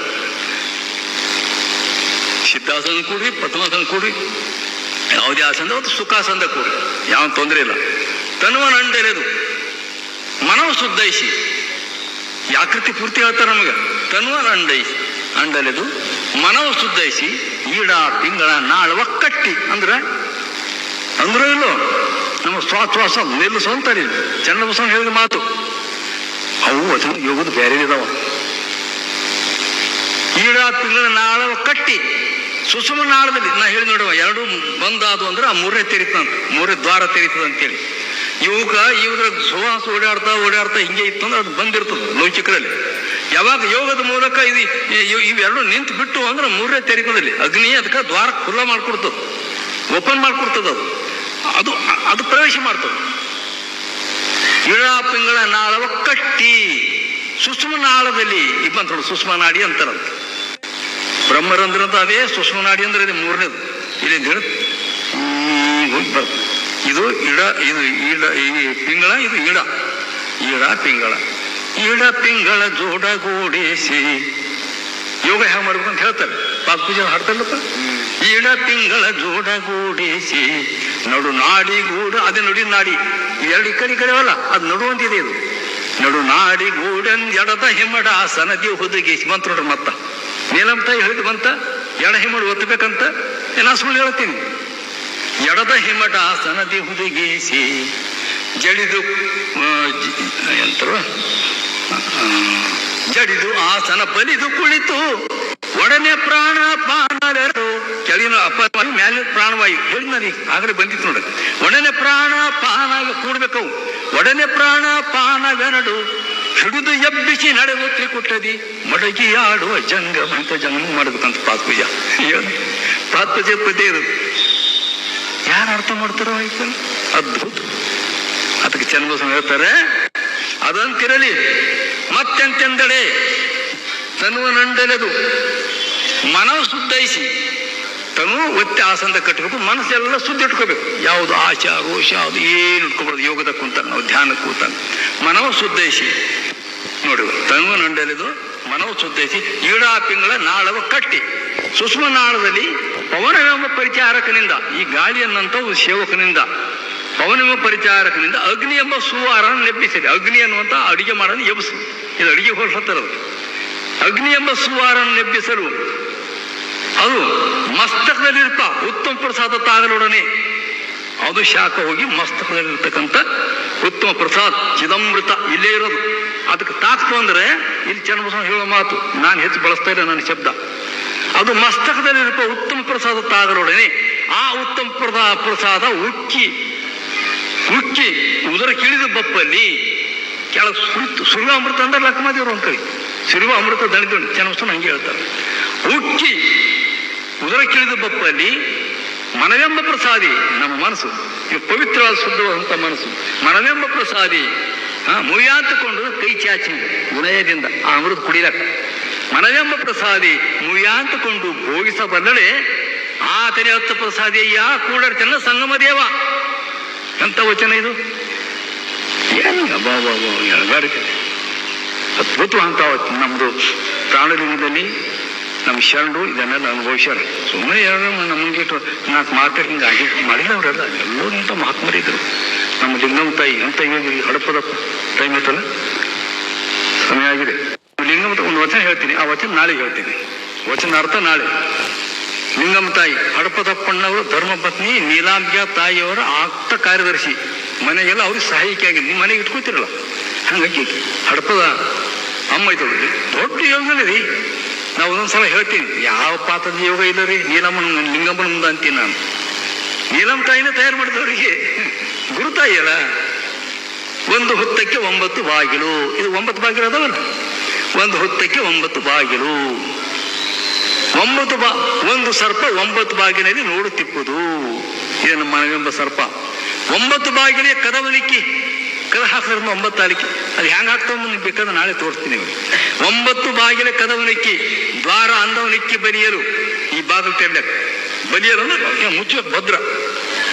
ಸಿದ್ಧಾಸನ ಕೂಡ್ರಿ, ಪದ್ಮಾಸನ ಕೂಡ್ರಿ, ಯಾವುದೇ ಆಸನದ ಒಂದು ಸುಖಾಸನದ ಕೂಡ್ರಿ, ಯಾವ ತೊಂದರೆ ಇಲ್ಲ. ತನುವನ ಅಂಡಲೆದು ಮನವ ಶುದ್ಧೈಸಿ. ಯಾಕೃತಿ ಪೂರ್ತಿ ಹೇಳ್ತಾರೆ ನಮಗೆ. ತನುವನ ಅಂಡಲೆದು ಮನವ ಶುದ್ಧೈಸಿ ಈಡ ತಿಂಗಳ ನಾಳ ಒಕ್ಕಟ್ಟಿ ಅಂದ್ರೆ ಇಲ್ಲೋ ನಮ್ಮ ಶ್ವಾಸ ನಿಲ್ಲಿಸು ಅಂತಾರೆ. ಚನ್ನಬಸವಣ್ಣ ಹೇಳಿದ ಮಾತು ಅವು ಅದು ಯೋಗದ ಬೇರೆ ಇದಾವ. ಈಡ ತಿಂಗಳ ನಾಳ ಕಟ್ಟಿ ಸುಸುಮ ನಾಳದಲ್ಲಿ ನಾ ಹೇಳಿ ನೋಡುವ, ಎರಡು ಬಂದಾದು ಅಂದ್ರೆ ಆ ಮೂರನೇ ತೆರೀತಂತ, ಮೂರನೇ ದ್ವಾರ ತೆರೀತದ ಅಂತೇಳಿ. ಇವ್ರ ಸುವಾಸ ಓಡಾಡ್ತಾ ಹಿಂಗೆ ಇತ್ತು ಅಂದ್ರೆ ಅದು ಬಂದಿರ್ತದೆ ಲೌಕಿಕರಲ್ಲಿ. ಯಾವಾಗ ಯೋಗದ ಮೂಲಕ ಇವೆರಡು ನಿಂತು ಬಿಟ್ಟು ಅಂದ್ರೆ ಮೂರನೇ ತೆರೀತದಲ್ಲಿ ಅಗ್ನಿ ಅದಕ್ಕೆ ದ್ವಾರ ಖುಲ್ಲ ಮಾಡ್ಕೊಡ್ತದೆ, ಓಪನ್ ಮಾಡ್ಕೊಡ್ತದ. ಅದು ಪ್ರವೇಶ ಮಾಡ್ತದೆ. ಇಳ ಪಿಂಗಳ ನಾಳವ ಕಟ್ಟಿ ಸುಷ್ಮ ನಾಳದಲ್ಲಿ ಇಬ್ಬಂತ ಸುಷ್ಮ ನಾಡಿ ಅಂತಾರಂತ. ಬ್ರಹ್ಮರಂಧ್ರ ಅಂತ ಅದೇ ಸುಷ್ಮ ನಾಡಿ ಅಂದ್ರೆ ಇದೆ ಮೂರನೇದು. ಇಲ್ಲಿಂದ ಹೇಳ ಹೋಗಿ ಬರ್ತದೆ. ಇದು ಈ ಪಿಂಗಳ, ಇದು ಈಡ ಪಿಂಗಳ ಜೋಡಗೂಡಿಸಿ ಯೋಗ ಹೇಗೆ ಮಾಡ್ಬೇಕು ಅಂತ ಹೇಳ್ತಾರೆ. ಪಾದ ಪೂಜೆ ಹಾಡ್ತಾರಲ್ಲಪ್ಪ. ಈಡ ಪಿಂಗಳ ಜೋಡಗೂಡಿಸಿ ನಡು ನಾಡಿ ಗೂಡು, ಅದೇ ನುಡಿ ನಾಡಿ, ಎರಡು ಈ ಕಡೆ ಅಲ್ಲ, ಅದು ನಡುವಂತಿದೆ. ಇದು ನಡು ನಾಡಿ ಗೂಡನ್ ಎಡದ ಹಿಮ್ಮಡ ಸನದಿ ಹುದುಗಿಸಿ ಮಂತ್ರ ನೋಡ್ರಿ. ಮತ್ತ ನೀಲಂತ ಹೇಳಿದ್ ಬಂತ, ಎಡ ಹಿಮ್ಮಡು ಒತ್ತಬೇಕಂತ. ನಾ ಸುಳ್ಳು ಹೇಳ್ತೀನಿ. ಎಡದ ಹಿಮ್ಮಡ ಸನದಿ ಹುದುಗಿಸಿ ಜಡಿದು ಜಡಿದು ಆಸನ ಬಲಿದು ಕುಳಿತು ಒಡನೆ ಪ್ರಾಣ ಪಾನವೆರಡು. ಕೆಳಗಿನ ಅಪಾಯವಾಯು, ಮ್ಯಾಲಿನ ಪ್ರಾಣವಾಯು ಹೇಳಿ ನನಗೆ ಆಗಲೇ ಬಂದಿತ್ತು ನೋಡ್ರಿ. ಒಡನೆ ಪ್ರಾಣ ಪಾನ ಕೂಡ್ಬೇಕವು. ಒಡನೆ ಪ್ರಾಣ ಪಾನವೆರಡು ಹಿಡಿದು ಎಬ್ಬಿಸಿ ನಡೆದು ತ್ರಿಕುಟದಿ ಮಡಗಿ ಆಡುವ ಜಂಗಮ ಅಂತ ಜಂಗಮ ಮಾಡ್ಬೇಕಂತ ಪಾದ ಪೂಜಾ. ಪಾದ ಪೂಜೆ ಪದ್ಯ ಇರೋದು ಯಾರು ಅರ್ಥ ಮಾಡ್ತಾರೋ ಆಯ್ತು. ಅದ್ಭುತ. ಅದಕ್ಕೆ ಚನ್ನಬಸವಣ್ಣ ಹೇಳ್ತಾರೆ, ಅದಂತಿರಲಿ ಮತ್ತೆಂತೆಂದಡೆ ತನುವನಂಡಲೆದು ಮನವು ಶುದ್ಧೈಸಿ. ತನು ಒತ್ತಿ ಆಸನದ ಕಟ್ಟಬೇಕು, ಮನಸ್ಸೆಲ್ಲ ಶುದ್ಧ ಇಟ್ಕೋಬೇಕು. ಯಾವುದು ಆಶ ರೋಷ ಅದು ಏನು ಇಟ್ಕೊಬಾರ್ದು. ಯೋಗದ ಕೂತ ನಾವು ಧ್ಯಾನ ಕೂತ ಮನವು ಶುದ್ಧೈಸಿ ನೋಡಿ. ತನುವನಂಡಲೆದು ಮನವು ಶುದ್ಧೈಸಿ ಈಡಾ ಪಿಂಗಳ ನಾಳವ ಕಟ್ಟಿ ಸುಷ್ಮ ನಾಳದಲ್ಲಿ ಪವನವೆಂಬ ಪರಿಚಾರಕನಿಂದ, ಈ ಗಾಳಿಯನ್ನಂತ ಸೇವಕನಿಂದ ಪವನೆಂಬ ಪರಿಚಾರಕನಿಂದ ಅಗ್ನಿ ಎಂಬ ಸುವಾರನ ನೆಬ್ಬಿಸಿದೆ. ಅಗ್ನಿ ಅನ್ನುವಂಥ ಅಡಿಗೆ ಮಾಡೋದು ಎಬ್ಸು, ಇದು ಅಡಿಗೆ ಹೋಲಿಸುತ್ತಿರೋದು. ಅಗ್ನಿ ಎಂಬ ಸುವಾರನ ನೆಬ್ಬಿಸಲು ಅದು ಮಸ್ತಕದಲ್ಲಿರ್ಪ ಉತ್ತಮ ಪ್ರಸಾದ ತಾಗಲೊಡನೆ, ಅದು ಶಾಖ ಹೋಗಿ ಮಸ್ತಕದಲ್ಲಿರ್ತಕ್ಕಂಥ ಉತ್ತಮ ಪ್ರಸಾದ್ ಚಿದಂಬೃತ ಇಲ್ಲೇ ಇರೋದು. ಅದಕ್ಕೆ ತಾಕ್ತು ಅಂದ್ರೆ ಇಲ್ಲಿ ಚನ್ನಬಸವ ಹೇಳೋ ಮಾತು, ನಾನು ಹೆಚ್ಚು ಬಳಸ್ತಾ ಇಲ್ಲ ನನ್ನ ಶಬ್ದ. ಅದು ಮಸ್ತಕದಲ್ಲಿರುವ ಉತ್ತಮ ಪ್ರಸಾದ ತಾಗಲೊಡನೆ, ಆ ಉತ್ತಮ ಪ್ರಸಾದ ಉಕ್ಕಿ ಉದರ ಕಿಳಿದ ಬಪ್ಪಲ್ಲಿ ಕೆಳಗೆ ಸುರಿವ ಅಮೃತ ಅಂದ್ರೆ ಲಕ್ಕಮಾದೇವರು ಅಂತ ಕಳಿ, ಸುರಿವ ಅಮೃತ ದಣಿದು ಚನ್ನಬಸವನ ಹಂಗೆ ಹೇಳ್ತಾರೆ. ಉಕ್ಕಿ ಉದರ ಕಿಳಿದ ಬಪ್ಪಲ್ಲಿ ಮನವೆಂಬ ಪ್ರಸಾದಿ, ನಮ್ಮ ಮನಸ್ಸು ಇದು ಪವಿತ್ರವಾದ ಶುದ್ಧವಾದಂಥ ಮನಸ್ಸು, ಮನವೆಂಬ ಪ್ರಸಾದಿ ಮುಯ್ಯಾಂತಕೊಂಡು ಕೈ ಚಾಚಿ ವಿನಯದಿಂದ ಆ ಅಮೃತ ಕುಡಿಲಕ್ಕ, ಮನವೆಂಬ ಪ್ರಸಾದಿ ಮುಯ್ಯಾಂತಕೊಂಡು ಭೋಗಿಸಬಲ್ಲಡೆ ಆತನೇ ಹತ್ತ ಪ್ರಸಾದಿಯ್ಯ ಕೂಡರ ಚೆನ್ನ ಸಂಗಮ ದೇವ. ಎಂಥ ವಚನ ಇದು! ಏನು ಎಳಗಾಡಿಕೆ ಅದ್ಭುತವಂತ ನಮ್ಮದು ಪ್ರಾಣಲಿಂಗದಲ್ಲಿ ನಮ್ಮ ಶರಣರು ಇದನ್ನೆಲ್ಲ ಅನುಭವಿಸ್ಯಾರ. ಸುಮ್ಮನೆ ಎರಡು ನಮಗಿಟ್ಟು 4 ಮಾತು ಹಿಂಗೆ ಆಗಿ ಮಾಡಿಲ್ಲ ಅವರೆಲ್ಲ, ಎಲ್ಲರೂ ಇಂಥ ಮಹಾತ್ಮರಿದ್ರು. ನಮ್ಮ ಲಿಂಗಮ್ಮ ತಾಯಿ ಅಂತ ಈಗ ಹಡಪದ ಟೈಮ್ ಐತಲ್ಲ, ಸಮಯ ಆಗಿದೆ. ಲಿಂಗಮ್ಮ ಒಂದು ವಚನ ಹೇಳ್ತೀನಿ, ಆ ವಚನ ನಾಳೆ ಹೇಳ್ತೀನಿ, ವಚನ ಅರ್ಥ ನಾಳೆ. ಲಿಂಗಮ್ಮ ತಾಯಿ ಹಡಪದಪ್ಪಣ್ಣವರು ಧರ್ಮಪತ್ನಿ ನೀಲಾಂಬಿಕಾ ತಾಯಿಯವರ ಆಪ್ತ ಕಾರ್ಯದರ್ಶಿ, ಮನೆಗೆಲ್ಲ ಅವ್ರಿಗೆ ಸಹಾಯಕ್ಕೆ ಆಗಿದೆ. ನಿಮ್ಮ ಮನೆಗೆ ಇಟ್ಕೋತಿರಲ್ಲ, ಹಂಗಾಗಿ ಹಡಪದ ಅಮ್ಮ ಇದ್ದಳು. ದೊಡ್ಡ ಯೋಗದಲ್ಲಿ ನಾವು ಒಂದೊಂದ್ಸಲ ಹೇಳ್ತೀನಿ, ಯಾವ ಪಾತ್ರದ ಯೋಗ ಇಲ್ಲ ರೀ ನೀಲಮ್ಮನ ಲಿಂಗಮ್ಮನ ಮುಂದೆ ಅಂತೀನಿ ನಾನು. ನೀಲಮ್ಮ ತಾಯಿನ ತಯಾರು ಮಾಡಿದವರಿಗೆ ಗುರುತಾಯಿ ಅಲ್ಲ. 1 ಹೊತ್ತಕ್ಕೆ 9 ಬಾಗಿಲು, ಇದು 9 ಬಾಗಿಲು ಅದಾವಲ್ಲ, 1 ಹೊತ್ತಕ್ಕೆ 9 ಬಾಗಿಲು, 1 ಸರ್ಪ 9 ಬಾಗಿಲಲ್ಲಿ ನೋಡುತ್ತಿಪ್ಪುದು. ಇದು ನಮ್ಮ ಮನವೆಂಬ ಸರ್ಪ. 9 ಬಾಗಿಲಿಯ ಕದವಲಿಕ್ಕಿ, ಕದ ಹಾಕಿದ್ರೆ 9 ಆಲಿಕ್ಕಿ, ಅದು ಹೆಂಗೆ ಹಾಕ್ತಾವ ನಿಮ್ಗೆ ಬೇಕಾದ್ರೆ ನಾಳೆ ತೋರಿಸ್ತೀನಿ. 9 ಬಾಗಿಲ ಕದವನಿಕ್ಕಿ ದ್ವಾರ ಅಂದವನಿಕ್ಕಿ ಬಲಿಯಲು, ಈ ಬಾಗಿಲು ತೆರಲಕ್ಕೆ ಬಲಿಯಲು ಅಂದ್ರೆ ಮುಚ್ಚಬೇಕು ಭದ್ರ.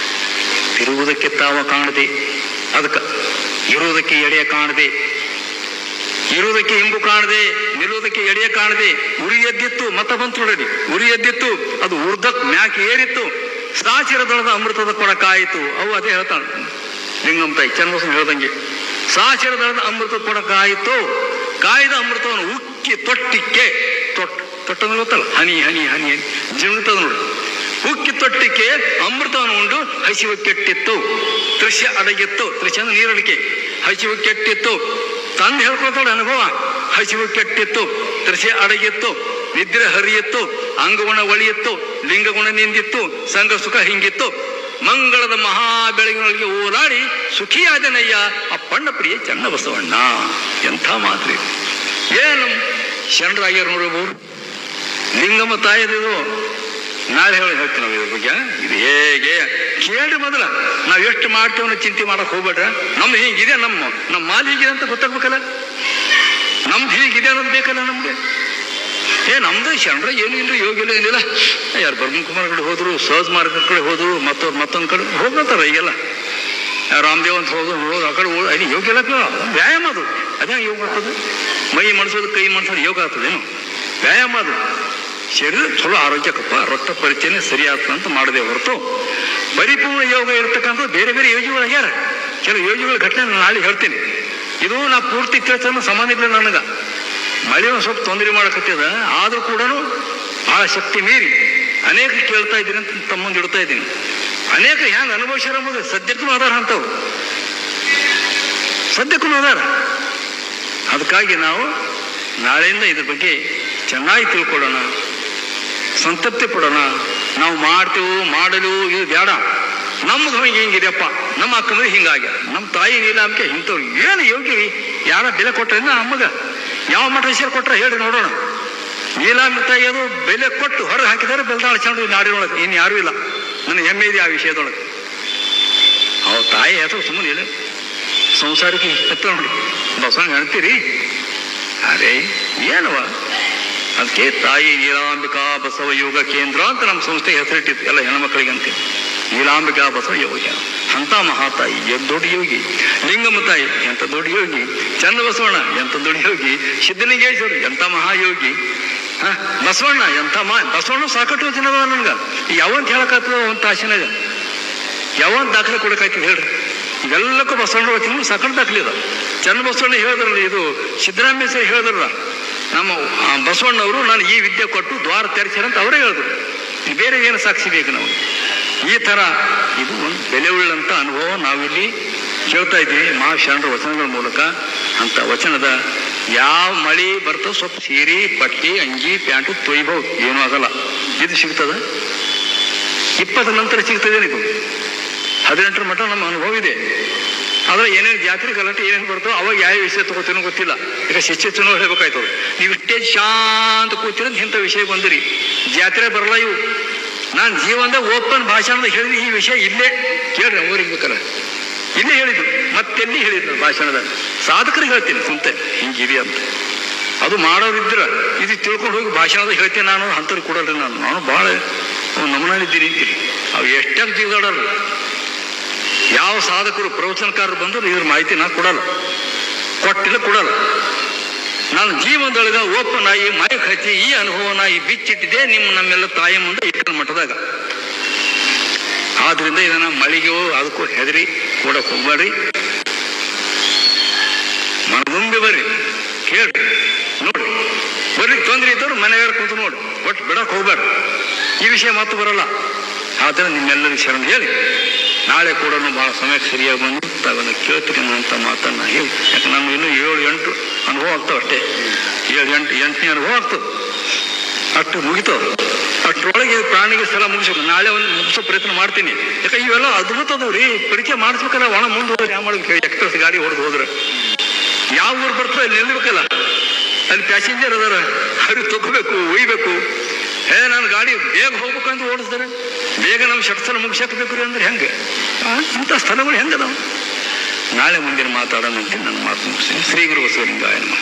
ತಿರುವುದಕ್ಕೆ ತಾವ ಕಾಣದೆ, ಅದಕ್ಕೆ ಇರುವುದಕ್ಕೆ ಎಡೆಯ ಕಾಣದೆ, ಇರುವುದಕ್ಕೆ ಇಂಬು ಕಾಣದೆ, ನಿಲ್ಲುವುದಕ್ಕೆ ಎಡೆಯ ಕಾಣದೆ, ಉರಿ ಎದ್ದಿತ್ತು ಮತ ಬಂತೊಡಲಿ, ಉರಿ ಎದ್ದಿತ್ತು ಅದು ಉರ್ಧಕ್ ಮ್ಯಾಕೆ ಏರಿತ್ತು, ಸಾಚಿರದೊಳದ ಅಮೃತದ ಕೊಡಕಾಯಿತು. ಅವು ಅದೇ ಹೇಳ್ತಾಳೆ ಲಿಂಗಮ್ಮ ತಾಯಿ ಚನ್ನಬಸವನ ಹೇಳ್ದಂಗೆ. ಸಾಚಿರದೊಳದ ಅಮೃತದ ಕೊಡಕಾಯಿತು, ಕಾಯ್ದ ಅಮೃತವನ್ನು ಉಕ್ಕಿ ತೊಟ್ಟಿಕ್ಕೆ, ತೊಟ್ಟಂದ್ರೆ ಗೊತ್ತಲ್ಲ, ಹನಿ ಹನಿ ಹನಿ ಹನಿ ಜಿಣುತ್ತದ ನೋಡಿ. ಉಕ್ಕಿ ತೊಟ್ಟಿಕ್ಕೆ ಅಮೃತವನ್ನು ಉಂಡು ಹಸಿವು ಕೆಟ್ಟಿತ್ತು, ತೃಶ್ಯ ಅಡಗಿತ್ತು, ತೃಶ್ಯ ಅಂದ್ರೆ ನೀರಡಿಕೆ, ಹಸಿವು ಕೆಟ್ಟಿತ್ತು. ತಂದು ಹೇಳ್ಕೊಳ್ತಾಳೆ ಅನುಭವ. ಹಸಿವು ಕೆಟ್ಟಿತ್ತು, ತೃಶ್ಯ ಅಡಗಿತ್ತು, ನಿದ್ರೆ ಹರಿಯಿತ್ತು, ಅಂಗಗುಣ ಒಳಿಯಿತ್ತು, ಲಿಂಗಗುಣ ನಿಂದಿತ್ತು, ಸಂಘ ಸುಖ ಹಿಂಗಿತ್ತು, ಮಂಗಳದ ಮಹಾ ಬೆಳಗಿನೊಳಗೆ ಓಲಾಡಿ ಸುಖಿಯಾದನಯ್ಯ ಅಪ್ಪಣ್ಣ ಪ್ರಿಯ ಚನ್ನಬಸವಣ್ಣ. ಎಂಥ ಮಾತ್ರಿ! ಏನು ಶರಣರಾಗ್ಯಾರ ನೋಡಬಹುದು. ಲಿಂಗಮ್ಮ ತಾಯಿದು ನಾಳೆ ಹೇಳ್ತೀವಿ ನಾವು ಇದ್ರ ಬಗ್ಗೆ. ಇದು ಹೇಗೆ ಕೇಳಿ ಮೊದಲ ನಾವು ಎಷ್ಟು ಮಾಡ್ತೇವೆ ಅನ್ನೋ ಚಿಂತೆ ಮಾಡಕ್ ಹೋಗ್ಬೇಡ್ರ. ನಮ್ದು ಹೀಗಿದೆ, ನಮ್ಮ ಮಾಲ್ ಹೀಗಿದೆ ಅಂತ ಗೊತ್ತಾಗ್ಬೇಕಲ್ಲ, ನಮ್ದು ಹೀಗಿದೆ ಅನ್ನೋದು ಬೇಕಲ್ಲ ನಮ್ಗೆ. ನಮ್ದು ಶರಣರ ಏನು ಇಲ್ರಿ, ಯೋಗ ಇಲ್ಲ ಏನಿಲ್ಲ. ಯಾರು ಬ್ರಹ್ಮಕುಮಾರ್ ಕಡೆ ಹೋದ್ರು, ಸಹಜ ಮಾರ್ಗ ಕಡೆ ಹೋದ್ರು, ಮತ್ತೊಂದು ಕಡೆ ಹೋಗ್ತಾರ. ಈಗೆಲ್ಲ ರಾಮದೇವ್ ಅಂತ ಹೋದ್ರು ಆ ಕಡೆ ಅಲ್ಲಿ ಯೋಗ ಇಲ್ಲ, ವ್ಯಾಯಾಮ ಅದು. ಅದೇ ಯೋಗ ಆಗ್ತದೆ. ಮೈ ಮಣಿಸೋದು ಕೈ ಮಣಿಸೋದು ಯೋಗ ಆಗ್ತದೇನು? ವ್ಯಾಯಾಮ ಅದು. ಶರೀರ ಚಲೋ ಆರೋಗ್ಯಕ್ಕಪ್ಪ, ರಕ್ತ ಪರಿಚಯನೆ ಸರಿ ಆಗ್ತದೆ ಅಂತ ಮಾಡದೆ ಹೊರತು ಪರಿಪೂರ್ಣ ಯೋಗ ಇರ್ತಕ್ಕಂಥ ಬೇರೆ ಬೇರೆ ಯೋಗಿಗಳು ಆಗ್ಯಾರ. ಕೆಲವು ಯೋಗಿಗಳ ಘಟನೆ ನಾನು ನಾಳೆ ಹೇಳ್ತೀನಿ. ಇದು ನಾ ಪೂರ್ತಿ ತಿಳ್ಸೋದು ಸಂಬಂಧ ಇಲ್ಲ ನನಗೆ. ಮಳೆ ಸ್ವಲ್ಪ ತೊಂದರೆ ಮಾಡಕತ್ತದ, ಆದರೂ ಕೂಡ ಬಹಳ ಶಕ್ತಿ ಮೀರಿ ಅನೇಕ ಕೇಳ್ತಾ ಇದ್ದೀನಿ ಅಂತ ತಮ್ಮ ಮುಂದೆ ಇಡ್ತಾ ಇದ್ದೀನಿ. ಅನೇಕ ಹ್ಯಾಂಗ ಅನುಭವಿಸ್ಯಾರ ಎಂಬುದು ಸದ್ಯಕ್ಕೂ ಆಧಾರ ಅಂತವು, ಸದ್ಯಕ್ಕೂ ಆಧಾರ. ಅದಕ್ಕಾಗಿ ನಾವು ನಾಳೆಯಿಂದ ಇದ್ರ ಬಗ್ಗೆ ಚೆನ್ನಾಗಿ ತಿಳ್ಕೊಳ್ಳೋಣ, ಸಂತೃಪ್ತಿ ಪಡೋಣ. ನಾವು ಮಾಡ್ತೇವೆ, ಮಾಡಲು ಇದು ಬೇಡ. ನಮ್ಮದು ಹಿಂಗಿದೆಯಪ್ಪ, ನಮ್ಮ ಅಕ್ಕಂದ್ರೆ ಹಿಂಗಾಗ್ಯ, ನಮ್ಮ ತಾಯಿ ನೀಲಾಂಬಿಕೆ ಇಂಥವ್ರು ಏನು ಯೋಗಿ ಯಾರ ಬೆಲೆ ಕೊಟ್ಟರಿಂದ ನಮಗ ಯಾವ ಮಠ ಹೆಸರು ಕೊಟ್ರೆ ಹೇಳಿ ನೋಡೋಣ. ನೀಲಾಂಬಿಕೆ ತಾಯಿ ಅದು ಬೆಲೆ ಕೊಟ್ಟು ಹೊರಗೆ ಹಾಕಿದರೆ ಬೆಲ್ದಾಳ ಚಂಡು ನಾಡಿನೊಳಗೆ ಇನ್ನು ಯಾರೂ ಇಲ್ಲ. ನನಗೆ ಹೆಮ್ಮೆ ಇದೆ ಆ ವಿಷಯದೊಳಗೆ. ಅವ್ರ ತಾಯಿ ಹೆಸರು ಸುಮ್ಮನೆ ಇಲ್ಲ, ಸಂಸಾರಕ್ಕೆ ಎತ್ತ ನೋಡಿ ಬಸವಣ್ಣ ಹೇಳ್ತೀರಿ. ಅರೆ ಏನವ, ಅದಕ್ಕೆ ತಾಯಿ ನೀಲಾಂಬಿಕಾ ಬಸವ ಯೋಗ ಕೇಂದ್ರ ಅಂತ ನಮ್ಮ ಸಂಸ್ಥೆಗೆ ಹೆಸರಿಟ್ಟಿತ್ತು, ಎಲ್ಲ ಹೆಣ್ಮಕ್ಳಿಗೆ ಅಂತೀವಿ. ನೀಲಾಂಬಿಕಾ ಬಸವ ಯೋಗ ಅಂತ ಮಹಾತಾಯಿ ಎಂತ ದೊಡ್ಡ ಯೋಗಿ, ಲಿಂಗಮ್ಮ ತಾಯಿ ಎಂತ ದೊಡ್ಡ ಯೋಗಿ, ಚನ್ನಬಸವಣ್ಣ ಎಂತ ದೊಡ್ಡ ಯೋಗಿ, ಸಿದ್ಧಲಿಂಗೇಶ್ವರ ಎಂತ ಮಹಾಯೋಗಿ, ಬಸವಣ್ಣ ಎಂತ ಬಸವಣ್ಣ ಸಾಕಷ್ಟು ಜನದ ನನ್ಗ ಯಾವಂತ ಹೇಳಕತ್ತದ ಒಂದು ತಾಸಿನಾಗ ಯಾವಾಗ ದಾಖಲೆ ಕೊಡೋಕಾಯ್ತದೆ ಹೇಳ್ರಿ? ಇವೆಲ್ಲಕ್ಕೂ ಬಸವಣ್ಣ ವಚನ ಸಾಕಷ್ಟು ದಾಖಲೆ ಇದಾವೆ. ಚನ್ನಬಸವಣ್ಣ ಹೇಳಿದ್ರಲ್ಲ, ಇದು ಸಿದ್ದರಾಮೇಶ್ವರ ಹೇಳಿದ್ರಲ್ಲ, ನಮ್ಮ ಬಸವಣ್ಣವರು ನಾನು ಈ ವಿದ್ಯೆ ಕೊಟ್ಟು ದ್ವಾರ ತೆರೆಸಿರಂತ ಅವರೇ ಹೇಳಿದ್ರು. ಬೇರೆ ಏನು ಸಾಕ್ಷಿ ಬೇಕು ನಾವು? ಈ ಥರ ಇದು ಒಂದು ಬೆಲೆ ಉಳ್ಳಂಥ ಅನುಭವ ನಾವಿಲ್ಲಿ ಕೇಳ್ತಾ ಇದ್ದೀವಿ ಮಹಾಶರಣರ ವಚನಗಳ ಮೂಲಕ. ಅಂತ ವಚನದ ಯಾವ ಮಳೆ ಬರ್ತೋ ಸ್ವಲ್ಪ ಸೀರೆ ಪಟ್ಟಿ ಅಂಗಿ ಪ್ಯಾಂಟು ತೊಯ್ಬಹುದು, ಏನೂ ಆಗಲ್ಲ. ಇದು ಸಿಗ್ತದ 20 ನಂತರ ಸಿಗ್ತದೇನಿದು? 18ರ ಮಟ್ಟ ನಮ್ಮ ಅನುಭವ ಇದೆ. ಆದರೆ ಏನೇನು ಜಾತ್ರೆ ಗಲಾಟೆ ಏನೇನು ಬರ್ತೋ ಅವಾಗ ಯಾವ ವಿಷಯ ತಗೋತೀನೋ ಗೊತ್ತಿಲ್ಲ. ಈಗ ಶಿಕ್ಷೆಚ್ಚನೋ ಹೇಳ್ಬೇಕಾಯ್ತದೆ. ನೀವು ಇಷ್ಟೇ ಶಾಂತ ಕೂತಿರೋದು ಇಂಥ ವಿಷಯ ಬಂದಿರಿ, ಜಾತ್ರೆ ಬರಲ್ಲ ಇವು. ನಾನು ಜೀವನದಾಗ ಓಪನ್ ಭಾಷಣದ ಹೇಳಿದ್ವಿ ಈ ವಿಷಯ ಇಲ್ಲೇ ಕೇಳ್ರಿ, ಊರಿಗೆ ಬೇಕಾರೆ ಇಲ್ಲೇ ಹೇಳಿದ್ದು, ಮತ್ತೆಲ್ಲಿ ಹೇಳಿದ್ರು ಭಾಷಣದ ಸಾಧಕರಿಗೆ ಹೇಳ್ತೀನಿ ಸುಂತೆ ಹಿಂಗಿದೆ ಅಂತ. ಅದು ಮಾಡೋರಿದ್ರೆ ಇದು ತಿಳ್ಕೊಂಡು ಹೋಗಿ ಭಾಷಣದ ಹೇಳ್ತೇನೆ ನಾನು, ಅಂಥವ್ರಿಗೆ ಕೊಡಲ್ರಿ. ನಾನು ಭಾಳ ನಮನಲ್ಲಿದ್ದೀನಿ ಅಂತೀರಿ. ಅವು ಎಷ್ಟಾಗ ಜೀವದಾಡೋರು ಯಾವ ಸಾಧಕರು ಪ್ರವಚನಕಾರರು ಬಂದರು ಇದ್ರ ಮಾಹಿತಿ ನಾನು ಕೊಡಲ್ಲ, ಕೊಟ್ಟಿಲ್ಲ ಕೊಡಲ್ಲ. ನಾನು ಜೀವನದೊಳಗ ಓಪನ್ ಆಗಿ ಮೈಕ್ ಹಚ್ಚಿ ಈ ಅನುಭವನ ಈ ಬಿಚ್ಚಿಟ್ಟಿದ್ದೆ ನಮ್ಮೆಲ್ಲ ತಾಯಿ ಮುಂದೆ ಇಕ್ಕನ ಮಠದಾಗ. ಆದ್ರಿಂದ ಇದನ್ನ ಮಳಿಗೆಯೋ ಅದಕ್ಕೂ ಹೆದರಿ ಕೊಡಕ್ ಹೋಗ್ಬೇಡ್ರಿ, ಮನಗುಂಬಿ ಬರ್ರಿ, ಕೇಳ್ರಿ, ನೋಡ್ರಿ. ಬರ್ರಿ ತೊಂದ್ರೆ ಇದ್ದವ್ರು ಮನೆಗಾರ ಕುಂತು ನೋಡಿ, ಒಟ್ಟು ಬಿಡಕ್ ಹೋಗ್ಬೇಡ್ರಿ. ಈ ವಿಷಯ ಮಾತು ಬರಲ್ಲ. ಆದ್ರೆ ನಿಮ್ಮೆಲ್ಲರಿಗೂ ಶರಣ ಹೇಳಿ ನಾಳೆ ಕೂಡ ಭಾಳ ಸಮಯಕ್ಕೆ ಸರಿಯಾಗಿ ಬಂದು ತಾವೆಲ್ಲ ಕೇಳ್ತೀರಿ ಅಂತ ಮಾತನ್ನ ಹೇಳಿ. ಯಾಕೆ ನಮ್ಮ ಇನ್ನೂ 7-8 ಅನುಭವ ಆಗ್ತಾವ ಅಷ್ಟೇ. 7-8ನೇ ಅನುಭವ ಆಗ್ತದೆ, ಅಷ್ಟು ಮುಗಿತವೆ. ಅಷ್ಟರೊಳಗೆ ಪ್ರಾಣಿಗೆ ಸ್ಥಳ ಮುಗಿಸ್ಬೇಕು. ನಾಳೆ ಒಂದು ಮುಗಿಸೋ ಪ್ರಯತ್ನ ಮಾಡ್ತೀನಿ. ಯಾಕೆ ಇವೆಲ್ಲ ಅದ್ಭುತ ಅದಾವ್ರಿ, ಪರಿಚಯ ಮಾಡಿಸ್ಬೇಕಲ್ಲ. ಒಣ ಮುಂದೆ ಹೋದ್ರೆ ಯಾವ ಮಾಡ್ಬೇಕು? ಎಕ್ಸ್ಪ್ರೆಸ್ ಗಾಡಿ ಹೊಡೆದು ಹೋದ್ರೆ ಯಾವ ಊರು ಬರ್ತದೆ ಅಲ್ಲಿ ನಿಲ್ಬೇಕಲ್ಲ, ಅಲ್ಲಿ ಪ್ಯಾಸೆಂಜರ್ ಅದಾರ, ಅವ್ರಿಗೆ ತಗೋಬೇಕು, ಒಯ್ಬೇಕು. ನಾನು ಗಾಡಿ ಬೇಗ ಹೋಗ್ಬೇಕಂತ ಓಡಿಸ್ತಾರೆ, ಬೇಗ ನಮ್ಮ ಷಟ್ಸಲ ಮುಗಿಸಾಕಬೇಕು ರೀ ಅಂದ್ರೆ ಹೆಂಗೆ? ಇಂಥ ಸ್ಥಳಗಳು ಹೆಂಗೆ ನಾವು ನಾಳೆ ಮುಂದಿನ ಮಾತಾಡೋಣ ಅಂತ ನನ್ನ ಮಾತು ಮುಗಿಸ್ತೀನಿ. ಶ್ರೀ ಗುರು ಬಸವಲಿಂಗಾಯ ನಮಃ.